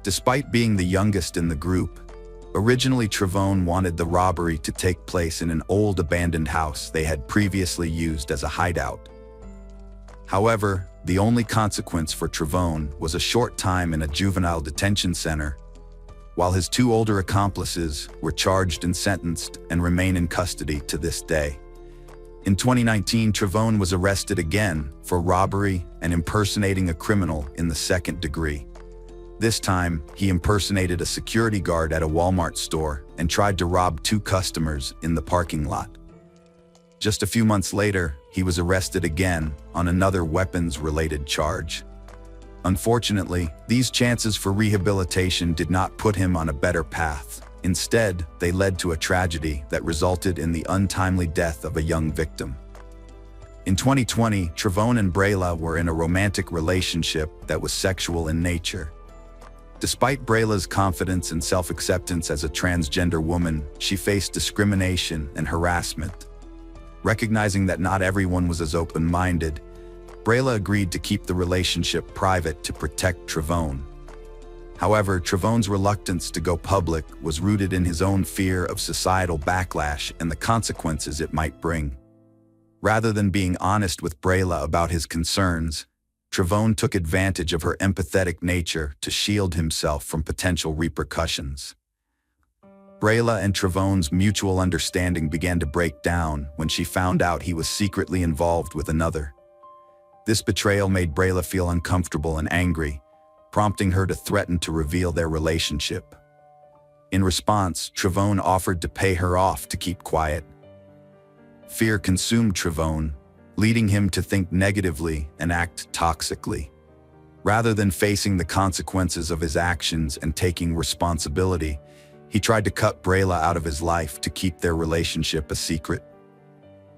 Despite being the youngest in the group, originally Trevone wanted the robbery to take place in an old abandoned house they had previously used as a hideout. However, the only consequence for Trevone was a short time in a juvenile detention center, while his two older accomplices were charged and sentenced and remain in custody to this day. In 2019, Trevone was arrested again for robbery and impersonating a criminal in the second degree. This time, he impersonated a security guard at a Walmart store and tried to rob two customers in the parking lot. Just a few months later, he was arrested again on another weapons-related charge. Unfortunately, these chances for rehabilitation did not put him on a better path. Instead, they led to a tragedy that resulted in the untimely death of a young victim. In 2020, Trevone and Brayla were in a romantic relationship that was sexual in nature. Despite Brayla's confidence and self-acceptance as a transgender woman, she faced discrimination and harassment. Recognizing that not everyone was as open-minded, Brayla agreed to keep the relationship private to protect Trevone. However, Trevone's reluctance to go public was rooted in his own fear of societal backlash and the consequences it might bring. Rather than being honest with Brayla about his concerns, Trevone took advantage of her empathetic nature to shield himself from potential repercussions. Brayla and Trevone's mutual understanding began to break down when she found out he was secretly involved with another. This betrayal made Brayla feel uncomfortable and angry, prompting her to threaten to reveal their relationship. In response, Trevone offered to pay her off to keep quiet. Fear consumed Trevone, leading him to think negatively and act toxically. Rather than facing the consequences of his actions and taking responsibility, he tried to cut Brayla out of his life to keep their relationship a secret.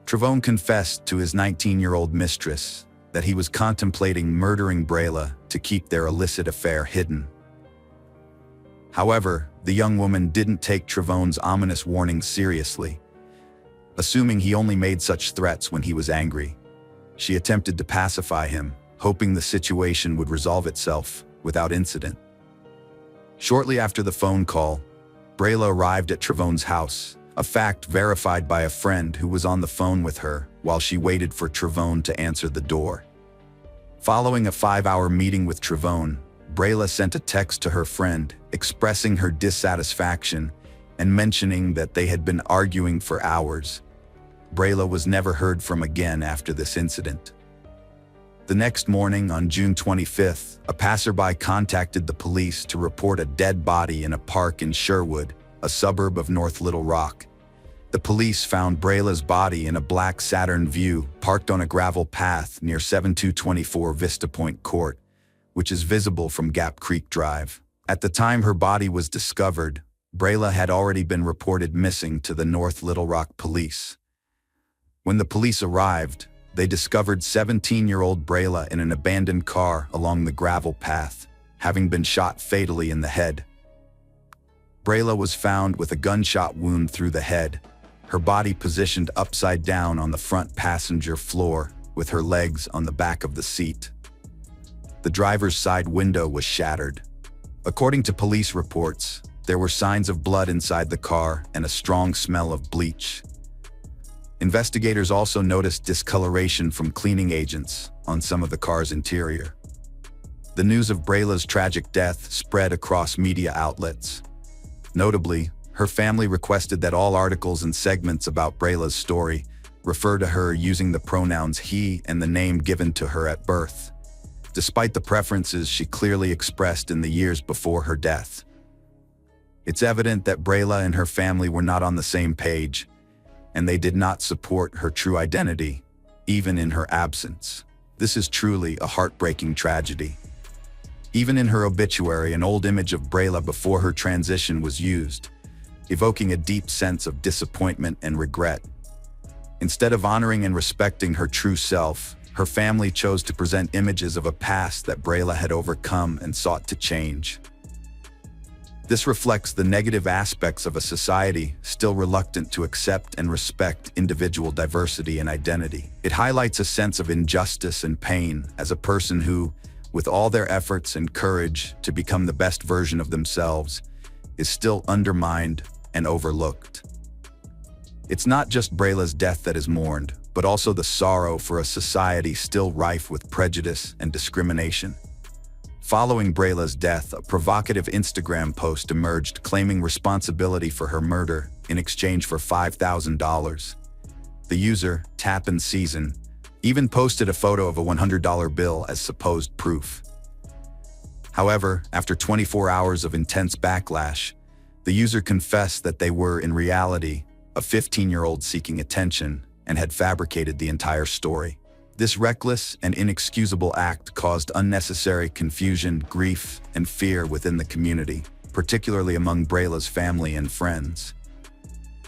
Trevone confessed to his 19-year-old mistress that he was contemplating murdering Brayla to keep their illicit affair hidden. However, the young woman didn't take Travone's ominous warnings seriously. Assuming he only made such threats when he was angry, she attempted to pacify him, hoping the situation would resolve itself without incident. Shortly after the phone call, Brayla arrived at Travone's house, a fact verified by a friend who was on the phone with her while she waited for Travone to answer the door. Following a 5-hour meeting with Travone, Brayla sent a text to her friend expressing her dissatisfaction and mentioning that they had been arguing for hours. Brayla was never heard from again after this incident. The next morning, on June 25th, a passerby contacted the police to report a dead body in a park in Sherwood, a suburb of North Little Rock. The police found Brayla's body in a black Saturn Vue parked on a gravel path near 7224 Vista Point Court, which is visible from Gap Creek Drive. At the time her body was discovered, Brayla had already been reported missing to the North Little Rock police. When the police arrived, they discovered 17-year-old Brayla in an abandoned car along the gravel path, having been shot fatally in the head. Brayla was found with a gunshot wound through the head, her body positioned upside down on the front passenger floor with her legs on the back of the seat. The driver's side window was shattered. According to police reports, there were signs of blood inside the car and a strong smell of bleach. Investigators also noticed discoloration from cleaning agents on some of the car's interior. The news of Brayla's tragic death spread across media outlets. Notably, her family requested that all articles and segments about Brayla's story refer to her using the pronouns he and the name given to her at birth, despite the preferences she clearly expressed in the years before her death. It's evident that Brayla and her family were not on the same page, and they did not support her true identity, even in her absence. This is truly a heartbreaking tragedy. Even in her obituary, an old image of Brayla before her transition was used, evoking a deep sense of disappointment and regret. Instead of honoring and respecting her true self, her family chose to present images of a past that Brayla had overcome and sought to change. This reflects the negative aspects of a society still reluctant to accept and respect individual diversity and identity. It highlights a sense of injustice and pain as a person who, with all their efforts and courage to become the best version of themselves, is still undermined and overlooked. It's not just Brayla's death that is mourned, but also the sorrow for a society still rife with prejudice and discrimination. Following Brayla's death, a provocative Instagram post emerged claiming responsibility for her murder in exchange for $5,000. The user, Tappan Season, even posted a photo of a $100 bill as supposed proof. However, after 24 hours of intense backlash, the user confessed that they were, in reality, a 15-year-old seeking attention and had fabricated the entire story. This reckless and inexcusable act caused unnecessary confusion, grief, and fear within the community, particularly among Brayla's family and friends.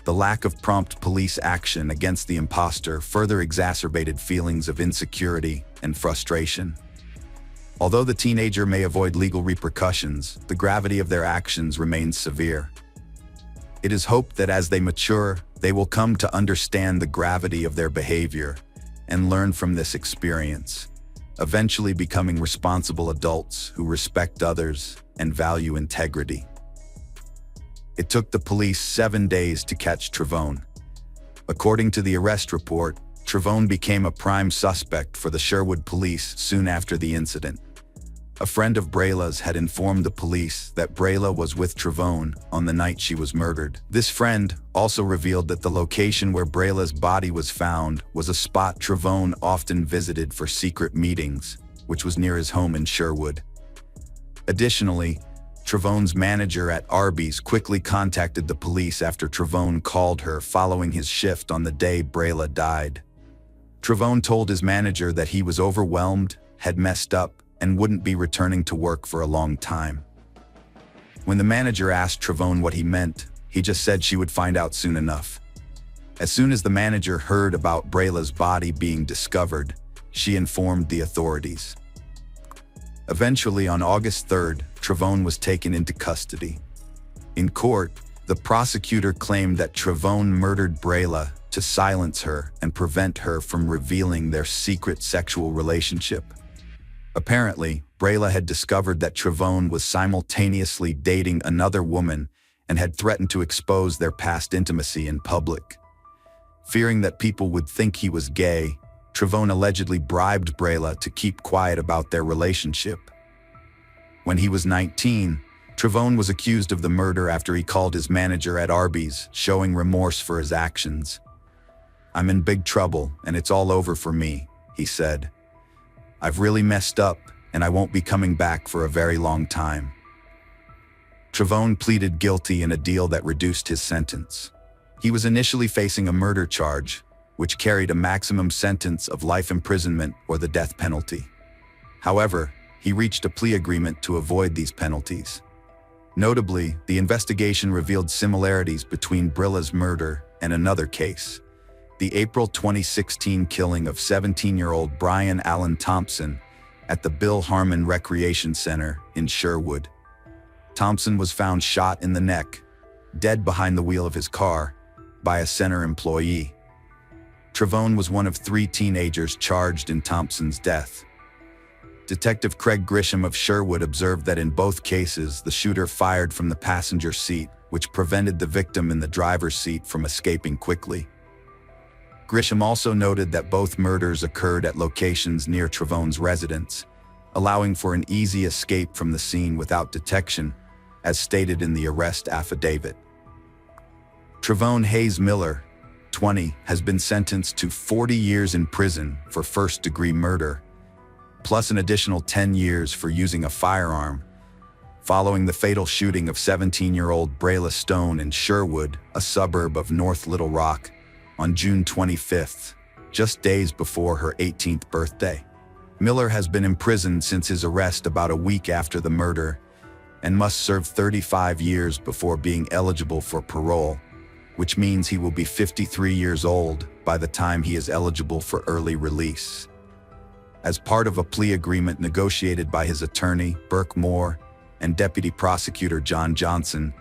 The lack of prompt police action against the imposter further exacerbated feelings of insecurity and frustration. Although the teenager may avoid legal repercussions, the gravity of their actions remains severe. It is hoped that as they mature, they will come to understand the gravity of their behavior and learn from this experience, eventually becoming responsible adults who respect others and value integrity. It took the police 7 days to catch Travone. According to the arrest report, Travone became a prime suspect for the Sherwood police soon after the incident. A friend of Brayla's had informed the police that Brayla was with Travone on the night she was murdered. This friend also revealed that the location where Brayla's body was found was a spot Travone often visited for secret meetings, which was near his home in Sherwood. Additionally, Travone's manager at Arby's quickly contacted the police after Travone called her following his shift on the day Brayla died. Travone told his manager that he was overwhelmed, had messed up, and wouldn't be returning to work for a long time. When the manager asked Travone what he meant, he just said she would find out soon enough. As soon as the manager heard about Brayla's body being discovered, she informed the authorities. Eventually, on August 3rd, Trevone was taken into custody. In court, the prosecutor claimed that Trevone murdered Brayla to silence her and prevent her from revealing their secret sexual relationship. Apparently, Brayla had discovered that Trevone was simultaneously dating another woman and had threatened to expose their past intimacy in public. Fearing that people would think he was gay, Trevone allegedly bribed Brayla to keep quiet about their relationship. When he was 19, Trevone was accused of the murder after he called his manager at Arby's, showing remorse for his actions. "I'm in big trouble, and it's all over for me," he said. "I've really messed up, and I won't be coming back for a very long time." Trevone pleaded guilty in a deal that reduced his sentence. He was initially facing a murder charge, which carried a maximum sentence of life imprisonment or the death penalty. However, he reached a plea agreement to avoid these penalties. Notably, the investigation revealed similarities between Brayla's murder and another case, the April 2016 killing of 17-year-old Brian Allen Thompson at the Bill Harmon Recreation Center in Sherwood. Thompson was found shot in the neck, dead behind the wheel of his car, by a center employee. Trevone was one of 3 teenagers charged in Thompson's death. Detective Craig Grisham of Sherwood observed that in both cases, the shooter fired from the passenger seat, which prevented the victim in the driver's seat from escaping quickly. Grisham also noted that both murders occurred at locations near Trevone's residence, allowing for an easy escape from the scene without detection, as stated in the arrest affidavit. Trevone Hayes Miller, 20, has been sentenced to 40 years in prison for first-degree murder, plus an additional 10 years for using a firearm, following the fatal shooting of 17-year-old Brayla Stone in Sherwood, a suburb of North Little Rock, on June 25th, just days before her 18th birthday. Miller has been imprisoned since his arrest about a week after the murder and must serve 35 years before being eligible for parole, which means he will be 53 years old by the time he is eligible for early release. As part of a plea agreement negotiated by his attorney, Burke Moore, and Deputy Prosecutor John Johnson,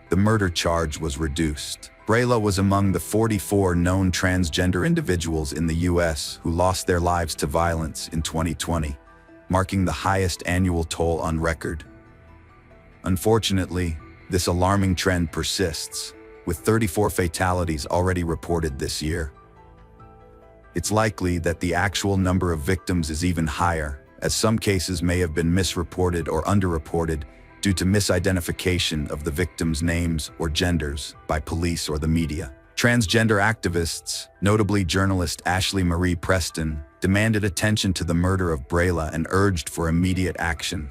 the murder charge was reduced. Brayla was among the 44 known transgender individuals in the U.S. who lost their lives to violence in 2020, marking the highest annual toll on record. Unfortunately, this alarming trend persists, with 34 fatalities already reported this year. It's likely that the actual number of victims is even higher, as some cases may have been misreported or underreported due to misidentification of the victims' names or genders by police or the media. Transgender activists, notably journalist Ashley Marie Preston, demanded attention to the murder of Brayla and urged for immediate action.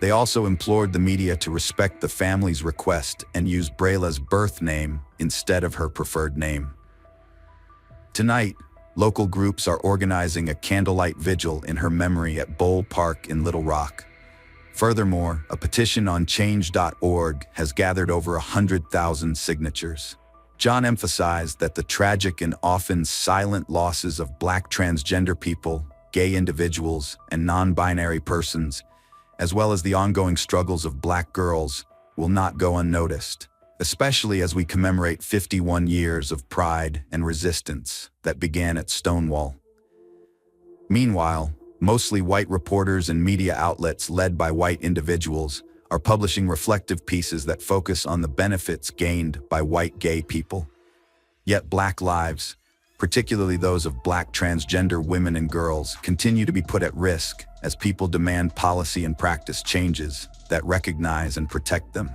They also implored the media to respect the family's request and use Brayla's birth name instead of her preferred name. Tonight, local groups are organizing a candlelight vigil in her memory at Bowl Park in Little Rock. Furthermore, a petition on change.org has gathered over 100,000 signatures. John emphasized that the tragic and often silent losses of Black transgender people, gay individuals, and non-binary persons, as well as the ongoing struggles of Black girls, will not go unnoticed, especially as we commemorate 51 years of pride and resistance that began at Stonewall. Meanwhile, mostly white reporters and media outlets led by white individuals are publishing reflective pieces that focus on the benefits gained by white gay people. Yet Black lives, particularly those of Black transgender women and girls, continue to be put at risk as people demand policy and practice changes that recognize and protect them.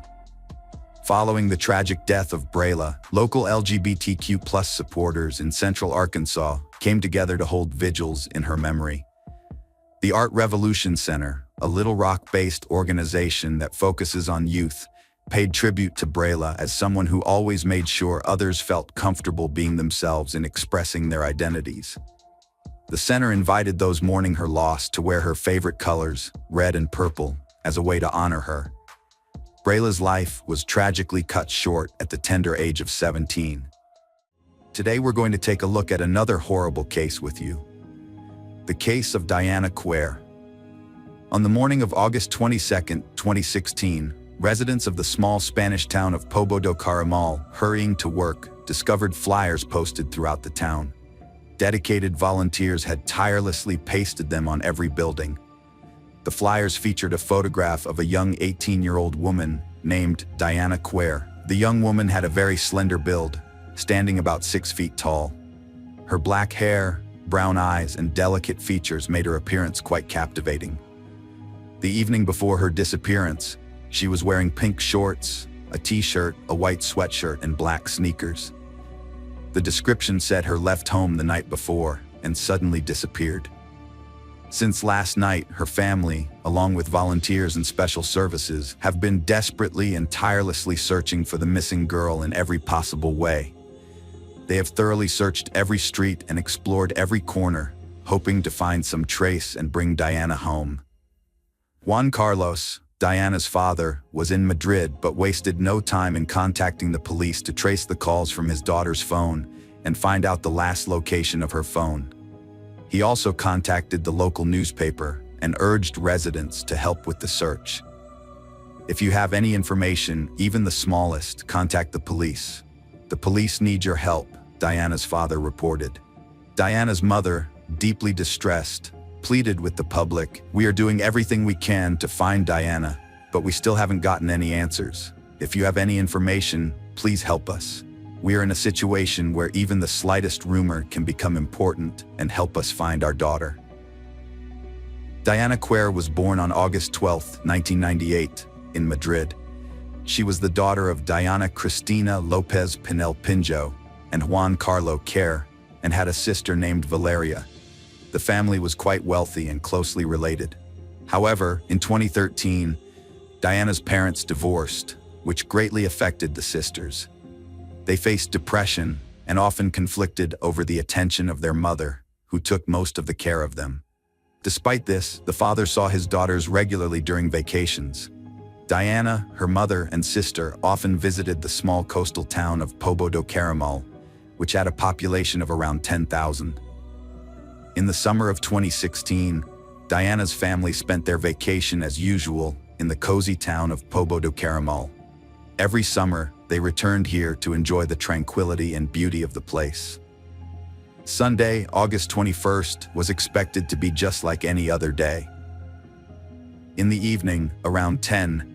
Following the tragic death of Brayla, local LGBTQ+ supporters in Central Arkansas came together to hold vigils in her memory. The Art Revolution Center, a Little Rock-based organization that focuses on youth, paid tribute to Brayla as someone who always made sure others felt comfortable being themselves and expressing their identities. The center invited those mourning her loss to wear her favorite colors, red and purple, as a way to honor her. Brayla's life was tragically cut short at the tender age of 17. Today we're going to take a look at another horrible case with you. The case of Diana Quer. On the morning of August 22, 2016, residents of the small Spanish town of Pobo do Caramal, hurrying to work, discovered flyers posted throughout the town. Dedicated volunteers had tirelessly pasted them on every building. The flyers featured a photograph of a young 18-year-old woman named Diana Quer. The young woman had a very slender build, standing about 6 feet tall. Her black hair, brown eyes, and delicate features made her appearance quite captivating. The evening before her disappearance, she was wearing pink shorts, a t-shirt, a white sweatshirt, and black sneakers. The description said her left home the night before and suddenly disappeared. Since last night, her family, along with volunteers and special services, have been desperately and tirelessly searching for the missing girl in every possible way. They have thoroughly searched every street and explored every corner, hoping to find some trace and bring Diana home. Juan Carlos, Diana's father, was in Madrid but wasted no time in contacting the police to trace the calls from his daughter's phone and find out the last location of her phone. He also contacted the local newspaper and urged residents to help with the search. If you have any information, even the smallest, contact the police. The police need your help, Diana's father reported. Diana's mother, deeply distressed, pleaded with the public, "We are doing everything we can to find Diana, but we still haven't gotten any answers. If you have any information, please help us. We are in a situation where even the slightest rumor can become important and help us find our daughter." Diana Quer was born on August 12, 1998, in Madrid. She was the daughter of Diana Cristina Lopez Pinel Pinjo and Juan Carlo Quer, and had a sister named Valeria. The family was quite wealthy and closely related. However, in 2013, Diana's parents divorced, which greatly affected the sisters. They faced depression and often conflicted over the attention of their mother, who took most of the care of them. Despite this, the father saw his daughters regularly during vacations. Diana, her mother, and sister often visited the small coastal town of Pobo do Caramal, which had a population of around 10,000. In the summer of 2016, Diana's family spent their vacation as usual in the cozy town of Pobo do Caramal. Every summer, they returned here to enjoy the tranquility and beauty of the place. Sunday, August 21st, was expected to be just like any other day. In the evening, around 10,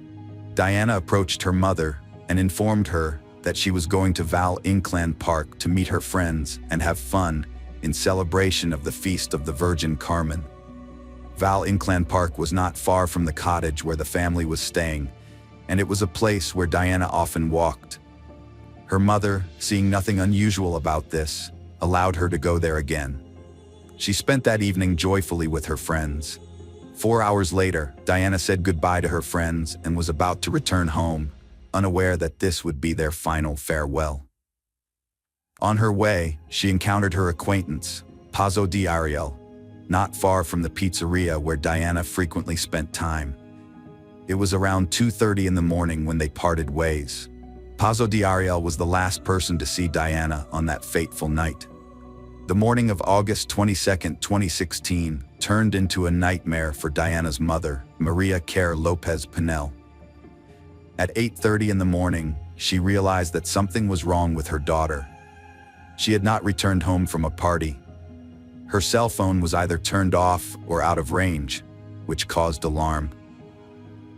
Diana approached her mother and informed her that she was going to Val Inclán Park to meet her friends and have fun in celebration of the Feast of the Virgin Carmen. Val Inclán Park was not far from the cottage where the family was staying, and it was a place where Diana often walked. Her mother, seeing nothing unusual about this, allowed her to go there again. She spent that evening joyfully with her friends. 4 hours later, Diana said goodbye to her friends and was about to return home, unaware that this would be their final farewell. On her way, she encountered her acquaintance, Pazo de Ariel, not far from the pizzeria where Diana frequently spent time. It was around 2:30 in the morning when they parted ways. Pazo de Ariel was the last person to see Diana on that fateful night. The morning of August 22, 2016, turned into a nightmare for Diana's mother, Maria Quer Lopez Pinel. At 8:30 in the morning, she realized that something was wrong with her daughter. She had not returned home from a party. Her cell phone was either turned off or out of range, which caused alarm.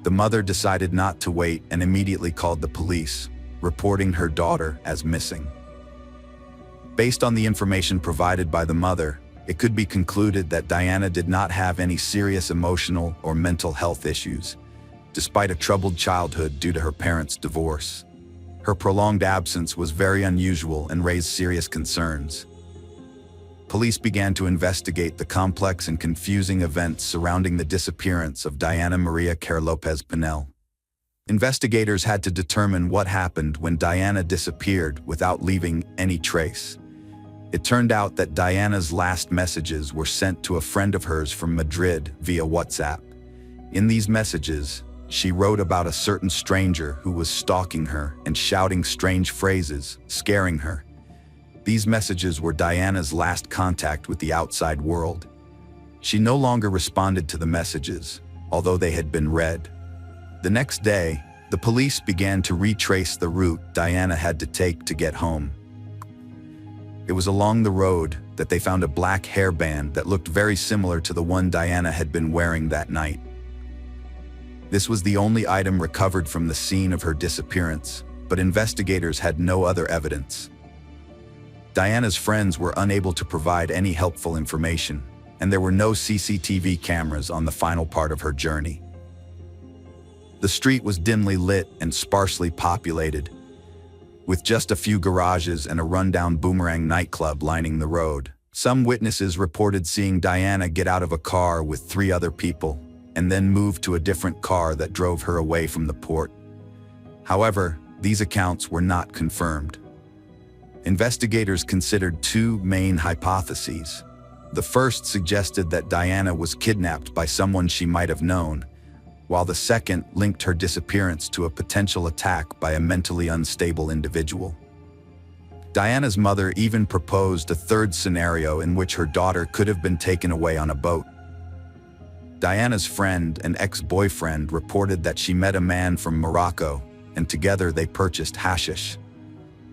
The mother decided not to wait and immediately called the police, reporting her daughter as missing. Based on the information provided by the mother, it could be concluded that Diana did not have any serious emotional or mental health issues, despite a troubled childhood due to her parents' divorce. Her prolonged absence was very unusual and raised serious concerns. Police began to investigate the complex and confusing events surrounding the disappearance of Diana Maria Quer Lopez Pinel. Investigators had to determine what happened when Diana disappeared without leaving any trace. It turned out that Diana's last messages were sent to a friend of hers from Madrid via WhatsApp. In these messages, she wrote about a certain stranger who was stalking her and shouting strange phrases, scaring her. These messages were Diana's last contact with the outside world. She no longer responded to the messages, although they had been read. The next day, the police began to retrace the route Diana had to take to get home. It was along the road that they found a black hairband that looked very similar to the one Diana had been wearing that night. This was the only item recovered from the scene of her disappearance, but investigators had no other evidence. Diana's friends were unable to provide any helpful information, and there were no CCTV cameras on the final part of her journey. The street was dimly lit and sparsely populated, with just a few garages and a rundown Boomerang nightclub lining the road. Some witnesses reported seeing Diana get out of a car with 3 other people and then move to a different car that drove her away from the port. However, these accounts were not confirmed. Investigators considered 2 main hypotheses. The first suggested that Diana was kidnapped by someone she might have known, while the second linked her disappearance to a potential attack by a mentally unstable individual. Diana's mother even proposed a third scenario in which her daughter could have been taken away on a boat. Diana's friend and ex-boyfriend reported that she met a man from Morocco, and together they purchased hashish.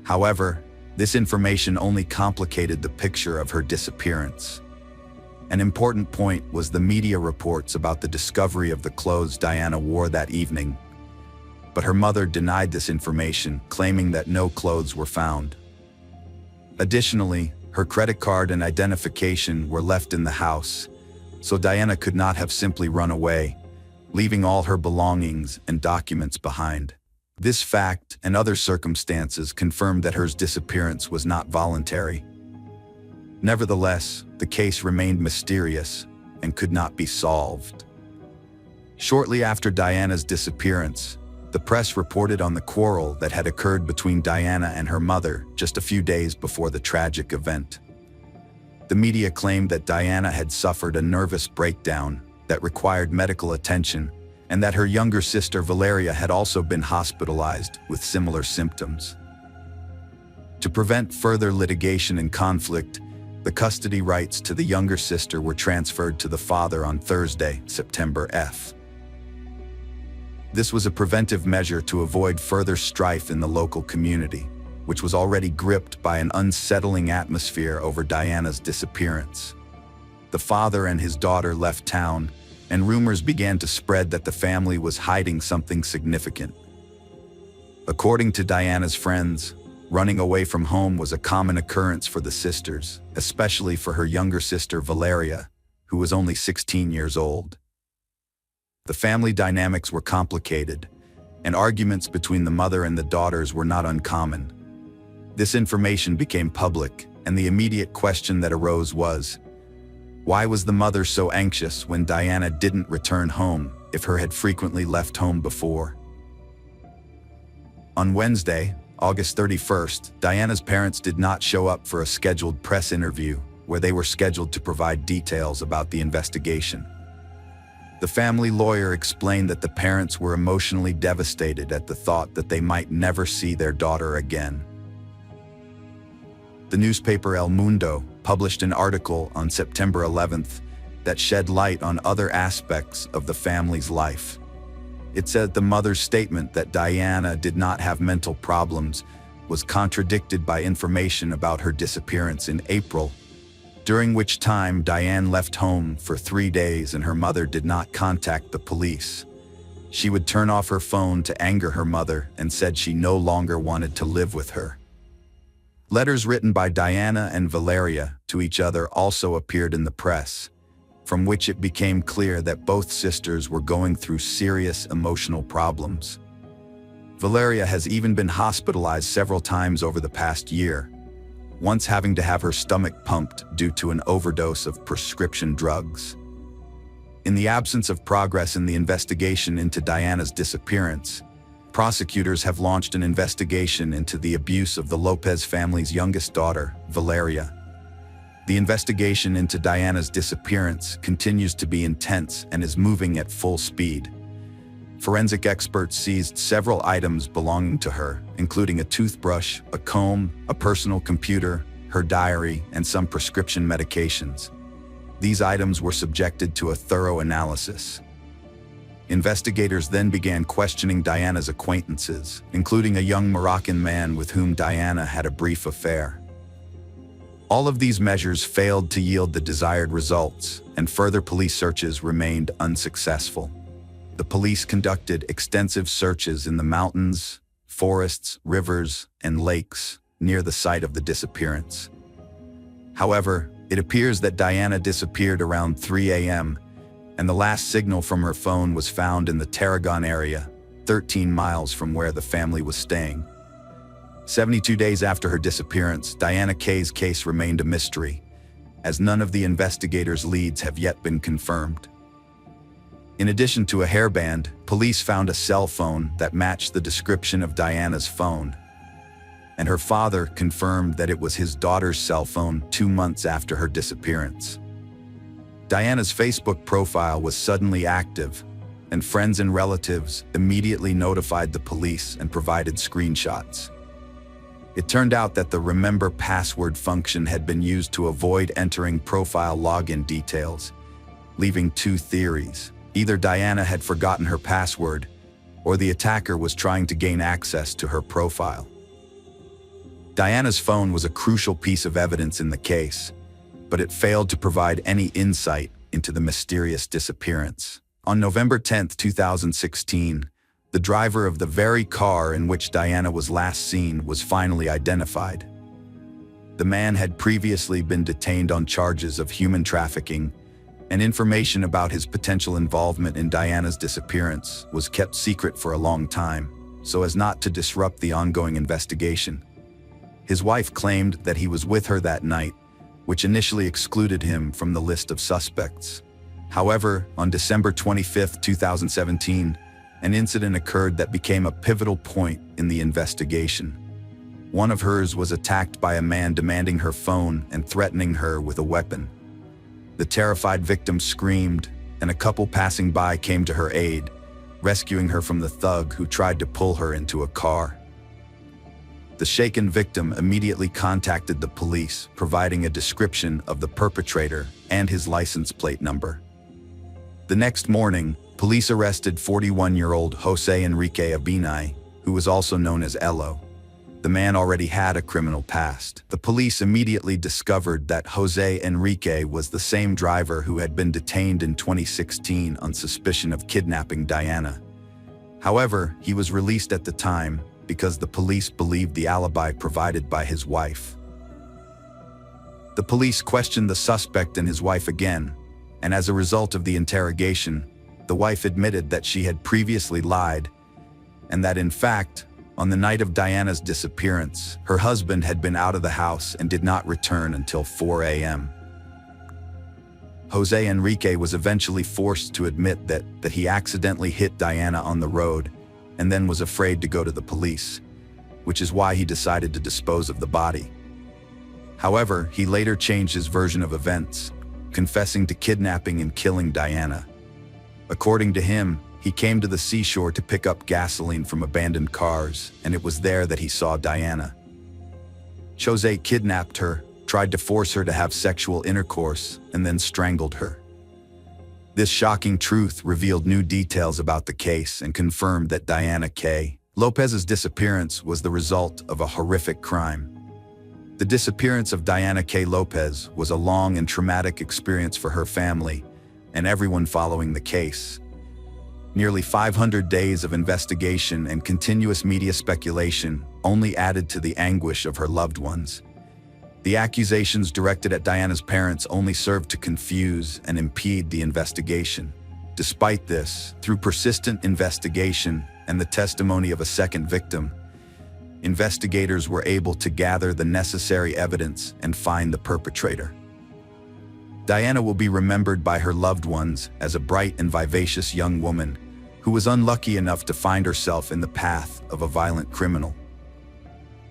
However, this information only complicated the picture of her disappearance. An important point was the media reports about the discovery of the clothes Diana wore that evening, but her mother denied this information, claiming that no clothes were found. Additionally, her credit card and identification were left in the house, so Diana could not have simply run away, leaving all her belongings and documents behind. This fact and other circumstances confirmed that her disappearance was not voluntary. Nevertheless, the case remained mysterious and could not be solved. Shortly after Diana's disappearance, the press reported on the quarrel that had occurred between Diana and her mother just a few days before the tragic event. The media claimed that Diana had suffered a nervous breakdown that required medical attention, and that her younger sister Valeria had also been hospitalized with similar symptoms. To prevent further litigation and conflict, the custody rights to the younger sister were transferred to the father on Thursday, September 5th. This was a preventive measure to avoid further strife in the local community, which was already gripped by an unsettling atmosphere over Diana's disappearance. The father and his daughter left town, and rumors began to spread that the family was hiding something significant. According to Diana's friends, running away from home was a common occurrence for the sisters, especially for her younger sister Valeria, who was only 16 years old. The family dynamics were complicated, and arguments between the mother and the daughters were not uncommon. This information became public, and the immediate question that arose was, why was the mother so anxious when Diana didn't return home if her had frequently left home before? On Wednesday, August 31st, Diana's parents did not show up for a scheduled press interview where they were scheduled to provide details about the investigation. The family lawyer explained that the parents were emotionally devastated at the thought that they might never see their daughter again. The newspaper El Mundo published an article on September 11th that shed light on other aspects of the family's life. It said the mother's statement that Diana did not have mental problems was contradicted by information about her disappearance in April, during which time Diane left home for 3 days and her mother did not contact the police. She would turn off her phone to anger her mother and said she no longer wanted to live with her. Letters written by Diana and Valeria to each other also appeared in the press, from which it became clear that both sisters were going through serious emotional problems. Valeria has even been hospitalized several times over the past year, once having to have her stomach pumped due to an overdose of prescription drugs. In the absence of progress in the investigation into Diana's disappearance, prosecutors have launched an investigation into the abuse of the Lopez family's youngest daughter, Valeria. The investigation into Diana's disappearance continues to be intense and is moving at full speed. Forensic experts seized several items belonging to her, including a toothbrush, a comb, a personal computer, her diary, and some prescription medications. These items were subjected to a thorough analysis. Investigators then began questioning Diana's acquaintances, including a young Moroccan man with whom Diana had a brief affair. All of these measures failed to yield the desired results, and further police searches remained unsuccessful. The police conducted extensive searches in the mountains, forests, rivers, and lakes near the site of the disappearance. However, it appears that Diana disappeared around 3 a.m., and the last signal from her phone was found in the Tarragon area, 13 miles from where the family was staying. 72 days after her disappearance, Diana Kaye's case remained a mystery, as none of the investigators' leads have yet been confirmed. In addition to a hairband, police found a cell phone that matched the description of Diana's phone, and her father confirmed that it was his daughter's cell phone 2 months after her disappearance. Diana's Facebook profile was suddenly active, and friends and relatives immediately notified the police and provided screenshots. It turned out that the Remember Password function had been used to avoid entering profile login details, leaving two theories. Either Diana had forgotten her password, or the attacker was trying to gain access to her profile. Diana's phone was a crucial piece of evidence in the case, but it failed to provide any insight into the mysterious disappearance. On November 10, 2016, the driver of the very car in which Diana was last seen was finally identified. The man had previously been detained on charges of human trafficking, and information about his potential involvement in Diana's disappearance was kept secret for a long time, so as not to disrupt the ongoing investigation. His wife claimed that he was with her that night, which initially excluded him from the list of suspects. However, on December 25, 2017, an incident occurred that became a pivotal point in the investigation. One of hers was attacked by a man demanding her phone and threatening her with a weapon. The terrified victim screamed, and a couple passing by came to her aid, rescuing her from the thug who tried to pull her into a car. The shaken victim immediately contacted the police, providing a description of the perpetrator and his license plate number. The next morning, police arrested 41-year-old Jose Enrique Abinay, who was also known as Elo. The man already had a criminal past. The police immediately discovered that Jose Enrique was the same driver who had been detained in 2016 on suspicion of kidnapping Diana. However, he was released at the time because the police believed the alibi provided by his wife. The police questioned the suspect and his wife again, and as a result of the interrogation, the wife admitted that she had previously lied, and that in fact, on the night of Diana's disappearance, her husband had been out of the house and did not return until 4 a.m. Jose Enrique was eventually forced to admit that he accidentally hit Diana on the road and then was afraid to go to the police, which is why he decided to dispose of the body. However, he later changed his version of events, confessing to kidnapping and killing Diana. According to him, he came to the seashore to pick up gasoline from abandoned cars, and it was there that he saw Diana. Jose kidnapped her, tried to force her to have sexual intercourse, and then strangled her. This shocking truth revealed new details about the case and confirmed that Diana Kaye Lopez's disappearance was the result of a horrific crime. The disappearance of Diana Kaye Lopez was a long and traumatic experience for her family and everyone following the case. Nearly 500 days of investigation and continuous media speculation only added to the anguish of her loved ones. The accusations directed at Diana's parents only served to confuse and impede the investigation. Despite this, through persistent investigation and the testimony of a second victim, investigators were able to gather the necessary evidence and find the perpetrator. Diana will be remembered by her loved ones as a bright and vivacious young woman who was unlucky enough to find herself in the path of a violent criminal.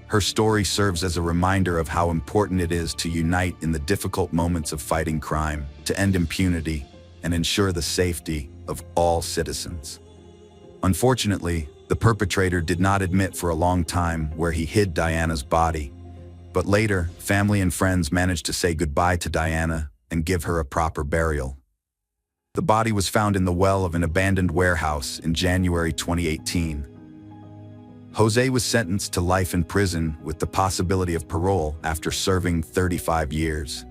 Her story serves as a reminder of how important it is to unite in the difficult moments of fighting crime, to end impunity, and ensure the safety of all citizens. Unfortunately, the perpetrator did not admit for a long time where he hid Diana's body, but later, family and friends managed to say goodbye to Diana and give her a proper burial. The body was found in the well of an abandoned warehouse in January 2018. Jose was sentenced to life in prison with the possibility of parole after serving 35 years.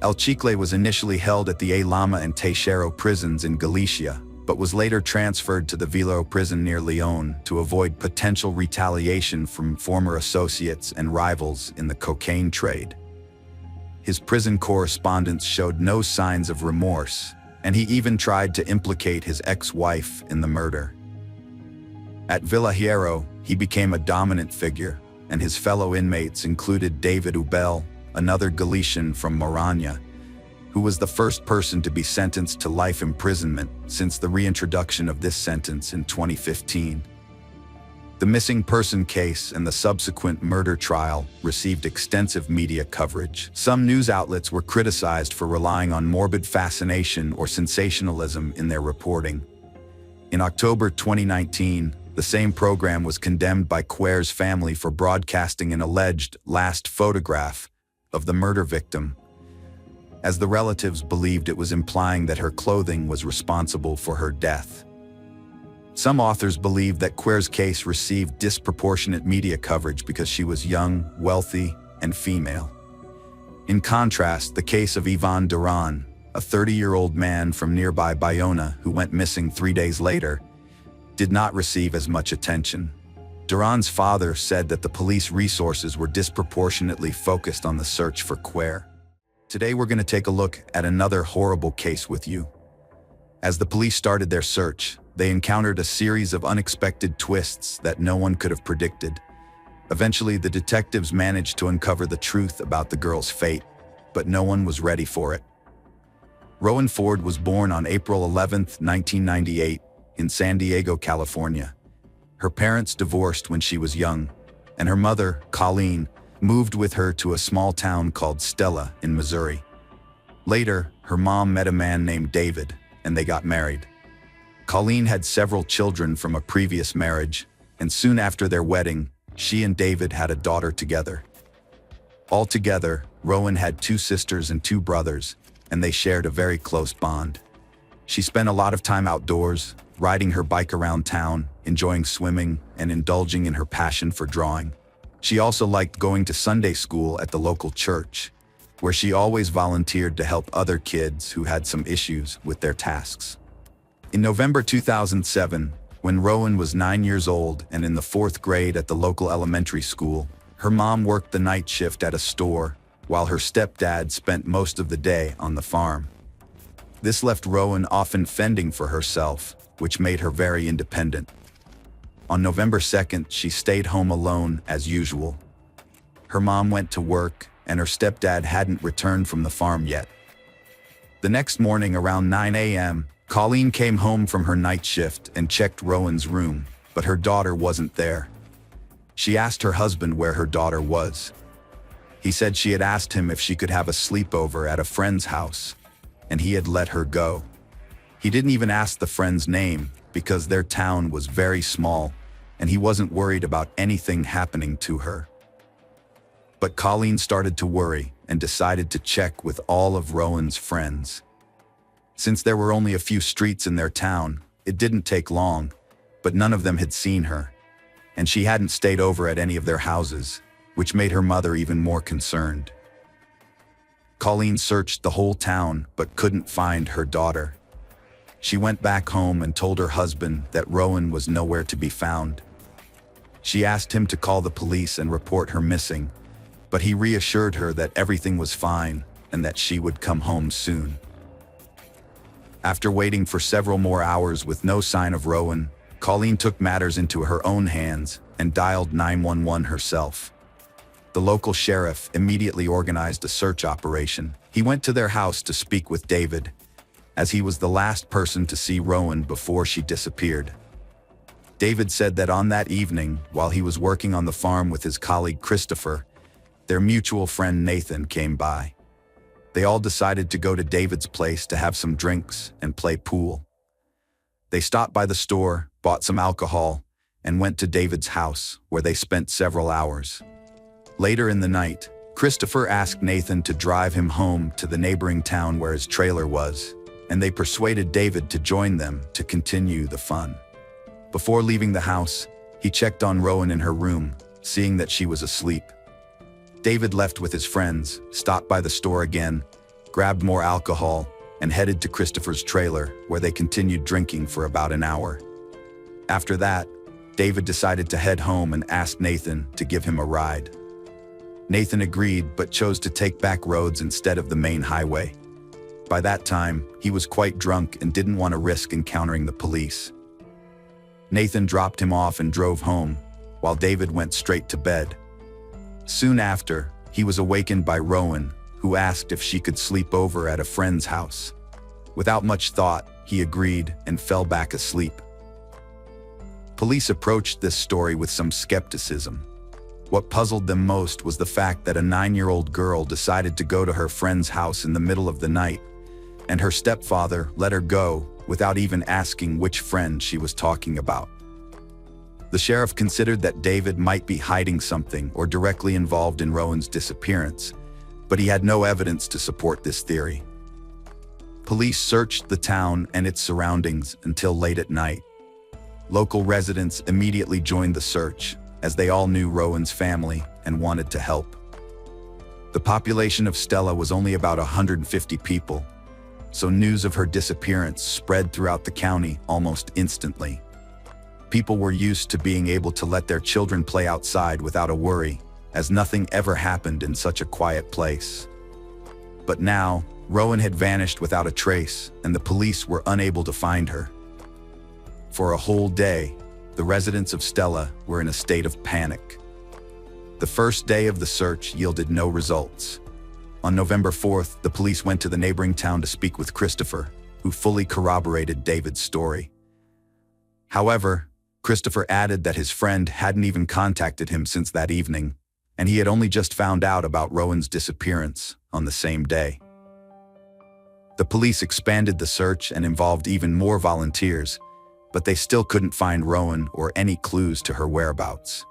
El Chicle was initially held at the A Lama and Teixeiro prisons in Galicia, but was later transferred to the Vilo prison near Leon to avoid potential retaliation from former associates and rivals in the cocaine trade. His prison correspondence showed no signs of remorse, and he even tried to implicate his ex-wife in the murder. At Villa Hierro, he became a dominant figure, and his fellow inmates included David Ubel, another Galician from Morania, who was the first person to be sentenced to life imprisonment since the reintroduction of this sentence in 2015. The missing person case and the subsequent murder trial received extensive media coverage. Some news outlets were criticized for relying on morbid fascination or sensationalism in their reporting. In October 2019, the same program was condemned by Cuer's family for broadcasting an alleged last photograph of the murder victim, as the relatives believed it was implying that her clothing was responsible for her death. Some authors believe that Cuer's case received disproportionate media coverage because she was young, wealthy, and female. In contrast, the case of Ivan Duran, a 30-year-old man from nearby Bayona who went missing 3 days later, did not receive as much attention. Duran's father said that the police resources were disproportionately focused on the search for Cuer. Today we're going to take a look at another horrible case with you. As the police started their search, they encountered a series of unexpected twists that no one could have predicted. Eventually, the detectives managed to uncover the truth about the girl's fate, but no one was ready for it. Rowan Ford was born on April 11, 1998, in San Diego, California. Her parents divorced when she was young, and her mother, Colleen, moved with her to a small town called Stella in Missouri. Later, her mom met a man named David, and they got married. Colleen had several children from a previous marriage, and soon after their wedding, she and David had a daughter together. Altogether, Rowan had 2 sisters and 2 brothers, and they shared a very close bond. She spent a lot of time outdoors, riding her bike around town, enjoying swimming, and indulging in her passion for drawing. She also liked going to Sunday school at the local church, where she always volunteered to help other kids who had some issues with their tasks. In November 2007, when Rowan was 9 years old and in the 4th grade at the local elementary school, her mom worked the night shift at a store, while her stepdad spent most of the day on the farm. This left Rowan often fending for herself, which made her very independent. On November 2nd, she stayed home alone as usual. Her mom went to work, and her stepdad hadn't returned from the farm yet. The next morning around 9 a.m., Colleen came home from her night shift and checked Rowan's room, but her daughter wasn't there. She asked her husband where her daughter was. He said she had asked him if she could have a sleepover at a friend's house, and he had let her go. He didn't even ask the friend's name because their town was very small, and he wasn't worried about anything happening to her. But Colleen started to worry and decided to check with all of Rowan's friends. Since there were only a few streets in their town, it didn't take long, but none of them had seen her, and she hadn't stayed over at any of their houses, which made her mother even more concerned. Colleen searched the whole town but couldn't find her daughter. She went back home and told her husband that Rowan was nowhere to be found. She asked him to call the police and report her missing, but he reassured her that everything was fine and that she would come home soon. After waiting for several more hours with no sign of Rowan, Colleen took matters into her own hands and dialed 911 herself. The local sheriff immediately organized a search operation. He went to their house to speak with David, as he was the last person to see Rowan before she disappeared. David said that on that evening, while he was working on the farm with his colleague Christopher, their mutual friend Nathan came by. They all decided to go to David's place to have some drinks and play pool. They stopped by the store, bought some alcohol, and went to David's house, where they spent several hours. Later in the night, Christopher asked Nathan to drive him home to the neighboring town where his trailer was, and they persuaded David to join them to continue the fun. Before leaving the house, he checked on Rowan in her room, seeing that she was asleep. David left with his friends, stopped by the store again, grabbed more alcohol, and headed to Christopher's trailer, where they continued drinking for about an hour. After that, David decided to head home and asked Nathan to give him a ride. Nathan agreed, but chose to take back roads instead of the main highway. By that time, he was quite drunk and didn't want to risk encountering the police. Nathan dropped him off and drove home, while David went straight to bed. Soon after, he was awakened by Rowan, who asked if she could sleep over at a friend's house. Without much thought, he agreed and fell back asleep. Police approached this story with some skepticism. What puzzled them most was the fact that a 9-year-old girl decided to go to her friend's house in the middle of the night, and her stepfather let her go without even asking which friend she was talking about. The sheriff considered that David might be hiding something or directly involved in Rowan's disappearance, but he had no evidence to support this theory. Police searched the town and its surroundings until late at night. Local residents immediately joined the search, as they all knew Rowan's family and wanted to help. The population of Stella was only about 150 people, so news of her disappearance spread throughout the county almost instantly. People were used to being able to let their children play outside without a worry, as nothing ever happened in such a quiet place. But now, Rowan had vanished without a trace, and the police were unable to find her. For a whole day, the residents of Stella were in a state of panic. The first day of the search yielded no results. On November 4th, the police went to the neighboring town to speak with Christopher, who fully corroborated David's story. However, Christopher added that his friend hadn't even contacted him since that evening, and he had only just found out about Rowan's disappearance on the same day. The police expanded the search and involved even more volunteers, but they still couldn't find Rowan or any clues to her whereabouts.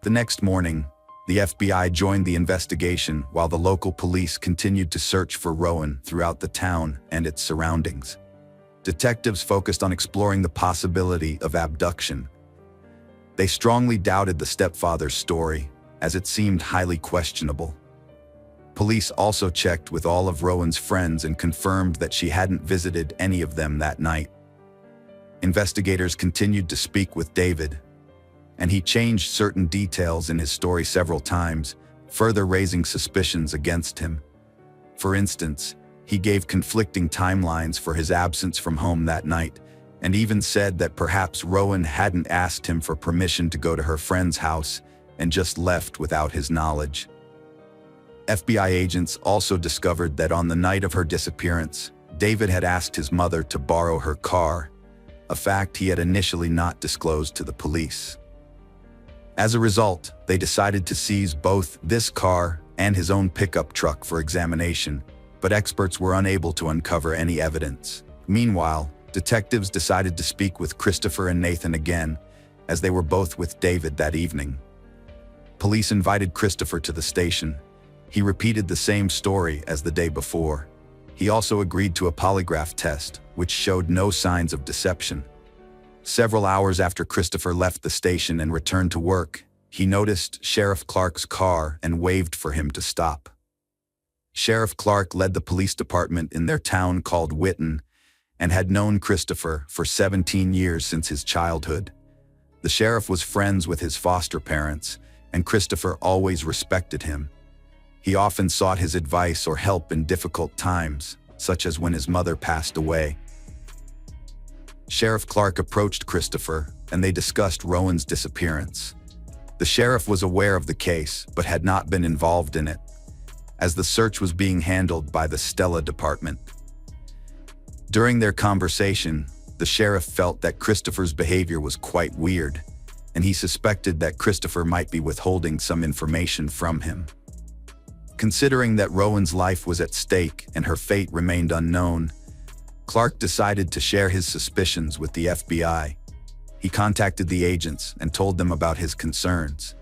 The next morning, the FBI joined the investigation while the local police continued to search for Rowan throughout the town and its surroundings. Detectives focused on exploring the possibility of abduction. They strongly doubted the stepfather's story, as it seemed highly questionable. Police also checked with all of Rowan's friends and confirmed that she hadn't visited any of them that night. Investigators continued to speak with David, and he changed certain details in his story several times, further raising suspicions against him. For instance, he gave conflicting timelines for his absence from home that night, and even said that perhaps Rowan hadn't asked him for permission to go to her friend's house and just left without his knowledge. FBI agents also discovered that on the night of her disappearance, David had asked his mother to borrow her car, a fact he had initially not disclosed to the police. As a result, they decided to seize both this car and his own pickup truck for examination, but experts were unable to uncover any evidence. Meanwhile, detectives decided to speak with Christopher and Nathan again, as they were both with David that evening. Police invited Christopher to the station. He repeated the same story as the day before. He also agreed to a polygraph test, which showed no signs of deception. Several hours after Christopher left the station and returned to work, he noticed Sheriff Clark's car and waved for him to stop. Sheriff Clark led the police department in their town called Witten and had known Christopher for 17 years since his childhood. The sheriff was friends with his foster parents, and Christopher always respected him. He often sought his advice or help in difficult times, such as when his mother passed away. Sheriff Clark approached Christopher, and they discussed Rowan's disappearance. The sheriff was aware of the case, but had not been involved in it, as the search was being handled by the Stella department. During their conversation, the sheriff felt that Christopher's behavior was quite weird, and he suspected that Christopher might be withholding some information from him. Considering that Rowan's life was at stake and her fate remained unknown, Clark decided to share his suspicions with the FBI. He contacted the agents and told them about his concerns.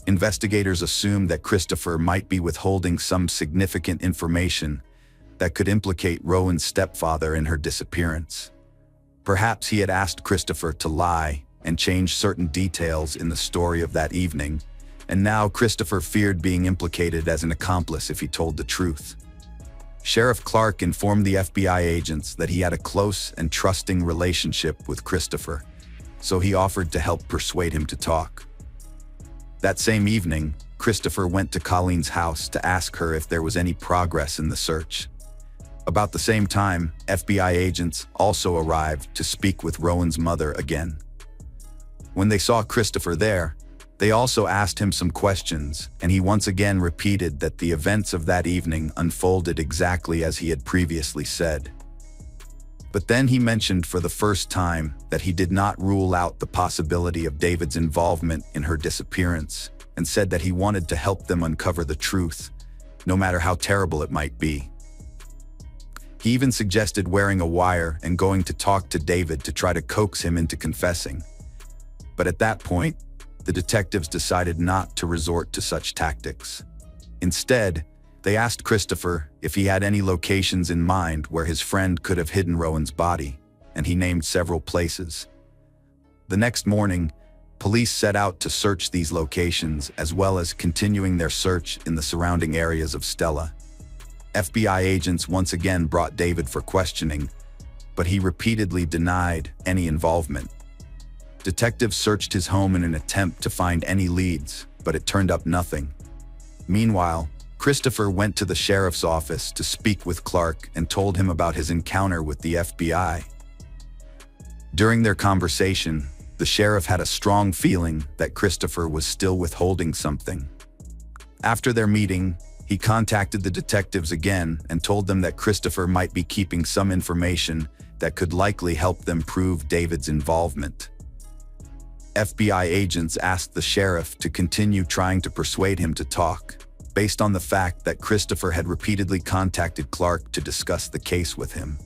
Investigators assumed that Christopher might be withholding some significant information that could implicate Rowan's stepfather in her disappearance. Perhaps he had asked Christopher to lie and change certain details in the story of that evening, and now Christopher feared being implicated as an accomplice if he told the truth. Sheriff Clark informed the FBI agents that he had a close and trusting relationship with Christopher, so he offered to help persuade him to talk. That same evening, Christopher went to Colleen's house to ask her if there was any progress in the search. About the same time, FBI agents also arrived to speak with Rowan's mother again. When they saw Christopher there, they also asked him some questions, and he once again repeated that the events of that evening unfolded exactly as he had previously said. But then he mentioned for the first time that he did not rule out the possibility of David's involvement in her disappearance, and said that he wanted to help them uncover the truth, no matter how terrible it might be. He even suggested wearing a wire and going to talk to David to try to coax him into confessing. But at that point, the detectives decided not to resort to such tactics. Instead, they asked Christopher if he had any locations in mind where his friend could have hidden Rowan's body, and he named several places. The next morning, police set out to search these locations as well as continuing their search in the surrounding areas of Stella. FBI agents once again brought David for questioning, but he repeatedly denied any involvement. Detectives searched his home in an attempt to find any leads, but it turned up nothing. Meanwhile, Christopher went to the sheriff's office to speak with Clark and told him about his encounter with the FBI. During their conversation, the sheriff had a strong feeling that Christopher was still withholding something. After their meeting, he contacted the detectives again and told them that Christopher might be keeping some information that could likely help them prove David's involvement. FBI agents asked the sheriff to continue trying to persuade him to talk, based on the fact that Christopher had repeatedly contacted Clark to discuss the case with him.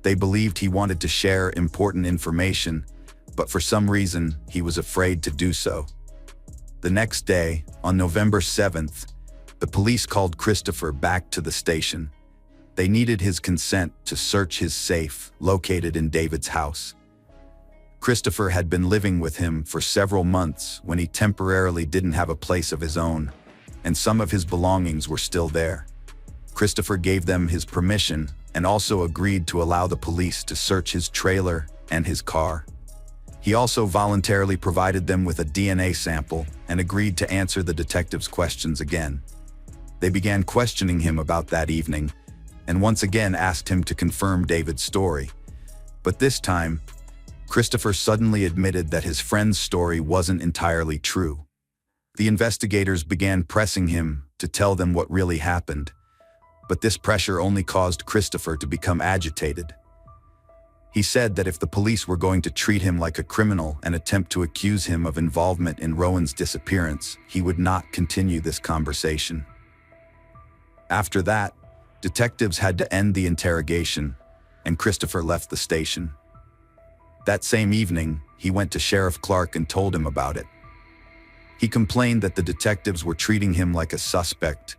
They believed he wanted to share important information, but for some reason, he was afraid to do so. The next day, on November 7th, the police called Christopher back to the station. They needed his consent to search his safe, located in David's house. Christopher had been living with him for several months when he temporarily didn't have a place of his own, and some of his belongings were still there. Christopher gave them his permission and also agreed to allow the police to search his trailer and his car. He also voluntarily provided them with a DNA sample and agreed to answer the detectives' questions again. They began questioning him about that evening, and once again asked him to confirm David's story. But this time, Christopher suddenly admitted that his friend's story wasn't entirely true. The investigators began pressing him to tell them what really happened, but this pressure only caused Christopher to become agitated. He said that if the police were going to treat him like a criminal and attempt to accuse him of involvement in Rowan's disappearance, he would not continue this conversation. After that, detectives had to end the interrogation, and Christopher left the station. That same evening, he went to Sheriff Clark and told him about it. He complained that the detectives were treating him like a suspect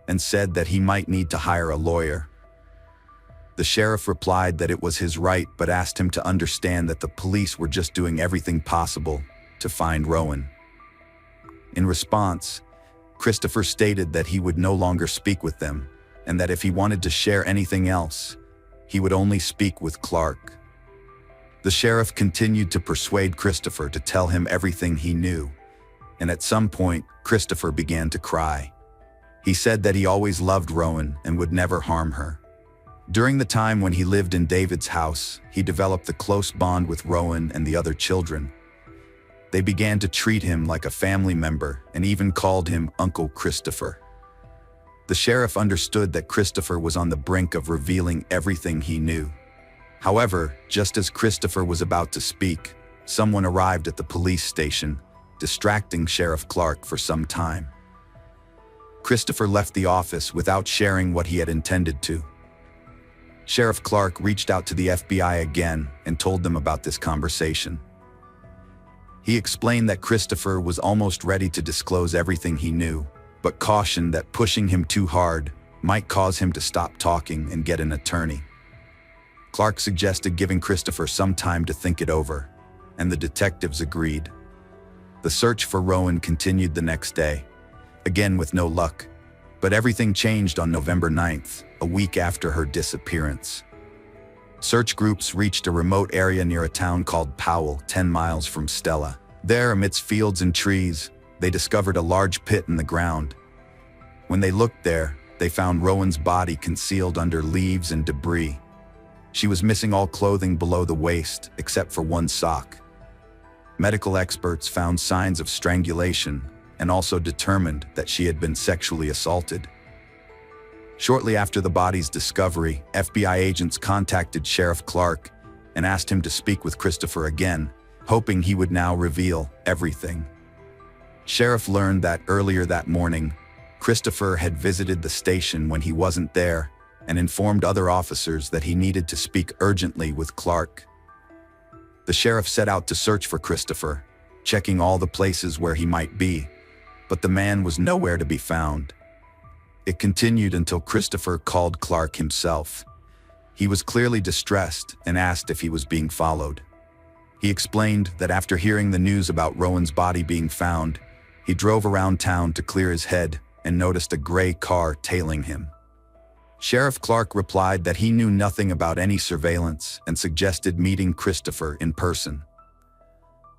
and said that he might need to hire a lawyer. The sheriff replied that it was his right, but asked him to understand that the police were just doing everything possible to find Rowan. In response, Christopher stated that he would no longer speak with them, and that if he wanted to share anything else, he would only speak with Clark. The sheriff continued to persuade Christopher to tell him everything he knew, and at some point, Christopher began to cry. He said that he always loved Rowan and would never harm her. During the time when he lived in David's house, he developed a close bond with Rowan and the other children. They began to treat him like a family member and even called him Uncle Christopher. The sheriff understood that Christopher was on the brink of revealing everything he knew. However, just as Christopher was about to speak, someone arrived at the police station, distracting Sheriff Clark for some time. Christopher left the office without sharing what he had intended to. Sheriff Clark reached out to the FBI again and told them about this conversation. He explained that Christopher was almost ready to disclose everything he knew, but cautioned that pushing him too hard might cause him to stop talking and get an attorney. Clark suggested giving Christopher some time to think it over, and the detectives agreed. The search for Rowan continued the next day, again with no luck, but everything changed on November 9th, a week after her disappearance. Search groups reached a remote area near a town called Powell, 10 miles from Stella. There, amidst fields and trees, they discovered a large pit in the ground. When they looked there, they found Rowan's body concealed under leaves and debris. She was missing all clothing below the waist, except for one sock. Medical experts found signs of strangulation and also determined that she had been sexually assaulted. Shortly after the body's discovery, FBI agents contacted Sheriff Clark and asked him to speak with Christopher again, hoping he would now reveal everything. Sheriff learned that earlier that morning, Christopher had visited the station when he wasn't there and informed other officers that he needed to speak urgently with Clark. The sheriff set out to search for Christopher, checking all the places where he might be, but the man was nowhere to be found. It continued until Christopher called Clark himself. He was clearly distressed and asked if he was being followed. He explained that after hearing the news about Rowan's body being found, he drove around town to clear his head and noticed a gray car tailing him. Sheriff Clark replied that he knew nothing about any surveillance and suggested meeting Christopher in person.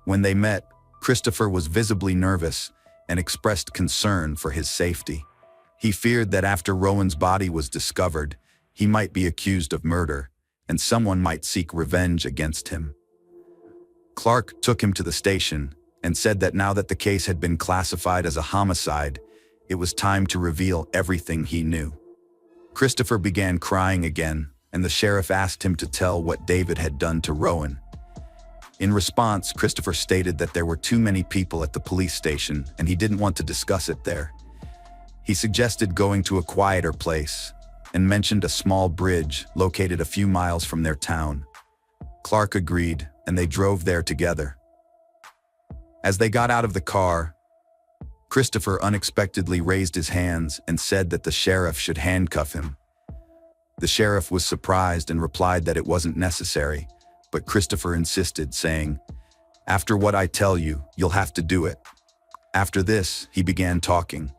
When they met, Christopher was visibly nervous and expressed concern for his safety. He feared that after Rowan's body was discovered, he might be accused of murder, and someone might seek revenge against him. Clark took him to the station and said that now that the case had been classified as a homicide, it was time to reveal everything he knew. Christopher began crying again, and the sheriff asked him to tell what David had done to Rowan. In response, Christopher stated that there were too many people at the police station and he didn't want to discuss it there. He suggested going to a quieter place and mentioned a small bridge located a few miles from their town. Clark agreed, and they drove there together. As they got out of the car, Christopher unexpectedly raised his hands and said that the sheriff should handcuff him. The sheriff was surprised and replied that it wasn't necessary, but Christopher insisted, saying, "After what I tell you, you'll have to do it." After this, he began talking.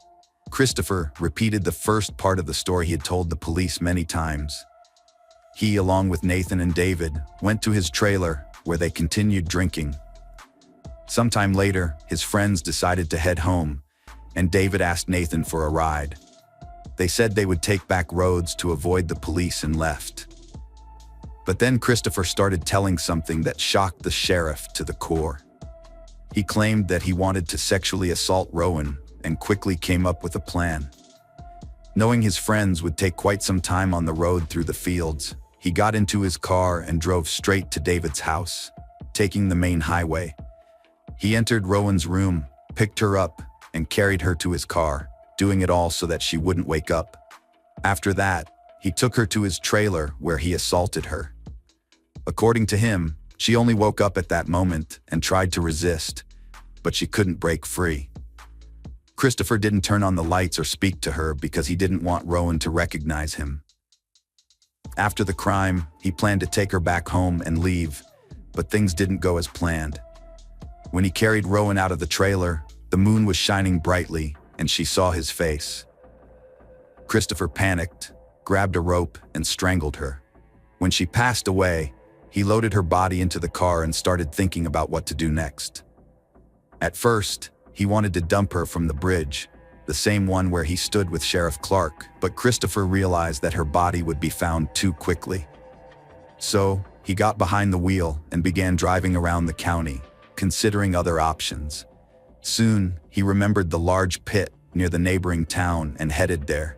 Christopher repeated the first part of the story he had told the police many times. He, along with Nathan and David, went to his trailer where they continued drinking. Sometime later, his friends decided to head home, and David asked Nathan for a ride. They said they would take back roads to avoid the police and left. But then Christopher started telling something that shocked the sheriff to the core. He claimed that he wanted to sexually assault Rowan and quickly came up with a plan. Knowing his friends would take quite some time on the road through the fields, he got into his car and drove straight to David's house, taking the main highway. He entered Rowan's room, picked her up, and carried her to his car, doing it all so that she wouldn't wake up. After that, he took her to his trailer where he assaulted her. According to him, she only woke up at that moment and tried to resist, but she couldn't break free. Christopher didn't turn on the lights or speak to her because he didn't want Rowan to recognize him. After the crime, he planned to take her back home and leave, but things didn't go as planned. When he carried Rowan out of the trailer, the moon was shining brightly and she saw his face. Christopher panicked, grabbed a rope, and strangled her. When she passed away, he loaded her body into the car and started thinking about what to do next. At first, he wanted to dump her from the bridge, the same one where he stood with Sheriff Clark, but Christopher realized that her body would be found too quickly. So, he got behind the wheel and began driving around the county, considering other options. Soon, he remembered the large pit near the neighboring town and headed there.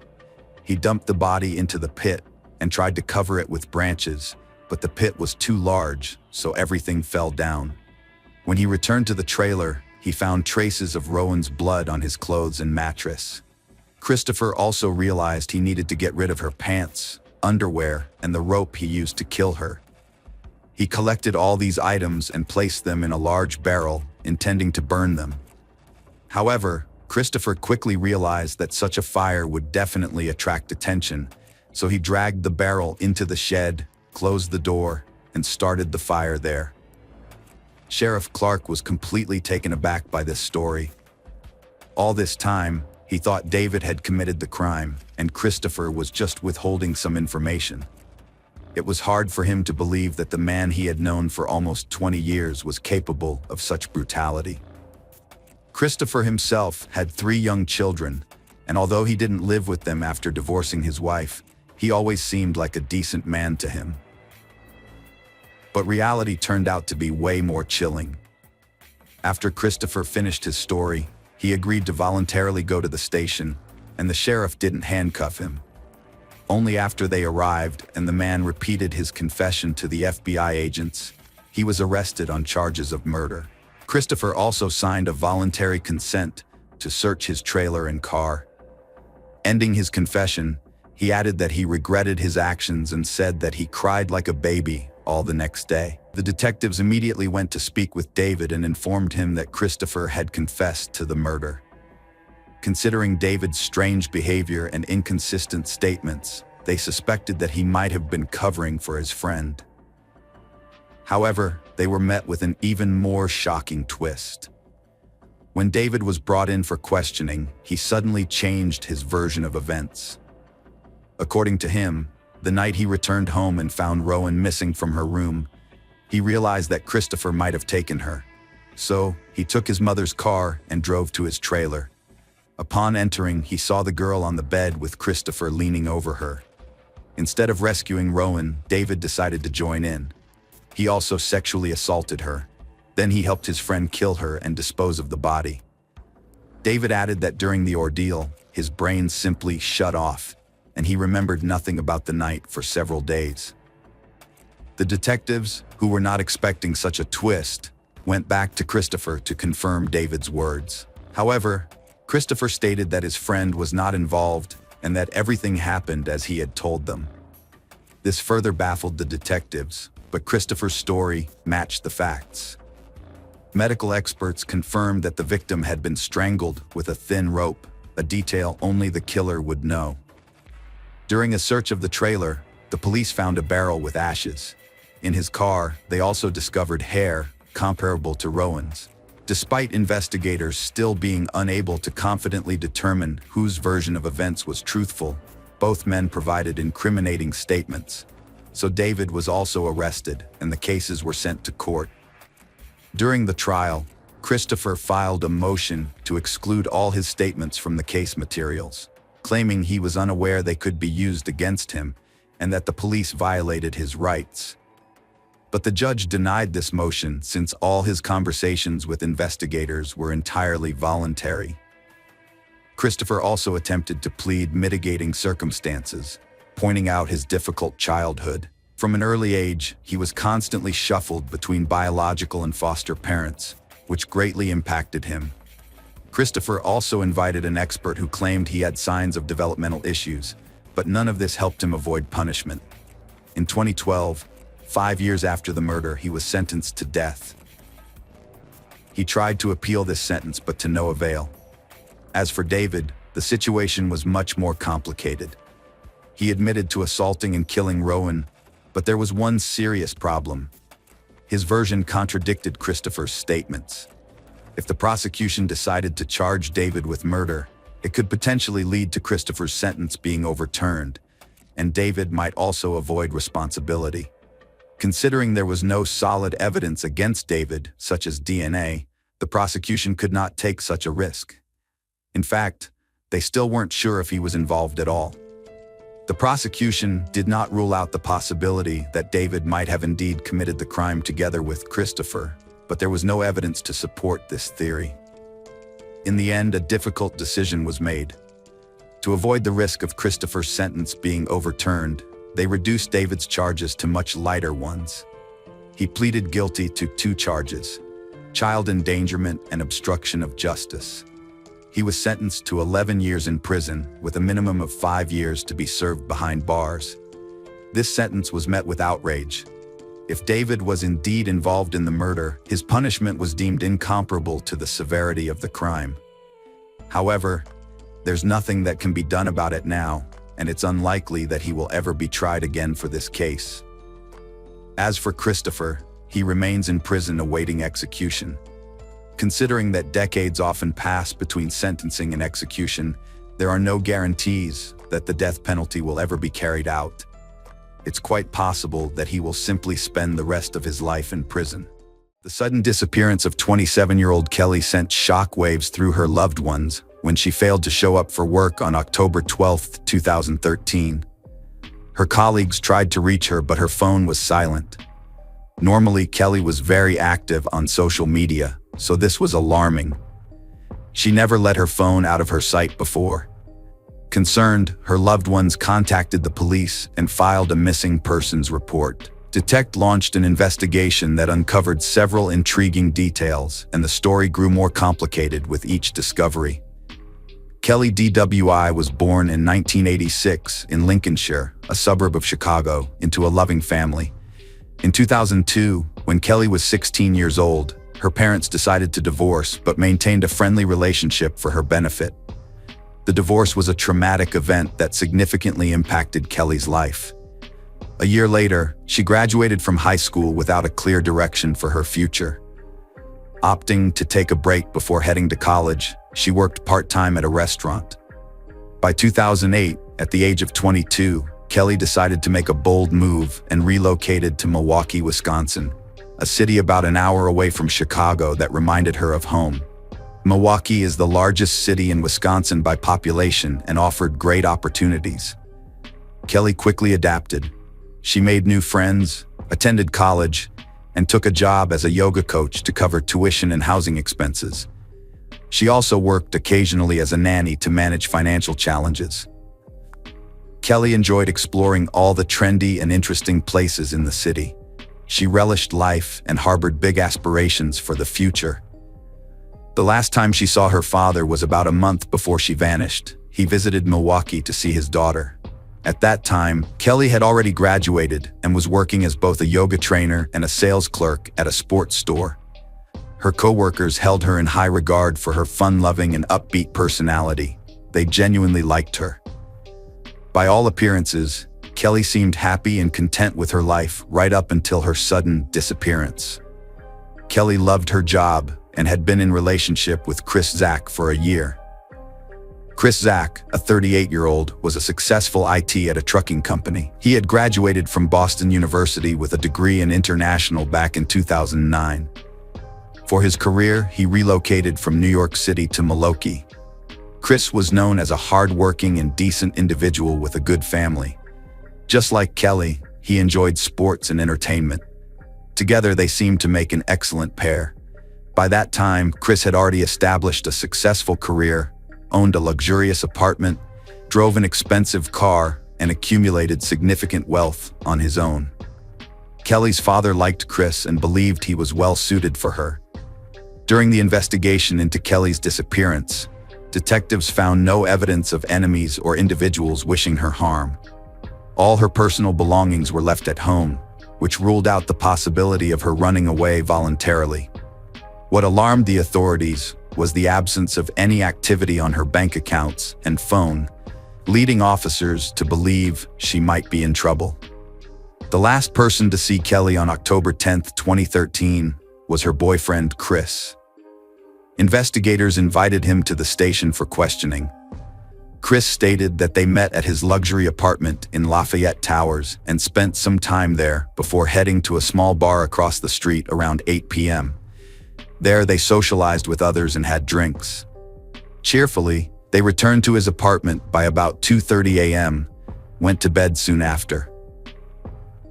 He dumped the body into the pit and tried to cover it with branches, but the pit was too large, so everything fell down. When he returned to the trailer, he found traces of Rowan's blood on his clothes and mattress. Christopher also realized he needed to get rid of her pants, underwear, and the rope he used to kill her. He collected all these items and placed them in a large barrel intending to burn them. However, Christopher quickly realized that such a fire would definitely attract attention, so he dragged the barrel into the shed, closed the door, and started the fire there. Sheriff Clark was completely taken aback by this story. All this time, he thought David had committed the crime, and Christopher was just withholding some information. It was hard for him to believe that the man he had known for almost 20 years was capable of such brutality. Christopher himself had 3 young children, and although he didn't live with them after divorcing his wife, he always seemed like a decent man to him. But reality turned out to be way more chilling. After Christopher finished his story, he agreed to voluntarily go to the station, and the sheriff didn't handcuff him. Only after they arrived and the man repeated his confession to the FBI agents, he was arrested on charges of murder. Christopher also signed a voluntary consent to search his trailer and car. Ending his confession, he added that he regretted his actions and said that he cried like a baby all the next day. The detectives immediately went to speak with David and informed him that Christopher had confessed to the murder. Considering David's strange behavior and inconsistent statements, they suspected that he might have been covering for his friend. However, they were met with an even more shocking twist. When David was brought in for questioning, he suddenly changed his version of events. According to him, the night he returned home and found Rowan missing from her room, he realized that Christopher might have taken her. So, he took his mother's car and drove to his trailer. Upon entering, he saw the girl on the bed with Christopher leaning over her. Instead of rescuing Rowan, David decided to join in. He also sexually assaulted her. Then he helped his friend kill her and dispose of the body. David added that during the ordeal, his brain simply shut off, and he remembered nothing about the night for several days. The detectives, who were not expecting such a twist, went back to Christopher to confirm David's words. However, Christopher stated that his friend was not involved and that everything happened as he had told them. This further baffled the detectives, but Christopher's story matched the facts. Medical experts confirmed that the victim had been strangled with a thin rope, a detail only the killer would know. During a search of the trailer, the police found a barrel with ashes. In his car, they also discovered hair comparable to Rowan's. Despite investigators still being unable to confidently determine whose version of events was truthful, both men provided incriminating statements. So David was also arrested, and the cases were sent to court. During the trial, Christopher filed a motion to exclude all his statements from the case materials, claiming he was unaware they could be used against him and that the police violated his rights. But the judge denied this motion since all his conversations with investigators were entirely voluntary. Christopher also attempted to plead mitigating circumstances, pointing out his difficult childhood. From an early age, he was constantly shuffled between biological and foster parents, which greatly impacted him. Christopher also invited an expert who claimed he had signs of developmental issues, but none of this helped him avoid punishment. In 2012, 5 years after the murder, he was sentenced to death. He tried to appeal this sentence, but to no avail. As for David, the situation was much more complicated. He admitted to assaulting and killing Rowan, but there was one serious problem. His version contradicted Christopher's statements. If the prosecution decided to charge David with murder, it could potentially lead to Christopher's sentence being overturned, and David might also avoid responsibility. Considering there was no solid evidence against David, such as DNA, the prosecution could not take such a risk. In fact, they still weren't sure if he was involved at all. The prosecution did not rule out the possibility that David might have indeed committed the crime together with Christopher, but there was no evidence to support this theory. In the end, a difficult decision was made. To avoid the risk of Christopher's sentence being overturned, they reduced David's charges to much lighter ones. He pleaded guilty to 2 charges: child endangerment and obstruction of justice. He was sentenced to 11 years in prison, with a minimum of 5 years to be served behind bars. This sentence was met with outrage. If David was indeed involved in the murder, his punishment was deemed incomparable to the severity of the crime. However, there's nothing that can be done about it now, and it's unlikely that he will ever be tried again for this case. As for Christopher, he remains in prison awaiting execution. Considering that decades often pass between sentencing and execution, there are no guarantees that the death penalty will ever be carried out. It's quite possible that he will simply spend the rest of his life in prison. The sudden disappearance of 27-year-old Kelly sent shockwaves through her loved ones when she failed to show up for work on October 12, 2013. Her colleagues tried to reach her, but her phone was silent. Normally, Kelly was very active on social media, so this was alarming. She never let her phone out of her sight before. Concerned, her loved ones contacted the police and filed a missing persons report. Detect launched an investigation that uncovered several intriguing details, and the story grew more complicated with each discovery. Kelly DWI was born in 1986 in Lincolnshire, a suburb of Chicago, into a loving family. In 2002, when Kelly was 16 years old, her parents decided to divorce but maintained a friendly relationship for her benefit. The divorce was a traumatic event that significantly impacted Kelly's life. A year later, she graduated from high school without a clear direction for her future. Opting to take a break before heading to college, she worked part-time at a restaurant. By 2008, at the age of 22, Kelly decided to make a bold move and relocated to Milwaukee, Wisconsin, a city about an hour away from Chicago that reminded her of home. Milwaukee is the largest city in Wisconsin by population and offered great opportunities. Kelly quickly adapted. She made new friends, attended college, and took a job as a yoga coach to cover tuition and housing expenses. She also worked occasionally as a nanny to manage financial challenges. Kelly enjoyed exploring all the trendy and interesting places in the city. She relished life and harbored big aspirations for the future. The last time she saw her father was about a month before she vanished. He visited Milwaukee to see his daughter. At that time, Kelly had already graduated and was working as both a yoga trainer and a sales clerk at a sports store. Her coworkers held her in high regard for her fun-loving and upbeat personality. They genuinely liked her. By all appearances, Kelly seemed happy and content with her life right up until her sudden disappearance. Kelly loved her job and had been in relationship with Chris Zack for a year. Chris Zack, a 38-year-old, was a successful IT at a trucking company. He had graduated from Boston University with a degree in international back in 2009. For his career, he relocated from New York City to Milwaukee. Chris was known as a hard-working and decent individual with a good family. Just like Kelly, he enjoyed sports and entertainment. Together, they seemed to make an excellent pair. By that time, Chris had already established a successful career, owned a luxurious apartment, drove an expensive car, and accumulated significant wealth on his own. Kelly's father liked Chris and believed he was well suited for her. During the investigation into Kelly's disappearance, detectives found no evidence of enemies or individuals wishing her harm. All her personal belongings were left at home, which ruled out the possibility of her running away voluntarily. What alarmed the authorities was the absence of any activity on her bank accounts and phone, leading officers to believe she might be in trouble. The last person to see Kelly on October 10, 2013, was her boyfriend, Chris. Investigators invited him to the station for questioning. Chris stated that they met at his luxury apartment in Lafayette Towers and spent some time there before heading to a small bar across the street around 8 p.m. There, they socialized with others and had drinks. Cheerfully, they returned to his apartment by about 2:30 a.m., went to bed soon after.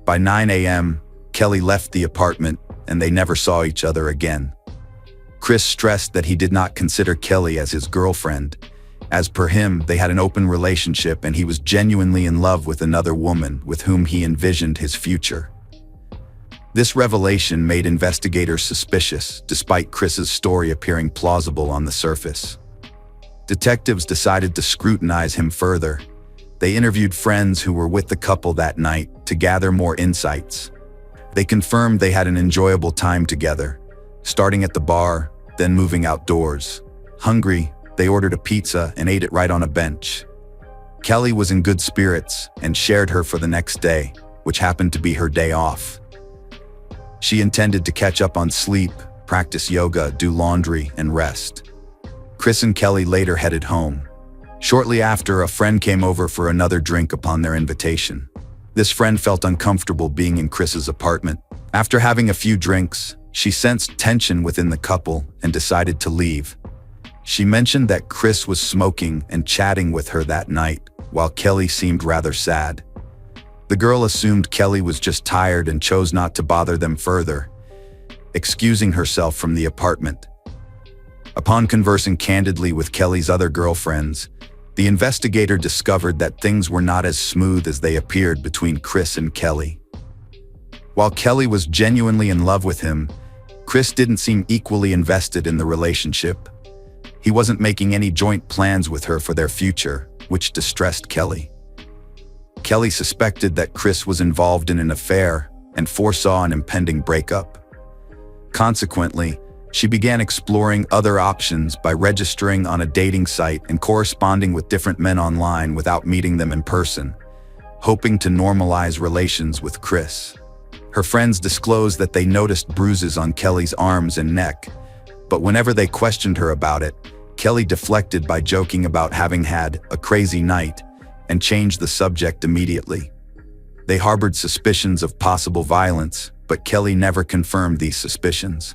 By 9 a.m., Kelly left the apartment and they never saw each other again. Chris stressed that he did not consider Kelly as his girlfriend. As per him, they had an open relationship and he was genuinely in love with another woman with whom he envisioned his future. This revelation made investigators suspicious, despite Chris's story appearing plausible on the surface. Detectives decided to scrutinize him further. They interviewed friends who were with the couple that night to gather more insights. They confirmed they had an enjoyable time together, starting at the bar, then moving outdoors. Hungry, they ordered a pizza and ate it right on a bench. Kelly was in good spirits and shared her for the next day, which happened to be her day off. She intended to catch up on sleep, practice yoga, do laundry, and rest. Chris and Kelly later headed home. Shortly after, a friend came over for another drink upon their invitation. This friend felt uncomfortable being in Chris's apartment. After having a few drinks, she sensed tension within the couple and decided to leave. She mentioned that Chris was smoking and chatting with her that night, while Kelly seemed rather sad. The girl assumed Kelly was just tired and chose not to bother them further, excusing herself from the apartment. Upon conversing candidly with Kelly's other girlfriends, the investigator discovered that things were not as smooth as they appeared between Chris and Kelly. While Kelly was genuinely in love with him, Chris didn't seem equally invested in the relationship. He wasn't making any joint plans with her for their future, which distressed Kelly. Kelly suspected that Chris was involved in an affair and foresaw an impending breakup. Consequently, she began exploring other options by registering on a dating site and corresponding with different men online without meeting them in person, hoping to normalize relations with Chris. Her friends disclosed that they noticed bruises on Kelly's arms and neck, but whenever they questioned her about it, Kelly deflected by joking about having had a crazy night and changed the subject immediately. They harbored suspicions of possible violence, but Kelly never confirmed these suspicions.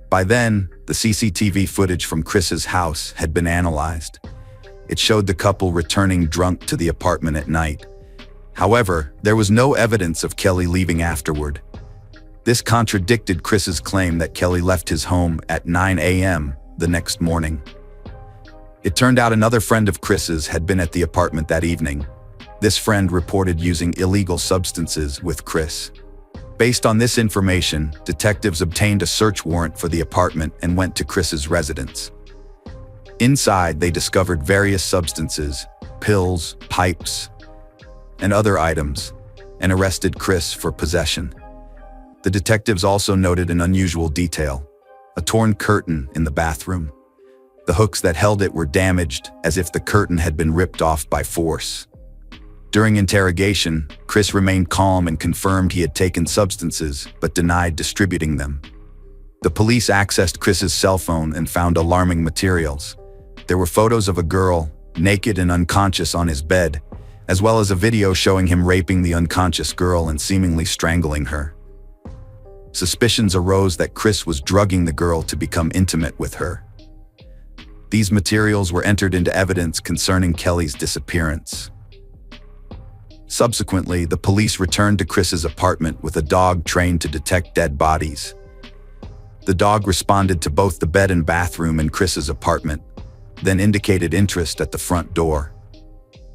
By then, the CCTV footage from Chris's house had been analyzed. It showed the couple returning drunk to the apartment at night. However, there was no evidence of Kelly leaving afterward. This contradicted Chris's claim that Kelly left his home at 9 a.m. the next morning. It turned out another friend of Chris's had been at the apartment that evening. This friend reported using illegal substances with Chris. Based on this information, detectives obtained a search warrant for the apartment and went to Chris's residence. Inside, they discovered various substances, pills, pipes, and other items, and arrested Chris for possession. The detectives also noted an unusual detail: a torn curtain in the bathroom. The hooks that held it were damaged, as if the curtain had been ripped off by force. During interrogation, Chris remained calm and confirmed he had taken substances, but denied distributing them. The police accessed Chris's cell phone and found alarming materials. There were photos of a girl, naked and unconscious on his bed, as well as a video showing him raping the unconscious girl and seemingly strangling her. Suspicions arose that Chris was drugging the girl to become intimate with her. These materials were entered into evidence concerning Kelly's disappearance. Subsequently, the police returned to Chris's apartment with a dog trained to detect dead bodies. The dog responded to both the bed and bathroom in Chris's apartment, then indicated interest at the front door.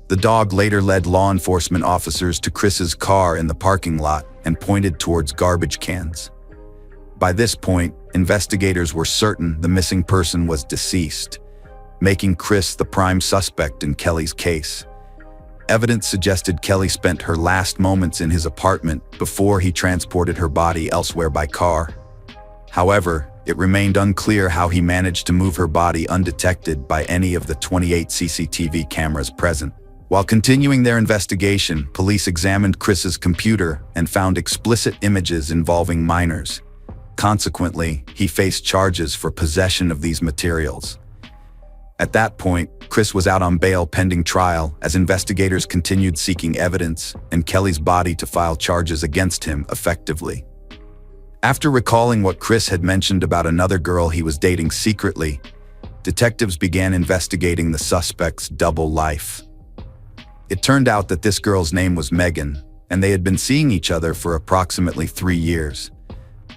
The dog later led law enforcement officers to Chris's car in the parking lot and pointed towards garbage cans. By this point, investigators were certain the missing person was deceased, making Chris the prime suspect in Kelly's case. Evidence suggested Kelly spent her last moments in his apartment before he transported her body elsewhere by car. However, it remained unclear how he managed to move her body undetected by any of the 28 CCTV cameras present. While continuing their investigation, police examined Chris's computer and found explicit images involving minors. Consequently, he faced charges for possession of these materials. At that point, Chris was out on bail pending trial as investigators continued seeking evidence and Kelly's body to file charges against him effectively. After recalling what Chris had mentioned about another girl he was dating secretly, detectives began investigating the suspect's double life. It turned out that this girl's name was Megan, and they had been seeing each other for approximately 3 years.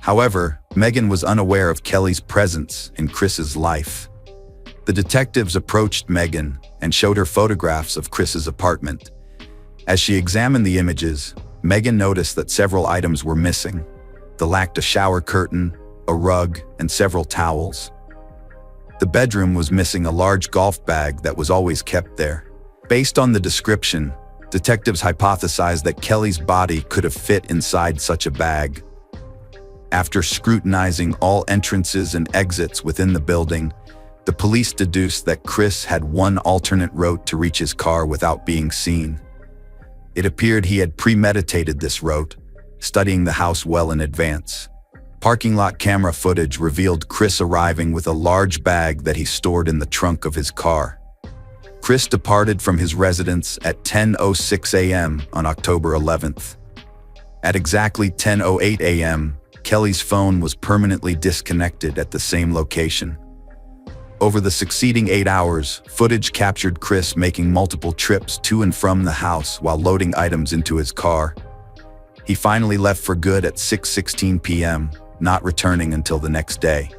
However, Megan was unaware of Kelly's presence in Chris's life. The detectives approached Megan and showed her photographs of Chris's apartment. As she examined the images, Megan noticed that several items were missing. They lacked a shower curtain, a rug, and several towels. The bedroom was missing a large golf bag that was always kept there. Based on the description, detectives hypothesized that Kelly's body could have fit inside such a bag, After scrutinizing all entrances and exits within the building, the police deduced that Chris had one alternate route to reach his car without being seen. It appeared he had premeditated this route, studying the house well in advance. Parking lot camera footage revealed Chris arriving with a large bag that he stored in the trunk of his car. Chris departed from his residence at 10:06 a.m. on October 11th. At exactly 10:08 a.m., Kelly's phone was permanently disconnected at the same location. Over the succeeding 8 hours, footage captured Chris making multiple trips to and from the house while loading items into his car. He finally left for good at 6:16 p.m., not returning until the next day.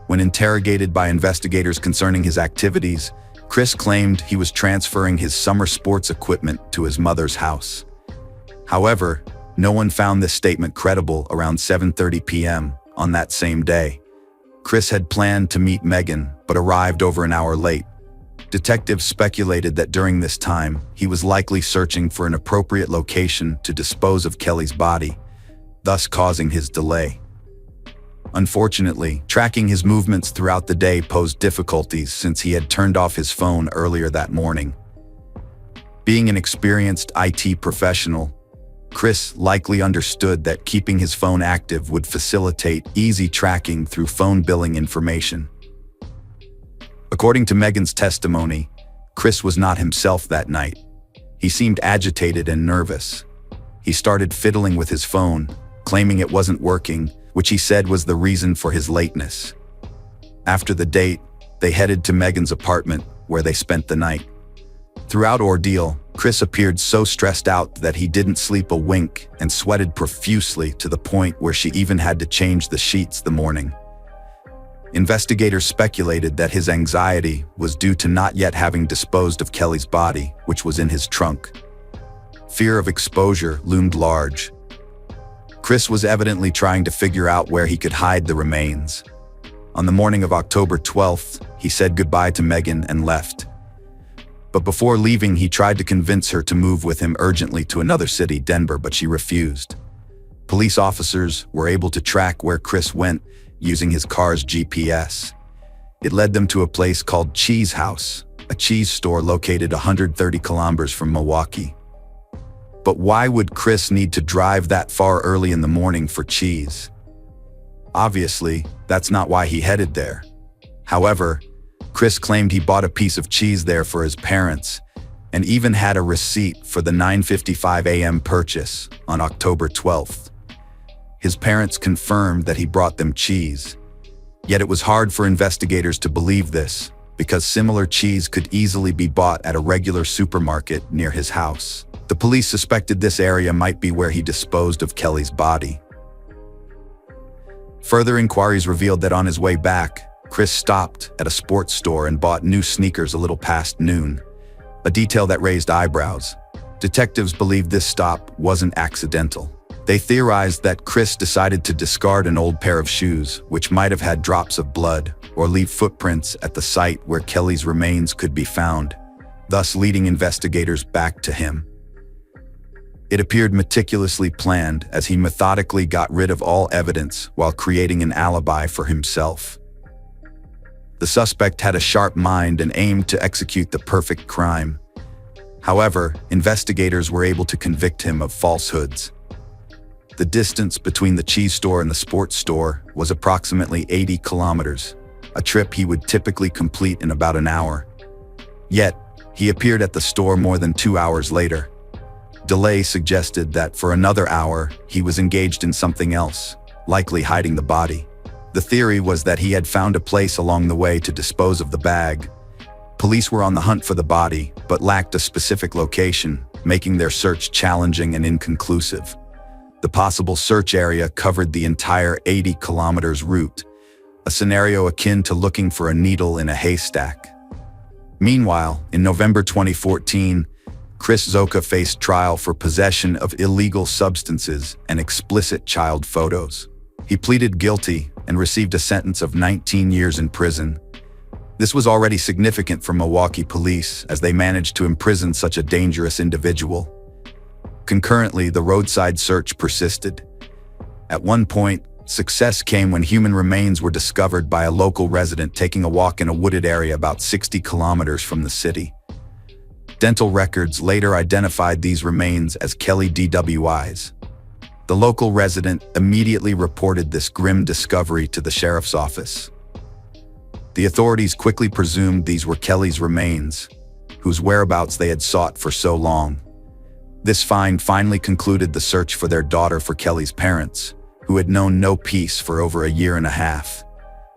When interrogated by investigators concerning his activities, Chris claimed he was transferring his summer sports equipment to his mother's house. However, no one found this statement credible around 7:30 p.m. on that same day. Chris had planned to meet Megan, but arrived over an hour late. Detectives speculated that during this time, he was likely searching for an appropriate location to dispose of Kelly's body, thus causing his delay. Unfortunately, tracking his movements throughout the day posed difficulties since he had turned off his phone earlier that morning. Being an experienced IT professional, Chris likely understood that keeping his phone active would facilitate easy tracking through phone billing information. According to Megan's testimony, Chris was not himself that night. He seemed agitated and nervous. He started fiddling with his phone, claiming it wasn't working, which he said was the reason for his lateness. After the date, they headed to Megan's apartment, where they spent the night. Throughout ordeal, Chris appeared so stressed out that he didn't sleep a wink and sweated profusely to the point where she even had to change the sheets the morning. Investigators speculated that his anxiety was due to not yet having disposed of Kelly's body, which was in his trunk. Fear of exposure loomed large. Chris was evidently trying to figure out where he could hide the remains. On the morning of October 12th, he said goodbye to Megan and left. But before leaving, he tried to convince her to move with him urgently to another city, Denver, but she refused. Police officers were able to track where Chris went using his car's GPS. It led them to a place called Cheese House, a cheese store located 130 kilometers from Milwaukee. But why would Chris need to drive that far early in the morning for cheese? Obviously, that's not why he headed there. However, Chris claimed he bought a piece of cheese there for his parents and even had a receipt for the 9:55 a.m. purchase on October 12th. His parents confirmed that he brought them cheese. Yet it was hard for investigators to believe this, because similar cheese could easily be bought at a regular supermarket near his house. The police suspected this area might be where he disposed of Kelly's body. Further inquiries revealed that on his way back, Chris stopped at a sports store and bought new sneakers a little past noon, a detail that raised eyebrows. Detectives believed this stop wasn't accidental. They theorized that Chris decided to discard an old pair of shoes, which might have had drops of blood, or leave footprints at the site where Kelly's remains could be found, thus leading investigators back to him. It appeared meticulously planned, as he methodically got rid of all evidence while creating an alibi for himself. The suspect had a sharp mind and aimed to execute the perfect crime. However, investigators were able to convict him of falsehoods. The distance between the cheese store and the sports store was approximately 80 kilometers, a trip he would typically complete in about an hour. Yet, he appeared at the store more than 2 hours later. Delay suggested that for another hour, he was engaged in something else, likely hiding the body. The theory was that he had found a place along the way to dispose of the bag. Police were on the hunt for the body, but lacked a specific location, making their search challenging and inconclusive. The possible search area covered the entire 80 kilometers route, a scenario akin to looking for a needle in a haystack. Meanwhile, in November 2014, Chris Zoka faced trial for possession of illegal substances and explicit child photos. He pleaded guilty and received a sentence of 19 years in prison. This was already significant for Milwaukee police, as they managed to imprison such a dangerous individual. Concurrently, the roadside search persisted. At one point, Success came when human remains were discovered by a local resident taking a walk in a wooded area about 60 kilometers from the city. Dental records later identified these remains as Kelly DWI's. The local resident immediately reported this grim discovery to the sheriff's office. The authorities quickly presumed these were Kelly's remains, whose whereabouts they had sought for so long. This find finally concluded the search for their daughter for Kelly's parents, who had known no peace for over a year and a half.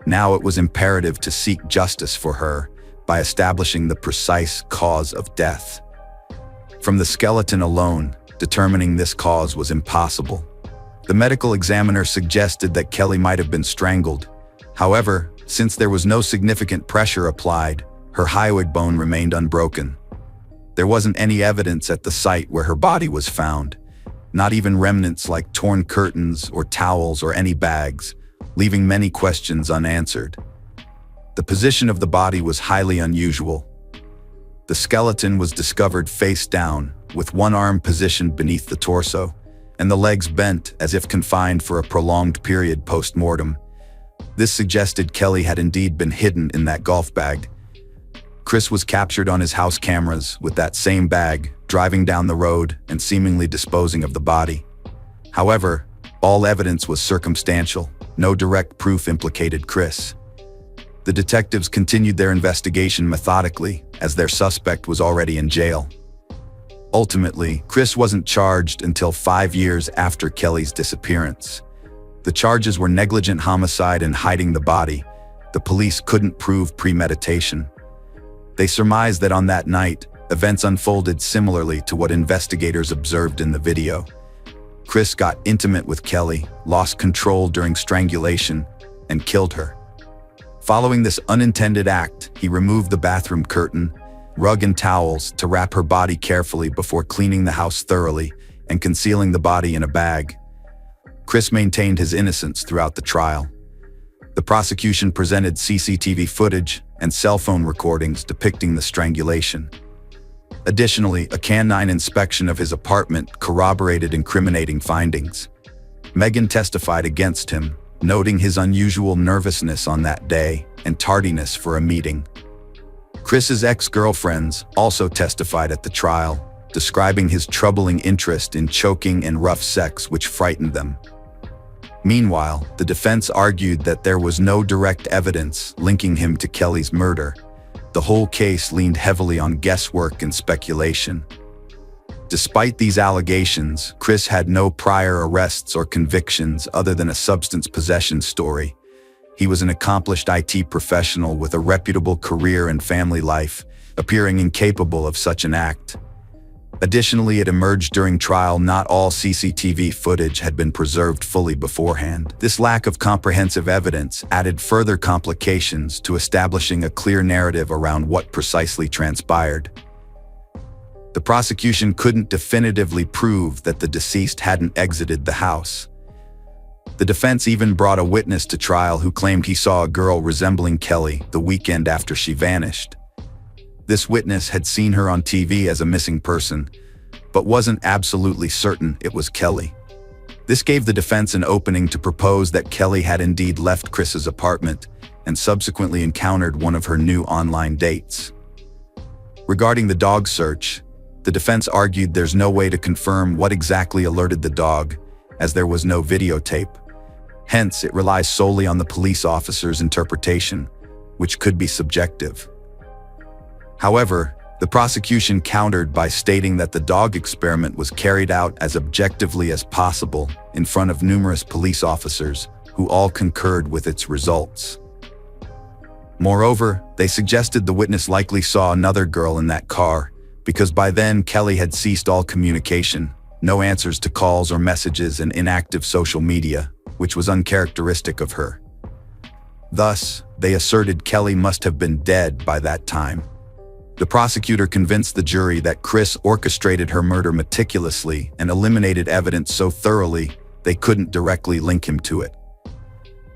Now it was imperative to seek justice for her by establishing the precise cause of death. From the skeleton alone, determining this cause was impossible. The medical examiner suggested that Kelly might have been strangled. However, since there was no significant pressure applied, her hyoid bone remained unbroken. There wasn't any evidence at the site where her body was found, not even remnants like torn curtains or towels or any bags, leaving many questions unanswered. The position of the body was highly unusual. The skeleton was discovered face down, with one arm positioned beneath the torso, and the legs bent as if confined for a prolonged period post-mortem. This suggested Kelly had indeed been hidden in that golf bag. Chris was captured on his house cameras with that same bag, driving down the road and seemingly disposing of the body. However, all evidence was circumstantial. No direct proof implicated Chris. The detectives continued their investigation methodically, as their suspect was already in jail. Ultimately, Chris wasn't charged until 5 years after Kelly's disappearance. The charges were negligent homicide and hiding the body. The police couldn't prove premeditation. They surmised that on that night, events unfolded similarly to what investigators observed in the video. Chris got intimate with Kelly, lost control during strangulation, and killed her. Following this unintended act, he removed the bathroom curtain, rug and towels to wrap her body carefully before cleaning the house thoroughly and concealing the body in a bag. Chris maintained his innocence throughout the trial. The prosecution presented CCTV footage and cell phone recordings depicting the strangulation. Additionally, a canine inspection of his apartment corroborated incriminating findings. Megan testified against him, noting his unusual nervousness on that day and tardiness for a meeting. Chris's ex-girlfriends also testified at the trial, describing his troubling interest in choking and rough sex which frightened them. Meanwhile, the defense argued that there was no direct evidence linking him to Kelly's murder. The whole case leaned heavily on guesswork and speculation. Despite these allegations, Chris had no prior arrests or convictions other than a substance possession story. He was an accomplished IT professional with a reputable career and family life, appearing incapable of such an act. Additionally, it emerged during trial not all CCTV footage had been preserved fully beforehand. This lack of comprehensive evidence added further complications to establishing a clear narrative around what precisely transpired. The prosecution couldn't definitively prove that the deceased hadn't exited the house. The defense even brought a witness to trial who claimed he saw a girl resembling Kelly the weekend after she vanished. This witness had seen her on TV as a missing person, but wasn't absolutely certain it was Kelly. This gave the defense an opening to propose that Kelly had indeed left Chris's apartment and subsequently encountered one of her new online dates. Regarding the dog search, the defense argued there's no way to confirm what exactly alerted the dog, as there was no videotape. Hence, it relies solely on the police officer's interpretation, which could be subjective. However, the prosecution countered by stating that the dog experiment was carried out as objectively as possible in front of numerous police officers who all concurred with its results. Moreover, they suggested the witness likely saw another girl in that car, because by then Kelly had ceased all communication, no answers to calls or messages, and inactive social media, which was uncharacteristic of her. Thus, they asserted Kelly must have been dead by that time. The prosecutor convinced the jury that Chris orchestrated her murder meticulously and eliminated evidence so thoroughly they couldn't directly link him to it.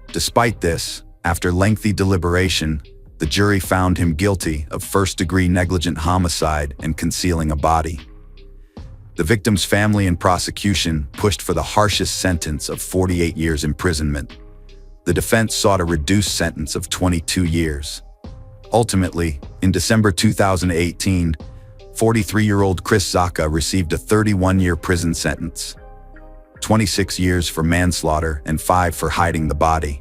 Despite this, after lengthy deliberation, the jury found him guilty of first-degree negligent homicide and concealing a body. The victim's family and prosecution pushed for the harshest sentence of 48 years imprisonment. The defense sought a reduced sentence of 22 years. Ultimately, in December 2018, 43-year-old Chris Zaka received a 31-year prison sentence, 26 years for manslaughter and 5 for hiding the body.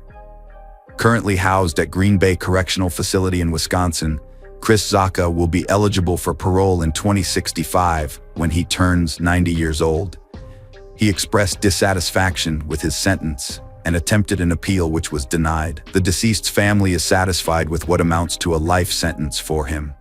Currently housed at Green Bay Correctional Facility in Wisconsin, Chris Zaka will be eligible for parole in 2065 when he turns 90 years old. He expressed dissatisfaction with his sentence and attempted an appeal which was denied. The deceased's family is satisfied with what amounts to a life sentence for him.